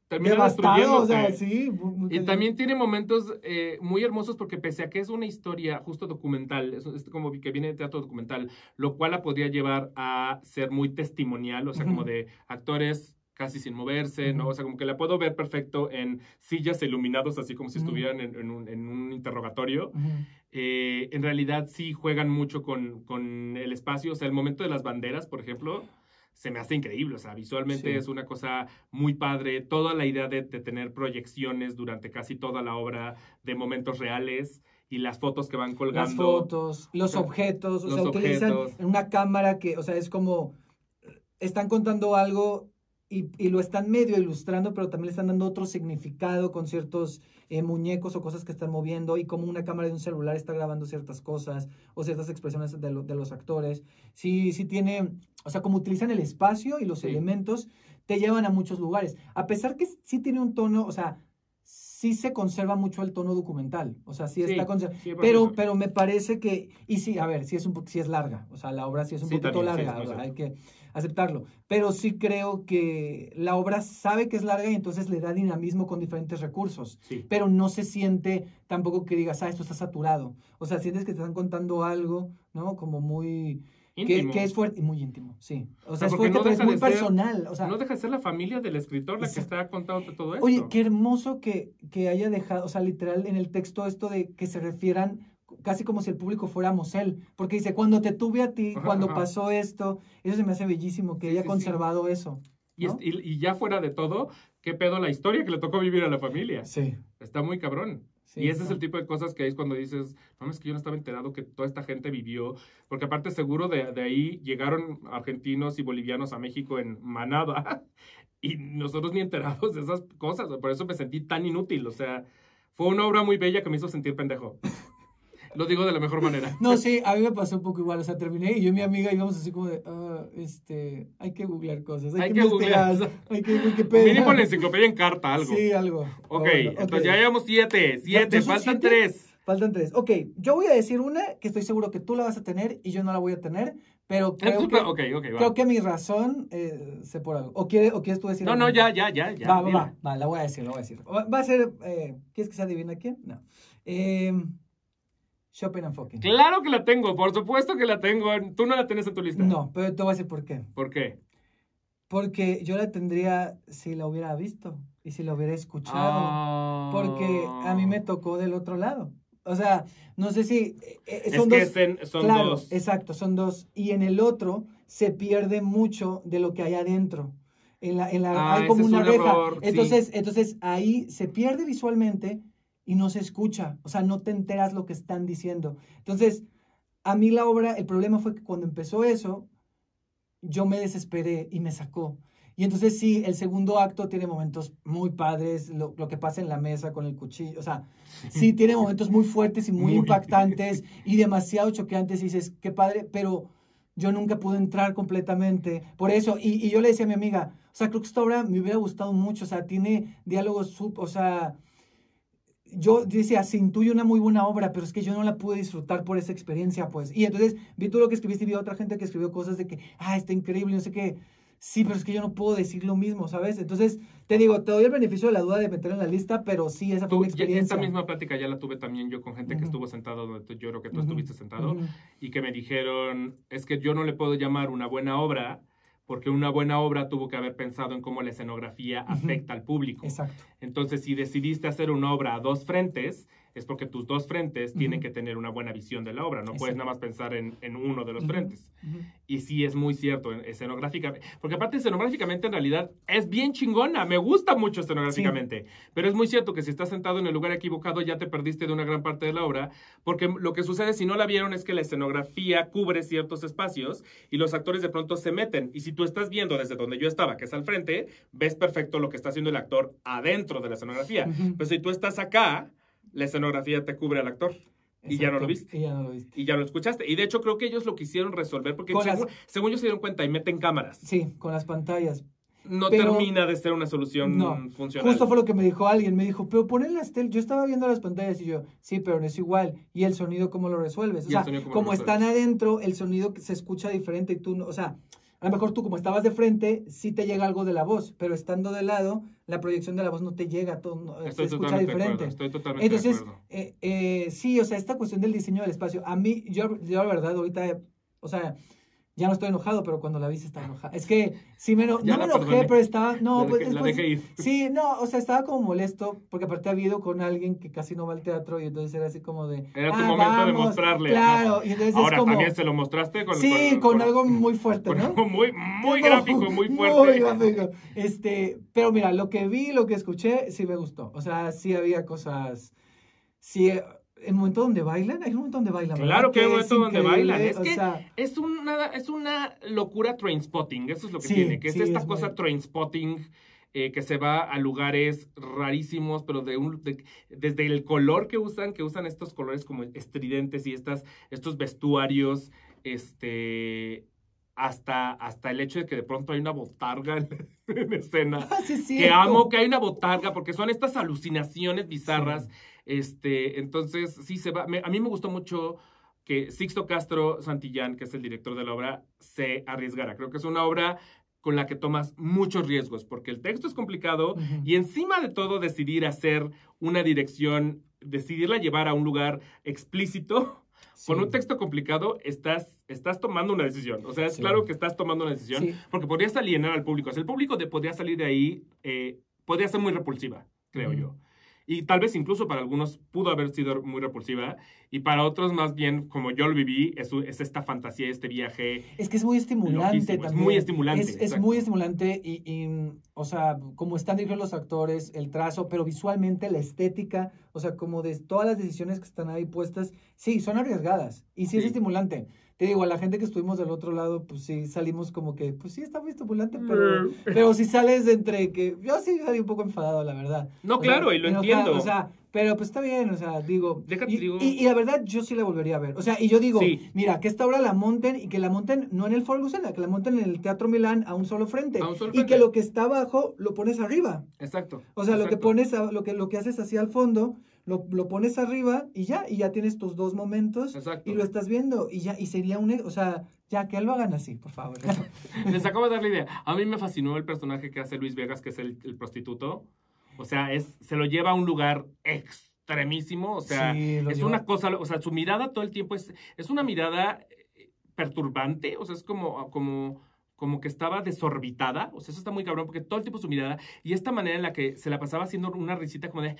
destruyendo. O sea, sí. Y también tiene momentos muy hermosos porque pese a que es una historia justo documental, es como que viene de teatro documental, lo cual la podría llevar a ser muy testimonial, o sea, como de actores casi sin moverse, ¿no? O sea, como que la puedo ver perfecto en sillas iluminados, así como si estuvieran en un interrogatorio. En realidad sí juegan mucho con el espacio, o sea, el momento de las banderas, por ejemplo, se me hace increíble, o sea, visualmente es una cosa muy padre, toda la idea de tener proyecciones durante casi toda la obra de momentos reales y las fotos que van colgando. Las fotos, los objetos, o sea, utilizan una cámara que, o sea, es como, están contando algo y lo están medio ilustrando, pero también le están dando otro significado con ciertos muñecos o cosas que están moviendo y como una cámara de un celular está grabando ciertas cosas o ciertas expresiones de los actores. Sí tiene, o sea, como utilizan el espacio y los elementos, te llevan a muchos lugares. A pesar que sí tiene un tono, o sea, sí se conserva mucho el tono documental, o sea, sí está conservado, sí, pero me parece que, y sí, a ver, sí es larga, o sea, la obra sí es un poquito larga, hay que aceptarlo, pero sí creo que la obra sabe que es larga y entonces le da dinamismo con diferentes recursos, pero no se siente tampoco que digas, esto está saturado, o sea, sientes que te están contando algo, ¿no? Como muy... Que es fuerte y muy íntimo, sí. O sea, es fuerte, pero es muy personal. O sea, no deja de ser la familia del escritor la que está contando todo esto. Oye, qué hermoso que haya dejado, o sea, literal, en el texto esto de que se refieran casi como si el público fuéramos él. Porque dice, cuando te tuve a ti, cuando pasó esto, eso se me hace bellísimo, que haya conservado eso. ¿no? Y ya fuera de todo, ¿qué pedo la historia que le tocó vivir a la familia? Sí. Está muy cabrón. Sí, y ese es el tipo de cosas que es cuando dices, no, es que yo no estaba enterado que toda esta gente vivió, porque aparte seguro de ahí llegaron argentinos y bolivianos a México en manada, y nosotros ni enterados de esas cosas, por eso me sentí tan inútil, o sea, fue una obra muy bella que me hizo sentir pendejo. Lo digo de la mejor manera. No, sí, a mí me pasó un poco igual, o sea, terminé y yo y mi amiga íbamos así como de, hay que googlear cosas, hay que googlear, hay que Wikipedia. Mínimo la enciclopedia en carta, algo. Sí, algo. Ok, bueno, entonces ya llevamos 7, faltan 3. Faltan 3. Ok, yo voy a decir una que estoy seguro que tú la vas a tener y yo no la voy a tener, pero creo creo que mi razón sé por algo. ¿O quieres tú decir algo? No, ya. Va, la voy a decir. Va a ser, ¿quieres que se adivina quién? No. Chopin and Fucking. Claro que la tengo, por supuesto que la tengo. ¿Tú no la tienes en tu lista? No, pero te voy a decir por qué. ¿Por qué? Porque yo la tendría si la hubiera visto y si la hubiera escuchado. Porque a mí me tocó del otro lado. O sea, no sé si son dos. Son dos. Exacto, son dos. Y en el otro se pierde mucho de lo que hay adentro. Hay como una reja. Entonces ahí se pierde visualmente y no se escucha. O sea, no te enteras lo que están diciendo. Entonces, a mí la obra, el problema fue que cuando empezó eso, yo me desesperé y me sacó. Y entonces sí, el segundo acto tiene momentos muy padres, lo que pasa en la mesa con el cuchillo, o sea, sí tiene momentos muy fuertes y muy impactantes y demasiado choqueantes y dices, qué padre, pero yo nunca pude entrar completamente. Por eso, y yo le decía a mi amiga, o sea, creo que esta obra me hubiera gustado mucho, o sea, tiene diálogos, o sea, yo decía, se intuye una muy buena obra, pero es que yo no la pude disfrutar por esa experiencia, pues. Y entonces vi tú lo que escribiste y vi a otra gente que escribió cosas de que, está increíble, no sé qué. Sí, pero es que yo no puedo decir lo mismo, ¿sabes? Entonces, te digo, te doy el beneficio de la duda de meterlo en la lista, pero sí, esa fue mi experiencia. Esta misma plática ya la tuve también yo con gente que estuvo sentado donde yo creo que tú estuviste sentado, y que me dijeron, es que yo no le puedo llamar una buena obra, porque una buena obra tuvo que haber pensado en cómo la escenografía afecta al público. Exacto. Entonces, si decidiste hacer una obra a dos frentes, es porque tus dos frentes tienen que tener una buena visión de la obra. No puedes nada más pensar en uno de los frentes. Y sí es muy cierto, escenográficamente. Porque aparte, escenográficamente, en realidad, es bien chingona. Me gusta mucho escenográficamente. Sí. Pero es muy cierto que si estás sentado en el lugar equivocado, ya te perdiste de una gran parte de la obra. Porque lo que sucede, si no la vieron, es que la escenografía cubre ciertos espacios y los actores de pronto se meten. Y si tú estás viendo desde donde yo estaba, que es al frente, ves perfecto lo que está haciendo el actor adentro de la escenografía. Pero si tú estás acá, la escenografía te cubre al actor. Exacto. Y ya no lo viste. Y ya lo escuchaste. Y de hecho creo que ellos lo quisieron resolver porque según ellos se dieron cuenta y meten cámaras. Sí, con las pantallas. No termina de ser una solución funcional. Justo fue lo que me dijo alguien. Me dijo, pero ponle las teles. Yo estaba viendo las pantallas y yo, sí, pero no es igual. ¿Y el sonido cómo lo resuelves? O sea, como están adentro, el sonido se escucha diferente y tú no, o sea, a lo mejor tú como estabas de frente, sí te llega algo de la voz, pero estando de lado, la proyección de la voz no te llega, se escucha diferente. Estoy totalmente de acuerdo. Sí, o sea, esta cuestión del diseño del espacio, a mí, yo la verdad, ahorita, o sea, ya no estoy enojado, pero cuando la vi estaba enojada. Es que sí no me enojé, pero estaba, la dejé ir. Sí, no, o sea, estaba como molesto, porque aparte había ido con alguien que casi no va al teatro, y entonces era así como de, era tu momento de mostrarle. Claro, y entonces ahora es como, también se lo mostraste con algo muy fuerte, ¿no? Muy gráfico, muy fuerte. Muy gráfico. Pero mira, lo que vi, lo que escuché, sí me gustó. O sea, sí había cosas, sí. El momento donde bailan, hay un momento donde bailan. Claro que hay un momento donde bailan. Es que sea, es una locura Trainspotting, eso es lo que tiene, que es esta cosa Trainspotting que se va a lugares rarísimos, pero desde el color que usan estos colores como estridentes y estos vestuarios, hasta el hecho de que de pronto hay una botarga en escena. Sí, que amo que hay una botarga, porque son estas alucinaciones bizarras. Sí. Entonces, sí, a mí me gustó mucho que Sixto Castro Santillán, que es el director de la obra, se arriesgara. Creo que es una obra con la que tomas muchos riesgos, porque el texto es complicado y encima de todo decidir hacer una dirección, decidirla llevar a un lugar explícito, con un texto complicado, estás tomando una decisión. O sea, es claro que estás tomando una decisión, porque podrías alienar al público. O sea, el público podría salir de ahí, podría ser muy repulsiva, creo yo. Y tal vez incluso para algunos pudo haber sido muy repulsiva, y para otros más bien, como yo lo viví, es esta fantasía, este viaje. Es que es muy estimulante también. Es muy estimulante. Es muy estimulante y, o sea, como están dirigidos los actores, el trazo, pero visualmente la estética, o sea, como de todas las decisiones que están ahí puestas, sí, son arriesgadas y sí es estimulante. Te digo, a la gente que estuvimos del otro lado, pues sí, salimos como que, pues sí, está muy estimulante, pero si sales entre que, yo sí salí un poco enfadado, la verdad. No, claro, y lo entiendo. O sea, pero pues está bien, o sea, digo, y la verdad yo sí la volvería a ver. O sea, y yo digo, mira, que esta obra la monten y que la monten no en el Foro Lucena, que la monten en el Teatro Milán a un solo frente. Y que lo que está abajo lo pones arriba. Exacto. O sea, lo que pones, lo que haces hacia al fondo, lo pones arriba y ya tienes tus dos momentos. Exacto. Y lo estás viendo y sería o sea, ya que lo hagan así, por favor. Les acabo de dar la idea. A mí me fascinó el personaje que hace Luis Vegas, que es el prostituto. O sea, se lo lleva a un lugar extremísimo. O sea, es una cosa, o sea, su mirada todo el tiempo es una mirada perturbante. O sea, es como que estaba desorbitada. O sea, eso está muy cabrón, porque todo el tiempo su mirada, y esta manera en la que se la pasaba haciendo una risita como de,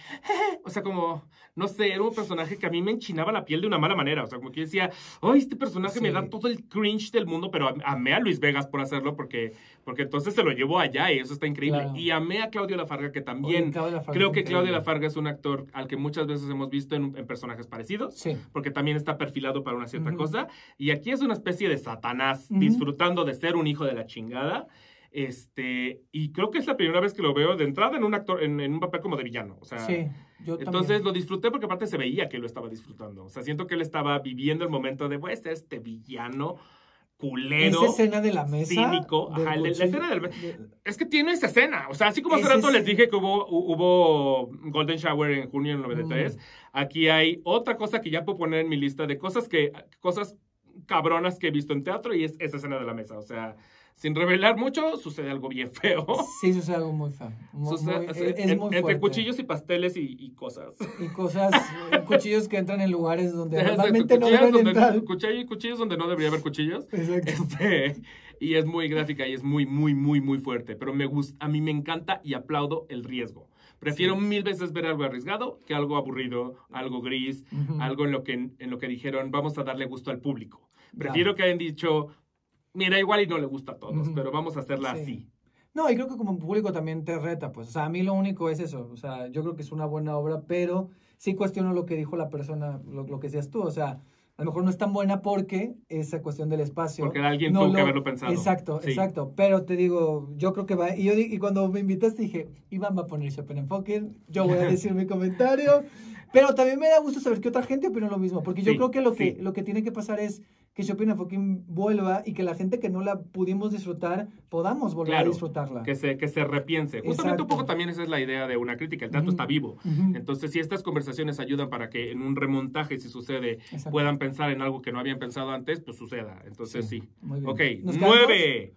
o sea, como, no sé, era un personaje que a mí me enchinaba la piel de una mala manera. O sea, como que decía, ay, este personaje me da todo el cringe del mundo, pero amé a Luis Vegas por hacerlo, porque entonces se lo llevó allá y eso está increíble. Claro. Y amé a Claudio Lafarga, que también, creo que Claudio Lafarga es un actor al que muchas veces hemos visto en personajes parecidos, porque también está perfilado para una cierta cosa, y aquí es una especie de Satanás, disfrutando de ser un hijo de la chingada, y creo que es la primera vez que lo veo de entrada en un actor, en un papel como de villano, o sea, yo entonces también lo disfruté porque aparte se veía que lo estaba disfrutando, o sea, siento que él estaba viviendo el momento de, voy a ser este villano culero, esa escena de la mesa, cínico, la escena es que tiene esa escena, o sea, así como hace rato les dije que hubo Golden Shower en junio del 93, aquí hay otra cosa que ya puedo poner en mi lista de cosas cabronas que he visto en teatro, y es esa escena de la mesa. O sea, sin revelar mucho, sucede algo bien feo. Sí, sucede algo muy feo. Entre cuchillos y pasteles y cosas. Y cosas, cuchillos que entran en lugares donde normalmente no deben entrar. Cuchillos donde no debería haber cuchillos. Exacto. Y es muy gráfica y es muy, muy, muy, muy fuerte. Pero a mí me encanta y aplaudo el riesgo. Prefiero 1000 veces ver algo arriesgado que algo aburrido, algo gris, algo en lo que dijeron, vamos a darle gusto al público. Prefiero que hayan dicho, mira, igual y no le gusta a todos, pero vamos a hacerla así. No, y creo que como público también te reta, pues. O sea, a mí lo único es eso. O sea, yo creo que es una buena obra, pero sí cuestiono lo que dijo la persona, lo que decías tú. O sea, a lo mejor no es tan buena porque esa cuestión del espacio. Porque alguien tuvo que haberlo pensado. Exacto. Pero te digo, yo creo que va. Y cuando me invitaste dije, Iván va a poner Schopenhauer, yo voy a decir mi comentario. Pero también me da gusto saber que otra gente opina lo mismo. Porque yo creo que lo que tiene que pasar es que Schopenhauer vuelva y que la gente que no la pudimos disfrutar podamos volver a disfrutarla. Que se repiense. Justamente un poco también esa es la idea de una crítica. El teatro está vivo. Entonces, si estas conversaciones ayudan para que en un remontaje, si sucede, puedan pensar en algo que no habían pensado antes, pues suceda. Entonces, sí. Muy bien. Ok, 9.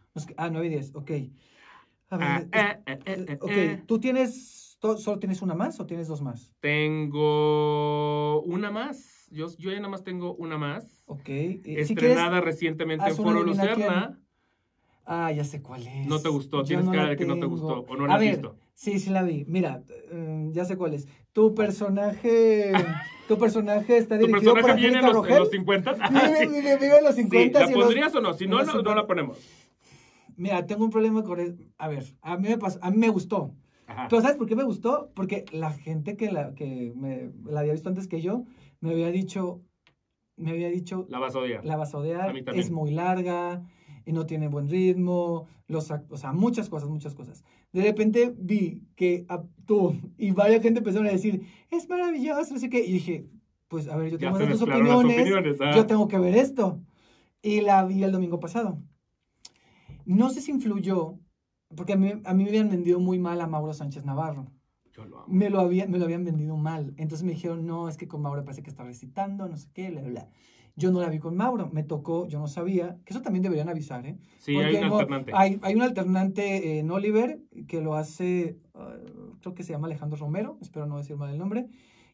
9 y 10, ok. A ver, ok, ¿tú solo tienes una más o tienes dos más? Tengo una más. Yo ya nada más tengo una más. Ok. Estrenada recientemente en Foro Lucerna. Ya sé cuál es. ¿No te gustó? Tienes cara de que no te gustó o no la has visto. Sí la vi. Mira, ya sé cuál es. Tu personaje está dirigido por Angélica Rogel. ¿En los 50? Vive en los 50. ¿La pondrías o no? Si no, no la ponemos. Mira, tengo un problema con eso. A ver, a mí me gustó. Ajá. ¿Tú sabes por qué me gustó? Porque la gente que la había visto antes que yo me había dicho, la vas a odiar. La vas a odiar, es muy larga y no tiene buen ritmo, o sea, muchas cosas. De repente vi que tú y varias gente empezaron a decir, es maravilloso, no sé qué, y dije, pues a ver, yo tengo otras opiniones, yo tengo que ver esto. Y la vi el domingo pasado. No sé si influyó, porque a mí me habían vendido muy mal a Mauro Sánchez Navarro. Yo lo amo. Me lo habían vendido mal. Entonces me dijeron, no, es que con Mauro parece que está recitando, no sé qué, bla, bla. Yo no la vi con Mauro, me tocó, yo no sabía, que eso también deberían avisar, ¿eh? Sí, porque hay un alternante. Hay un alternante en Oliver que lo hace, creo que se llama Alejandro Romero, espero no decir mal el nombre.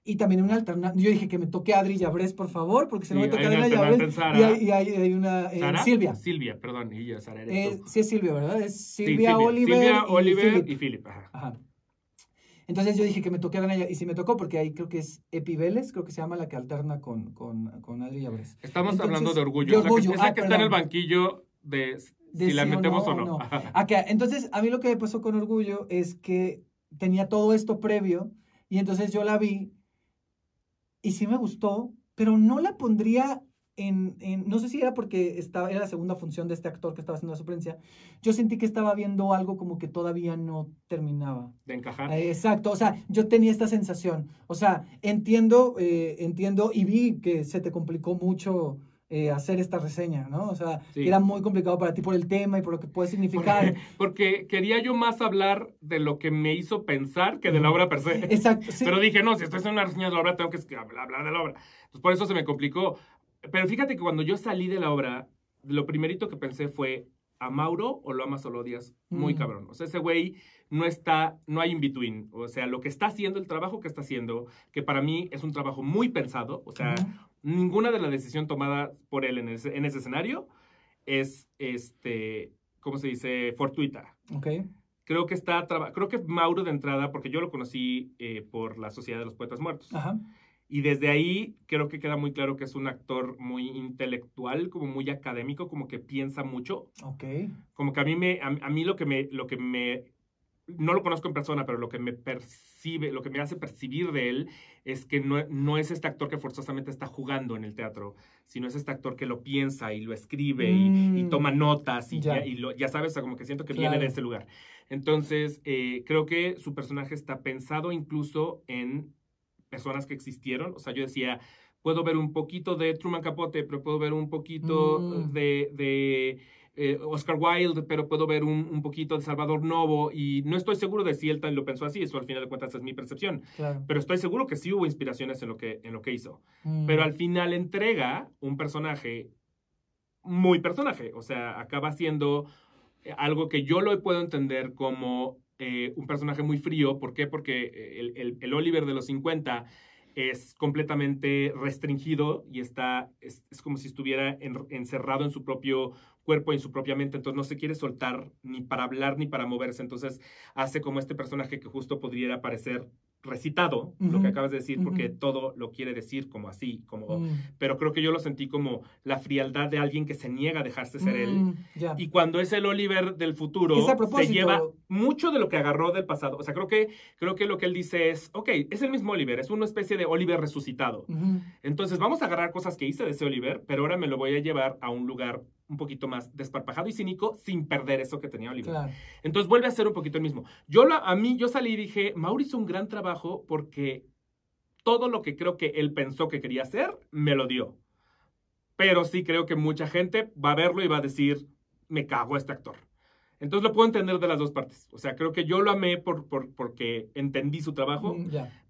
Y también un alternante, yo dije que me toque Adri Llabrés, por favor, porque si no me toca Adri Llabrés. Y hay una, Silvia. Silvia, perdón, y yo, Sara. Sí es Silvia, ¿verdad? Es Silvia, Oliver, Silvia, Oliver y Philip. Ajá. Entonces yo dije que me toque a ella, y sí me tocó, porque ahí creo que es Epi Vélez, creo que se llama la que alterna con Adri Llabrés. Estamos hablando de Orgullo. Es la que está en el banquillo de si la metemos o no. Entonces, a mí lo que me pasó con Orgullo es que tenía todo esto previo, y entonces yo la vi, y sí me gustó, pero no la pondría no sé si era porque era la segunda función de este actor que estaba haciendo la suplencia. Yo sentí que estaba viendo algo como que todavía no terminaba de encajar. Exacto, o sea, yo tenía esta sensación. O sea, entiendo y vi que se te complicó mucho hacer esta reseña, ¿no? O sea, sí. Era muy complicado para ti por el tema y por lo que puede significar. Porque quería yo más hablar de lo que me hizo pensar que de la obra per se. Exacto, sí. Pero dije, no, si estoy haciendo una reseña de la obra, tengo que hablar de la obra. Entonces, por eso se me complicó. Pero fíjate que cuando yo salí de la obra, lo primerito que pensé fue, ¿a Mauro o lo amas o lo odias? Muy cabrón. O sea, ese güey no hay in between. O sea, lo que está haciendo, el trabajo que está haciendo, que para mí es un trabajo muy pensado. O sea, ninguna de la decisión tomada por él en ese escenario es, ¿cómo se dice? Fortuita. Ok. Creo que Mauro de entrada, porque yo lo conocí por la Sociedad de los Poetas Muertos. Ajá. Y desde ahí creo que queda muy claro que es un actor muy intelectual, como muy académico, como que piensa mucho. Ok. Como que a mí lo que me no lo conozco en persona, pero lo que me hace percibir de él es que no es este actor que forzosamente está jugando en el teatro, sino es este actor que lo piensa y lo escribe y toma notas y ya sabes, o sea, como que siento que viene de ese lugar. Entonces, creo que su personaje está pensado incluso en personas que existieron. O sea, yo decía, puedo ver un poquito de Truman Capote, pero puedo ver un poquito de Oscar Wilde, pero puedo ver un poquito de Salvador Novo, y no estoy seguro de si él lo pensó así. Eso al final de cuentas es mi percepción. Claro. Pero estoy seguro que sí hubo inspiraciones en lo que hizo. Pero al final entrega un personaje muy personaje. O sea, acaba siendo algo que yo lo puedo entender como un personaje muy frío. ¿Por qué? Porque el Oliver de los 50 es completamente restringido y es como si estuviera encerrado en su propio cuerpo, en su propia mente. Entonces no se quiere soltar ni para hablar ni para moverse. Entonces hace como este personaje que justo podría parecer recitado, lo que acabas de decir, porque todo lo quiere decir como así, pero creo que yo lo sentí como la frialdad de alguien que se niega a dejarse ser él. Y cuando es el Oliver del futuro, se lleva mucho de lo que agarró del pasado. O sea, creo que lo que él dice es, ok, es el mismo Oliver, es una especie de Oliver resucitado. Entonces vamos a agarrar cosas que hice de ese Oliver, pero ahora me lo voy a llevar a un lugar un poquito más desparpajado y cínico sin perder eso que tenía Oliver. Claro. Entonces vuelve a ser un poquito el mismo. Yo salí y dije, Mauro hizo un gran trabajo porque todo lo que creo que él pensó que quería hacer, me lo dio. Pero sí creo que mucha gente va a verlo y va a decir, me cago este actor. Entonces lo puedo entender de las dos partes. O sea, creo que yo lo amé porque entendí su trabajo,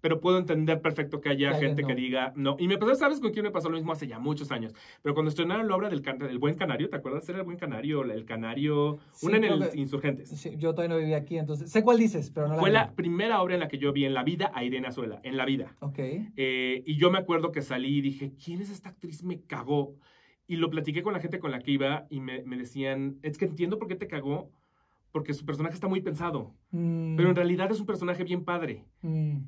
pero puedo entender perfecto que haya gente que diga no. Y me pasó, ¿sabes con quién me pasó lo mismo hace ya muchos años? Pero cuando estrenaron la obra del Buen Canario, ¿te acuerdas? Era El Buen Canario, El Canario, sí, una en el Insurgentes. Sí, yo todavía no vivía aquí, entonces sé cuál dices, pero no la vi. Fue la primera obra en la que yo vi en la vida a Irene Azuela, en la vida. Ok. Y yo me acuerdo que salí y dije, ¿quién es esta actriz? Me cagó. Y lo platiqué con la gente con la que iba y me decían, es que entiendo por qué te cagó, porque su personaje está muy pensado. Pero en realidad es un personaje bien padre.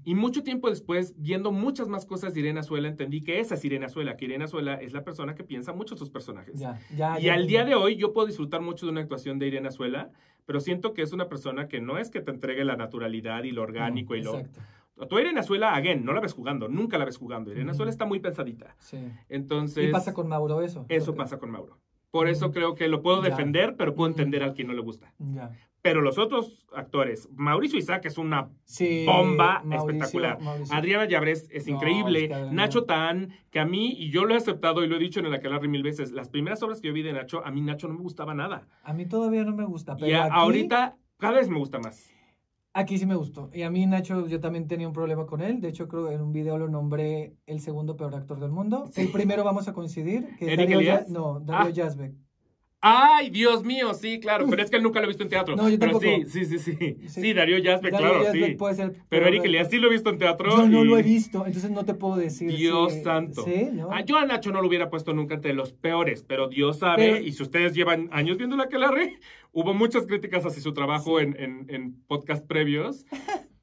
Y mucho tiempo después, viendo muchas más cosas de Irene Azuela, entendí que esa es Irene Azuela, que Irene Azuela es la persona que piensa mucho sus personajes. Y al día de hoy yo puedo disfrutar mucho de una actuación de Irene Azuela, pero siento que es una persona que no es que te entregue la naturalidad y lo orgánico y lo... Exacto. Tú a Irene Azuela, again, no la ves jugando, nunca la ves jugando. Irene Azuela está muy pensadita. Sí. Entonces... ¿Y pasa con Mauro eso? Eso pasa con Mauro. Por eso creo que lo puedo defender, pero puedo entender al quien no le gusta. Pero los otros actores, Mauricio Isaac es una bomba espectacular. Adriana Llabrés es increíble. Nacho Tan, que a mí, y yo lo he aceptado y lo he dicho en el Aquelarre 1000 veces, las primeras obras que yo vi de Nacho, a mí Nacho no me gustaba nada. A mí todavía no me gusta. Pero y ahorita cada vez me gusta más. Aquí sí me gustó. Y a mí Nacho, yo también tenía un problema con él. De hecho, creo que en un video lo nombré el segundo peor actor del mundo. Sí. El primero vamos a coincidir. Que ¿Eric Elías? Darío Yazbek. ¡Ay, Dios mío! Sí, claro, pero es que él nunca lo he visto en teatro. No, yo tampoco. Pero sí, Darío Yazbek, claro, sí. Puede ser, pero Eric Elías sí lo he visto en teatro. Yo no lo he visto, entonces no te puedo decir. Dios santo. ¿Sí? ¿No? Yo a Nacho no lo hubiera puesto nunca entre los peores, pero Dios sabe, y si ustedes llevan años viendo la Aquelarre, hubo muchas críticas hacia su trabajo en podcast previos.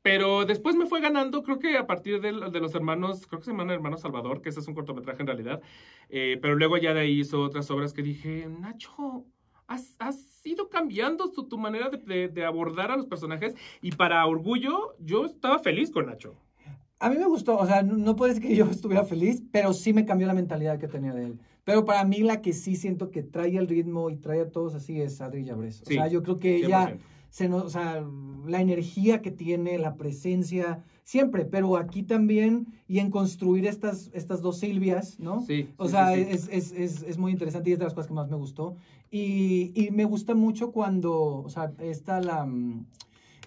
Pero después me fue ganando, creo que a partir de los hermanos, creo que se llaman Hermano Salvador, que ese es un cortometraje en realidad. Pero luego ya de ahí hizo otras obras que dije, Nacho, has ido cambiando tu manera de abordar a los personajes. Y para orgullo, yo estaba feliz con Nacho. A mí me gustó, o sea, no puedo decir que yo estuviera feliz, pero sí me cambió la mentalidad que tenía de él. Pero para mí la que sí siento que trae el ritmo y trae a todos así es Adri Llabrés. O sea, yo creo que 100%. ella... o sea, la energía que tiene, la presencia, siempre, pero aquí también, y en construir estas dos Silvias, ¿no? Sí. O sea, es muy interesante y es de las cosas que más me gustó. Y me gusta mucho cuando, o sea, está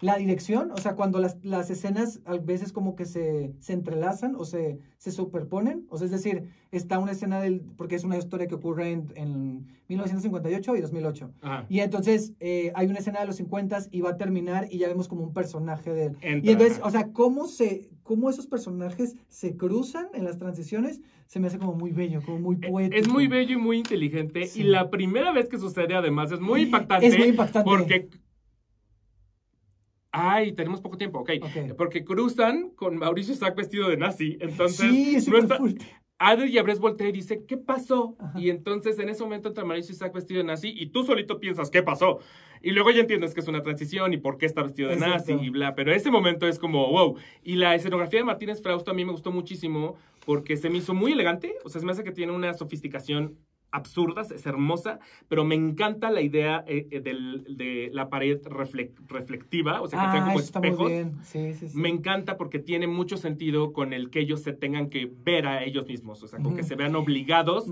la dirección, o sea, cuando las escenas a veces como que se entrelazan o se superponen, o sea, es decir, está una escena porque es una historia que ocurre en 1958 y 2008. Ajá. Y entonces hay una escena de los 50 y va a terminar y ya vemos como un personaje de él. Y entonces, o sea, cómo esos personajes se cruzan en las transiciones, se me hace como muy bello, como muy poético. Es muy bello y muy inteligente. Sí. Y la primera vez que sucede, además, es muy impactante. Es muy impactante. Porque... Ay, tenemos poco tiempo, ok. Porque cruzan con Mauricio Isaac vestido de nazi. Entonces, sí, es súper fuerte. Adri Llabrés voltea y dice, ¿qué pasó? Ajá. Y entonces en ese momento entra Mauricio Isaac vestido de nazi y tú solito piensas, ¿qué pasó? Y luego ya entiendes que es una transición y por qué está vestido de nazi y bla. Pero ese momento es como, wow. Y la escenografía de Martínez Frausto a mí me gustó muchísimo porque se me hizo muy elegante. O sea, se me hace que tiene una sofisticación absurdas, es hermosa, pero me encanta la idea de la pared reflectiva, o sea, que sean como espejos. Muy bien. Sí. Me encanta porque tiene mucho sentido con el que ellos se tengan que ver a ellos mismos, o sea, con que se vean obligados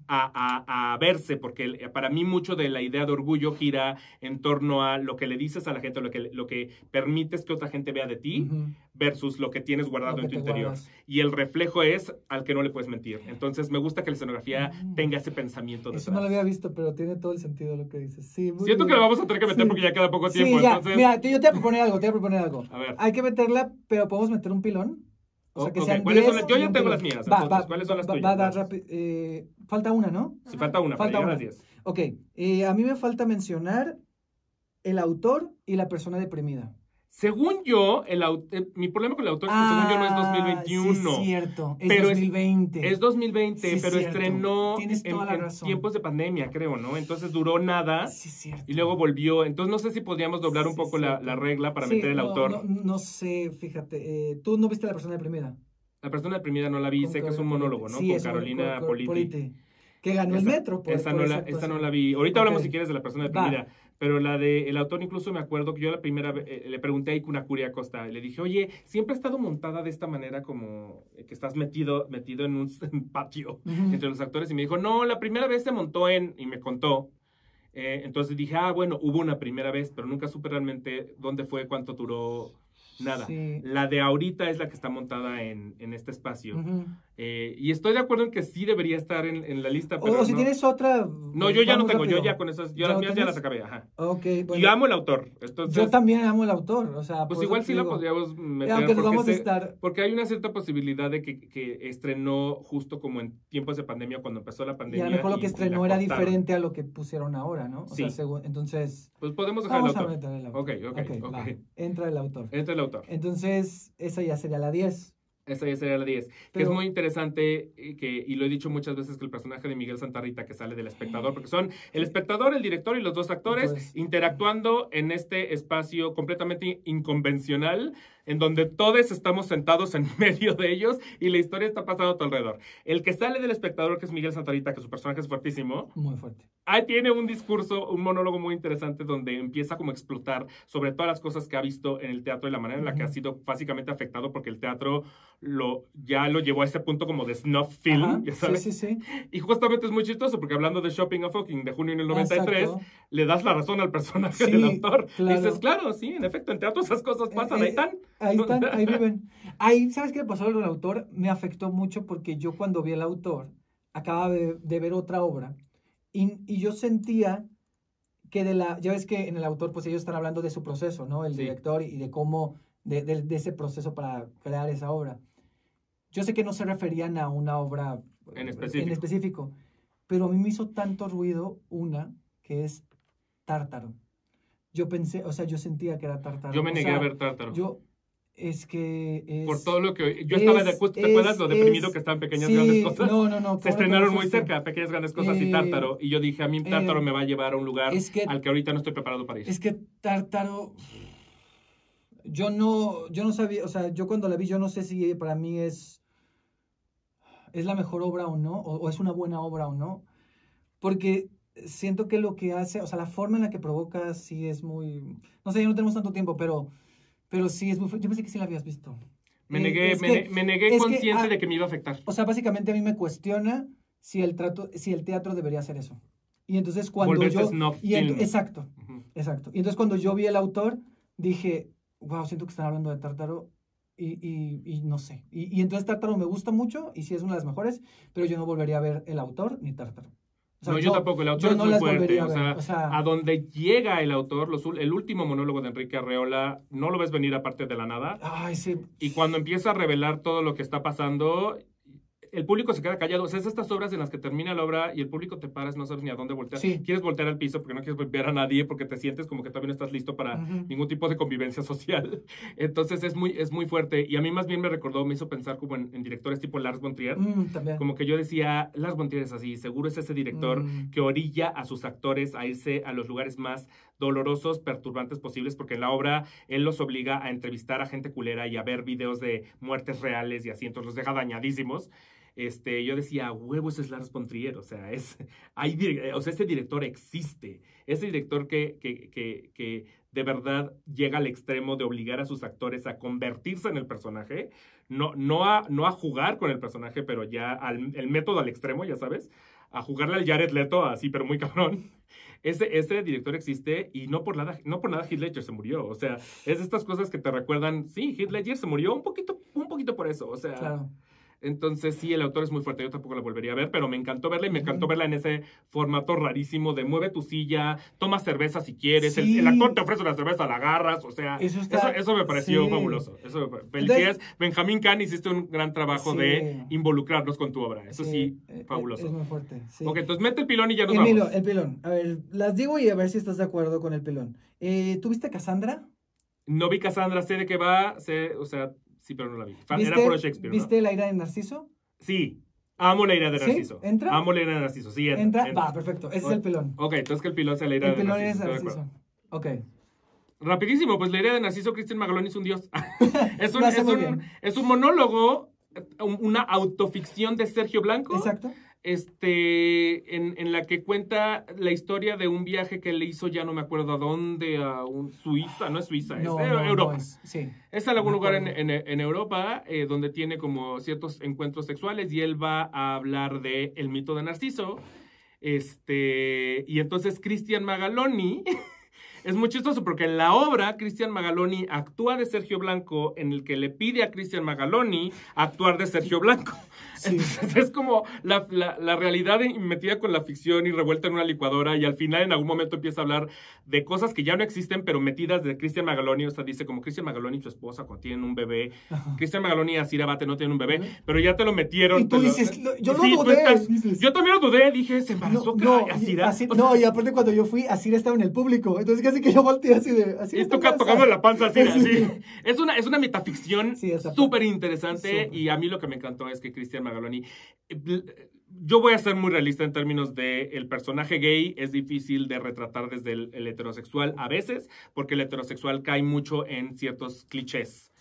a verse, porque para mí mucho de la idea de orgullo gira en torno a lo que le dices a la gente, lo que permites que otra gente vea de ti, versus lo que tienes guardado en tu interior. Guardas. Y el reflejo es al que no le puedes mentir. Entonces, me gusta que la escenografía tenga ese pensamiento detrás. Eso no lo había visto, pero tiene todo el sentido lo que dices. Sí, muy Siento bien. que la vamos a tener que meter porque ya queda poco tiempo. Sí, ya. Entonces... Mira, yo te voy a proponer algo. A ver. Hay que meterla, pero podemos meter un pilón. O sea, que sean ¿Cuáles 10, son yo ya tengo las mías. Entonces, ¿cuáles son las tuyas? Va a dar rápido. Falta una, ¿no? Sí, falta una. Falta una. Las 10. Ok. A mí me falta mencionar el autor y la persona deprimida. Según yo, mi problema con el autor es que según yo no es 2021. Sí, es cierto. Es pero 2020. Es 2020, sí, pero cierto. Estrenó en tiempos de pandemia, creo, ¿no? Entonces duró nada. Sí, cierto. Y luego volvió. Entonces no sé si podríamos doblar un poco la regla para meter el autor. No sé, fíjate. ¿Tú no viste La persona deprimida? La persona deprimida no la vi. Sé que es un monólogo, ¿no? Sí, con Carolina Politi. Que ganó el Metro. Esta no la vi. Ahorita hablamos, si quieres, de La persona deprimida. Pero la de el autor, incluso me acuerdo que yo la primera vez le pregunté a Ikuna Curia Costa, le dije, oye, ¿siempre ha estado montada de esta manera como que estás metido en un patio entre los actores? Y me dijo, no, la primera vez se montó y me contó. Entonces dije, bueno, hubo una primera vez, pero nunca supe realmente dónde fue, cuánto duró, nada. Sí. La de ahorita es la que está montada en este espacio. Y estoy de acuerdo en que sí debería estar en la lista. Pero o si tienes otra... No, yo ya no tengo, yo ya con esas, yo las mías ya las acabé, ajá. Ok, bueno. Y amo el autor. Entonces, yo también amo el autor, o sea... Pues igual sí la podríamos meter. Aunque nos vamos a estar... Porque hay una cierta posibilidad de que estrenó justo como en tiempos de pandemia, cuando empezó la pandemia. Y a lo mejor lo que estrenó era diferente a lo que pusieron ahora, ¿no? O sí. sea, entonces... Pues podemos dejar el autor. Vamos a meter el autor. Ok. Va, entra el autor. Entra el autor. Entonces, esa ya sería la 10. Esa ya sería la 10. Que es muy interesante, y lo he dicho muchas veces, que el personaje de Miguel Santarrita que sale del espectador, porque son el espectador, el director y los dos actores interactuando en este espacio completamente inconvencional, en donde todos estamos sentados en medio de ellos y la historia está pasando a tu alrededor. El que sale del espectador, que es Miguel Santaolalla, que su personaje es fuertísimo. Muy fuerte. Ahí tiene un discurso, un monólogo muy interesante donde empieza como a explotar sobre todas las cosas que ha visto en el teatro y la manera en la que ha sido básicamente afectado porque el teatro ya lo llevó a ese punto como de snuff film, ya sabes. Sí, sí, sí. Y justamente es muy chistoso porque hablando de Shopping a Fucking de junio del 93, exacto, le das la razón al personaje del autor. Claro. Dices, claro, sí, en efecto, en teatro esas cosas pasan, ahí están. Ahí están, ahí viven. Ahí, ¿sabes qué le pasó al autor? Me afectó mucho porque yo cuando vi al autor, acababa de ver otra obra y yo sentía que ya ves que en el autor pues ellos están hablando de su proceso, ¿no? El director y de cómo, de ese proceso para crear esa obra. Yo sé que no se referían a una obra en específico, pero a mí me hizo tanto ruido una que es Tártaro. Yo pensé, o sea, yo sentía que era Tártaro. Yo me negué a ver Tártaro. Es que por todo lo que... Yo estaba ¿te acuerdas lo deprimido que estaban Pequeñas Grandes Cosas? No. Se estrenaron muy cerca, Pequeñas Grandes Cosas y Tártaro. Y yo dije, a mí Tártaro me va a llevar a un lugar al que ahorita no estoy preparado para ir. Es que Tártaro... Yo no sabía, o sea, yo cuando la vi, yo no sé si para mí es la mejor obra o no, o es una buena obra o no. Porque siento que lo que hace, o sea, la forma en la que provoca sí es muy... No sé, ya no tenemos tanto tiempo, pero sí es muy... Yo pensé que sí la habías visto. Me negué consciente de que me iba a afectar. O sea, básicamente a mí me cuestiona si el teatro debería hacer eso. Y entonces cuando exacto. Y entonces cuando yo vi el autor, dije, wow, siento que están hablando de Tártaro y no sé. Y entonces Tártaro me gusta mucho y sí es una de las mejores, pero yo no volvería a ver el autor ni Tártaro. O sea, no, yo tampoco, el autor es muy fuerte, o sea, a donde llega el autor, el último monólogo de Enrique Arreola, no lo ves venir aparte de la nada. Ay, sí. Y cuando empieza a revelar todo lo que está pasando, el público se queda callado. O sea, es estas obras en las que termina la obra y el público te paras, no sabes ni a dónde voltear. Sí. Quieres voltear al piso porque no quieres ver a nadie, porque te sientes como que todavía no estás listo para ningún tipo de convivencia social. Entonces es muy fuerte. Y a mí más bien me hizo pensar como en directores tipo Lars von Trier. También. Como que yo decía, Lars von Trier es así, seguro es ese director que orilla a sus actores a irse a los lugares más dolorosos, perturbantes posibles, porque en la obra él los obliga a entrevistar a gente culera y a ver videos de muertes reales y así, entonces los deja dañadísimos. Yo decía, huevo, ese es Lars von Trier, o sea, ese director existe, ese director que de verdad llega al extremo de obligar a sus actores a convertirse en el personaje, no a jugar con el personaje, pero ya el método al extremo, ya sabes, a jugarle al Jared Leto así, pero muy cabrón. Ese director existe y no por nada Heath Ledger se murió, o sea, es de estas cosas que te recuerdan, sí, Heath Ledger se murió un poquito por eso, o sea... Claro. Entonces, sí, el autor es muy fuerte. Yo tampoco la volvería a ver, pero me encantó verla y me encantó verla en ese formato rarísimo de mueve tu silla, toma cerveza si quieres. Sí. El actor te ofrece una cerveza, la agarras. O sea, eso me pareció fabuloso. Felicidades. Benjamín Kahn, hiciste un gran trabajo de involucrarnos con tu obra. Eso sí, fabuloso. Es muy fuerte. Sí. Ok, entonces mete el pilón y ya nos vamos. El pilón. A ver, las digo y a ver si estás de acuerdo con el pilón. ¿Tuviste Cassandra? No vi Cassandra, sé de qué va, o sea... Sí, pero no la vi. Era puro Shakespeare, ¿Viste La ira de Narciso? Sí. Amo La ira de Narciso. ¿Sí? ¿Entra? Amo La ira de Narciso, sí. ¿Entra? Va, perfecto. Ese es el pilón. Ok, entonces que el pilón sea La ira de Narciso. El pilón es Narciso. Ok. Rapidísimo, pues La ira de Narciso, Christian Magaloni es un dios. es un monólogo, una autoficción de Sergio Blanco. Exacto. En la que cuenta la historia de un viaje que le hizo, ya no me acuerdo a dónde, a Suiza, no es Suiza, es Europa. Es a algún lugar en Europa donde tiene como ciertos encuentros sexuales y él va a hablar de el mito de Narciso. Y entonces Christian Magaloni... Es muy chistoso porque en la obra Christian Magaloni actúa de Sergio Blanco, en el que le pide a Christian Magaloni actuar de Sergio Blanco. Sí. Entonces es como la realidad metida con la ficción y revuelta en una licuadora, y al final en algún momento empieza a hablar de cosas que ya no existen pero metidas de Christian Magaloni. O sea, dice como Christian Magaloni y su esposa cuando tienen un bebé. Ajá. Christian Magaloni y Asira Bate no tienen un bebé, pero ya te lo metieron. Y tú dices, yo no dudé. Yo también lo dudé, dije, se embarazó Asira. Y aparte cuando yo fui, Asira estaba en el público, entonces casi que yo volteé así de... Y tocando la panza así. Es una metaficción súper interesante, y a mí lo que me encantó es que Christian Magaloni... Yo voy a ser muy realista en términos de el personaje gay es difícil de retratar desde el heterosexual a veces, porque el heterosexual cae mucho en ciertos clichés.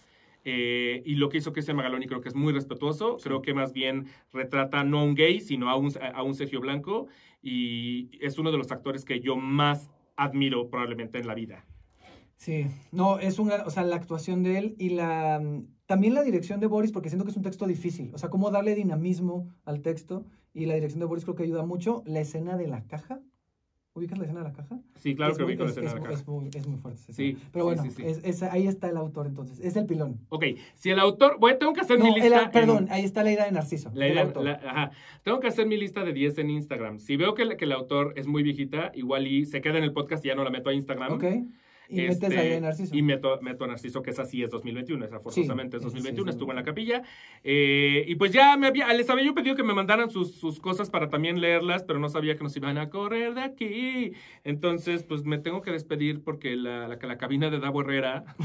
Y lo que hizo Cristian Magaloni creo que es muy respetuoso. Creo que más bien retrata no a un gay, sino a un Sergio Blanco. Y es uno de los actores que yo más admiro probablemente en la vida. Sí, no, es o sea, la actuación de él y también la dirección de Boris, porque siento que es un texto difícil. O sea, cómo darle dinamismo al texto. Y la dirección de Boris creo que ayuda mucho. La escena de la caja. ¿Ubicas la escena de la caja? Sí, claro que ubico la escena de la caja. Es muy fuerte. Sí. Pero bueno, sí. Ahí está el autor entonces. Es el pilón. Ok, si el autor... Bueno, tengo que hacer mi lista... Ahí está la idea de Narciso. Ajá. Tengo que hacer mi lista de 10 en Instagram. Si veo que el autor es muy viejita, igual y se queda en el podcast y ya no la meto a Instagram. Ok. Y metes la idea de Narciso. Y meto a Narciso, que esa sí es 2021, esa forzosamente es 2021, estuvo en la capilla. Y pues ya les había yo pedido que me mandaran sus cosas para también leerlas, pero no sabía que nos iban a correr de aquí. Entonces, pues me tengo que despedir porque la cabina de Davo Herrera,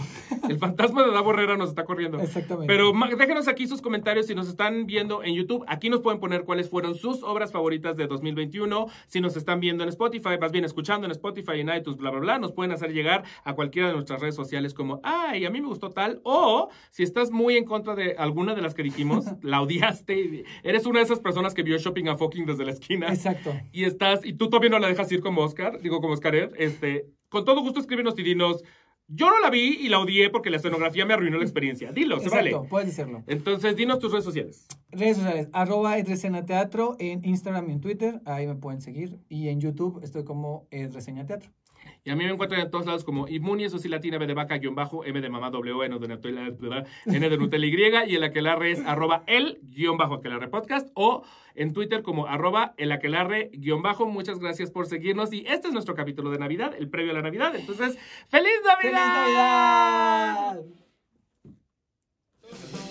el fantasma de Davo Herrera nos está corriendo. Exactamente. Pero déjenos aquí sus comentarios si nos están viendo en YouTube. Aquí nos pueden poner cuáles fueron sus obras favoritas de 2021. Si nos están viendo en Spotify, más bien escuchando en Spotify, en iTunes, bla, bla, bla, nos pueden hacer llegar a cualquiera de nuestras redes sociales como, ay, a mí me gustó tal, o si estás muy en contra de alguna de las que dijimos, la odiaste, eres una de esas personas que vio Shopping a Fucking desde la esquina. Exacto. Y tú todavía no la dejas ir como Oscaret, con todo gusto escríbenos y dinos, yo no la vi y la odié porque la escenografía me arruinó la experiencia. Dilo, se vale. Exacto, puedes decirlo. Entonces, dinos tus redes sociales. Redes sociales, @edreseñateatro en Instagram y en Twitter, ahí me pueden seguir. Y en YouTube estoy como Edreseñateatro. Y a mí me encuentran en todos lados como Inmuni, eso sí latina, B de vaca, _, M de mamá, W, N de Nutella Y, y el aquelarre es @el_aquelarre podcast, o en Twitter como @el_aquelarre_. Muchas gracias por seguirnos, y este es nuestro capítulo de Navidad, el previo a la Navidad. Entonces, ¡Feliz Navidad! ¡Feliz Navidad!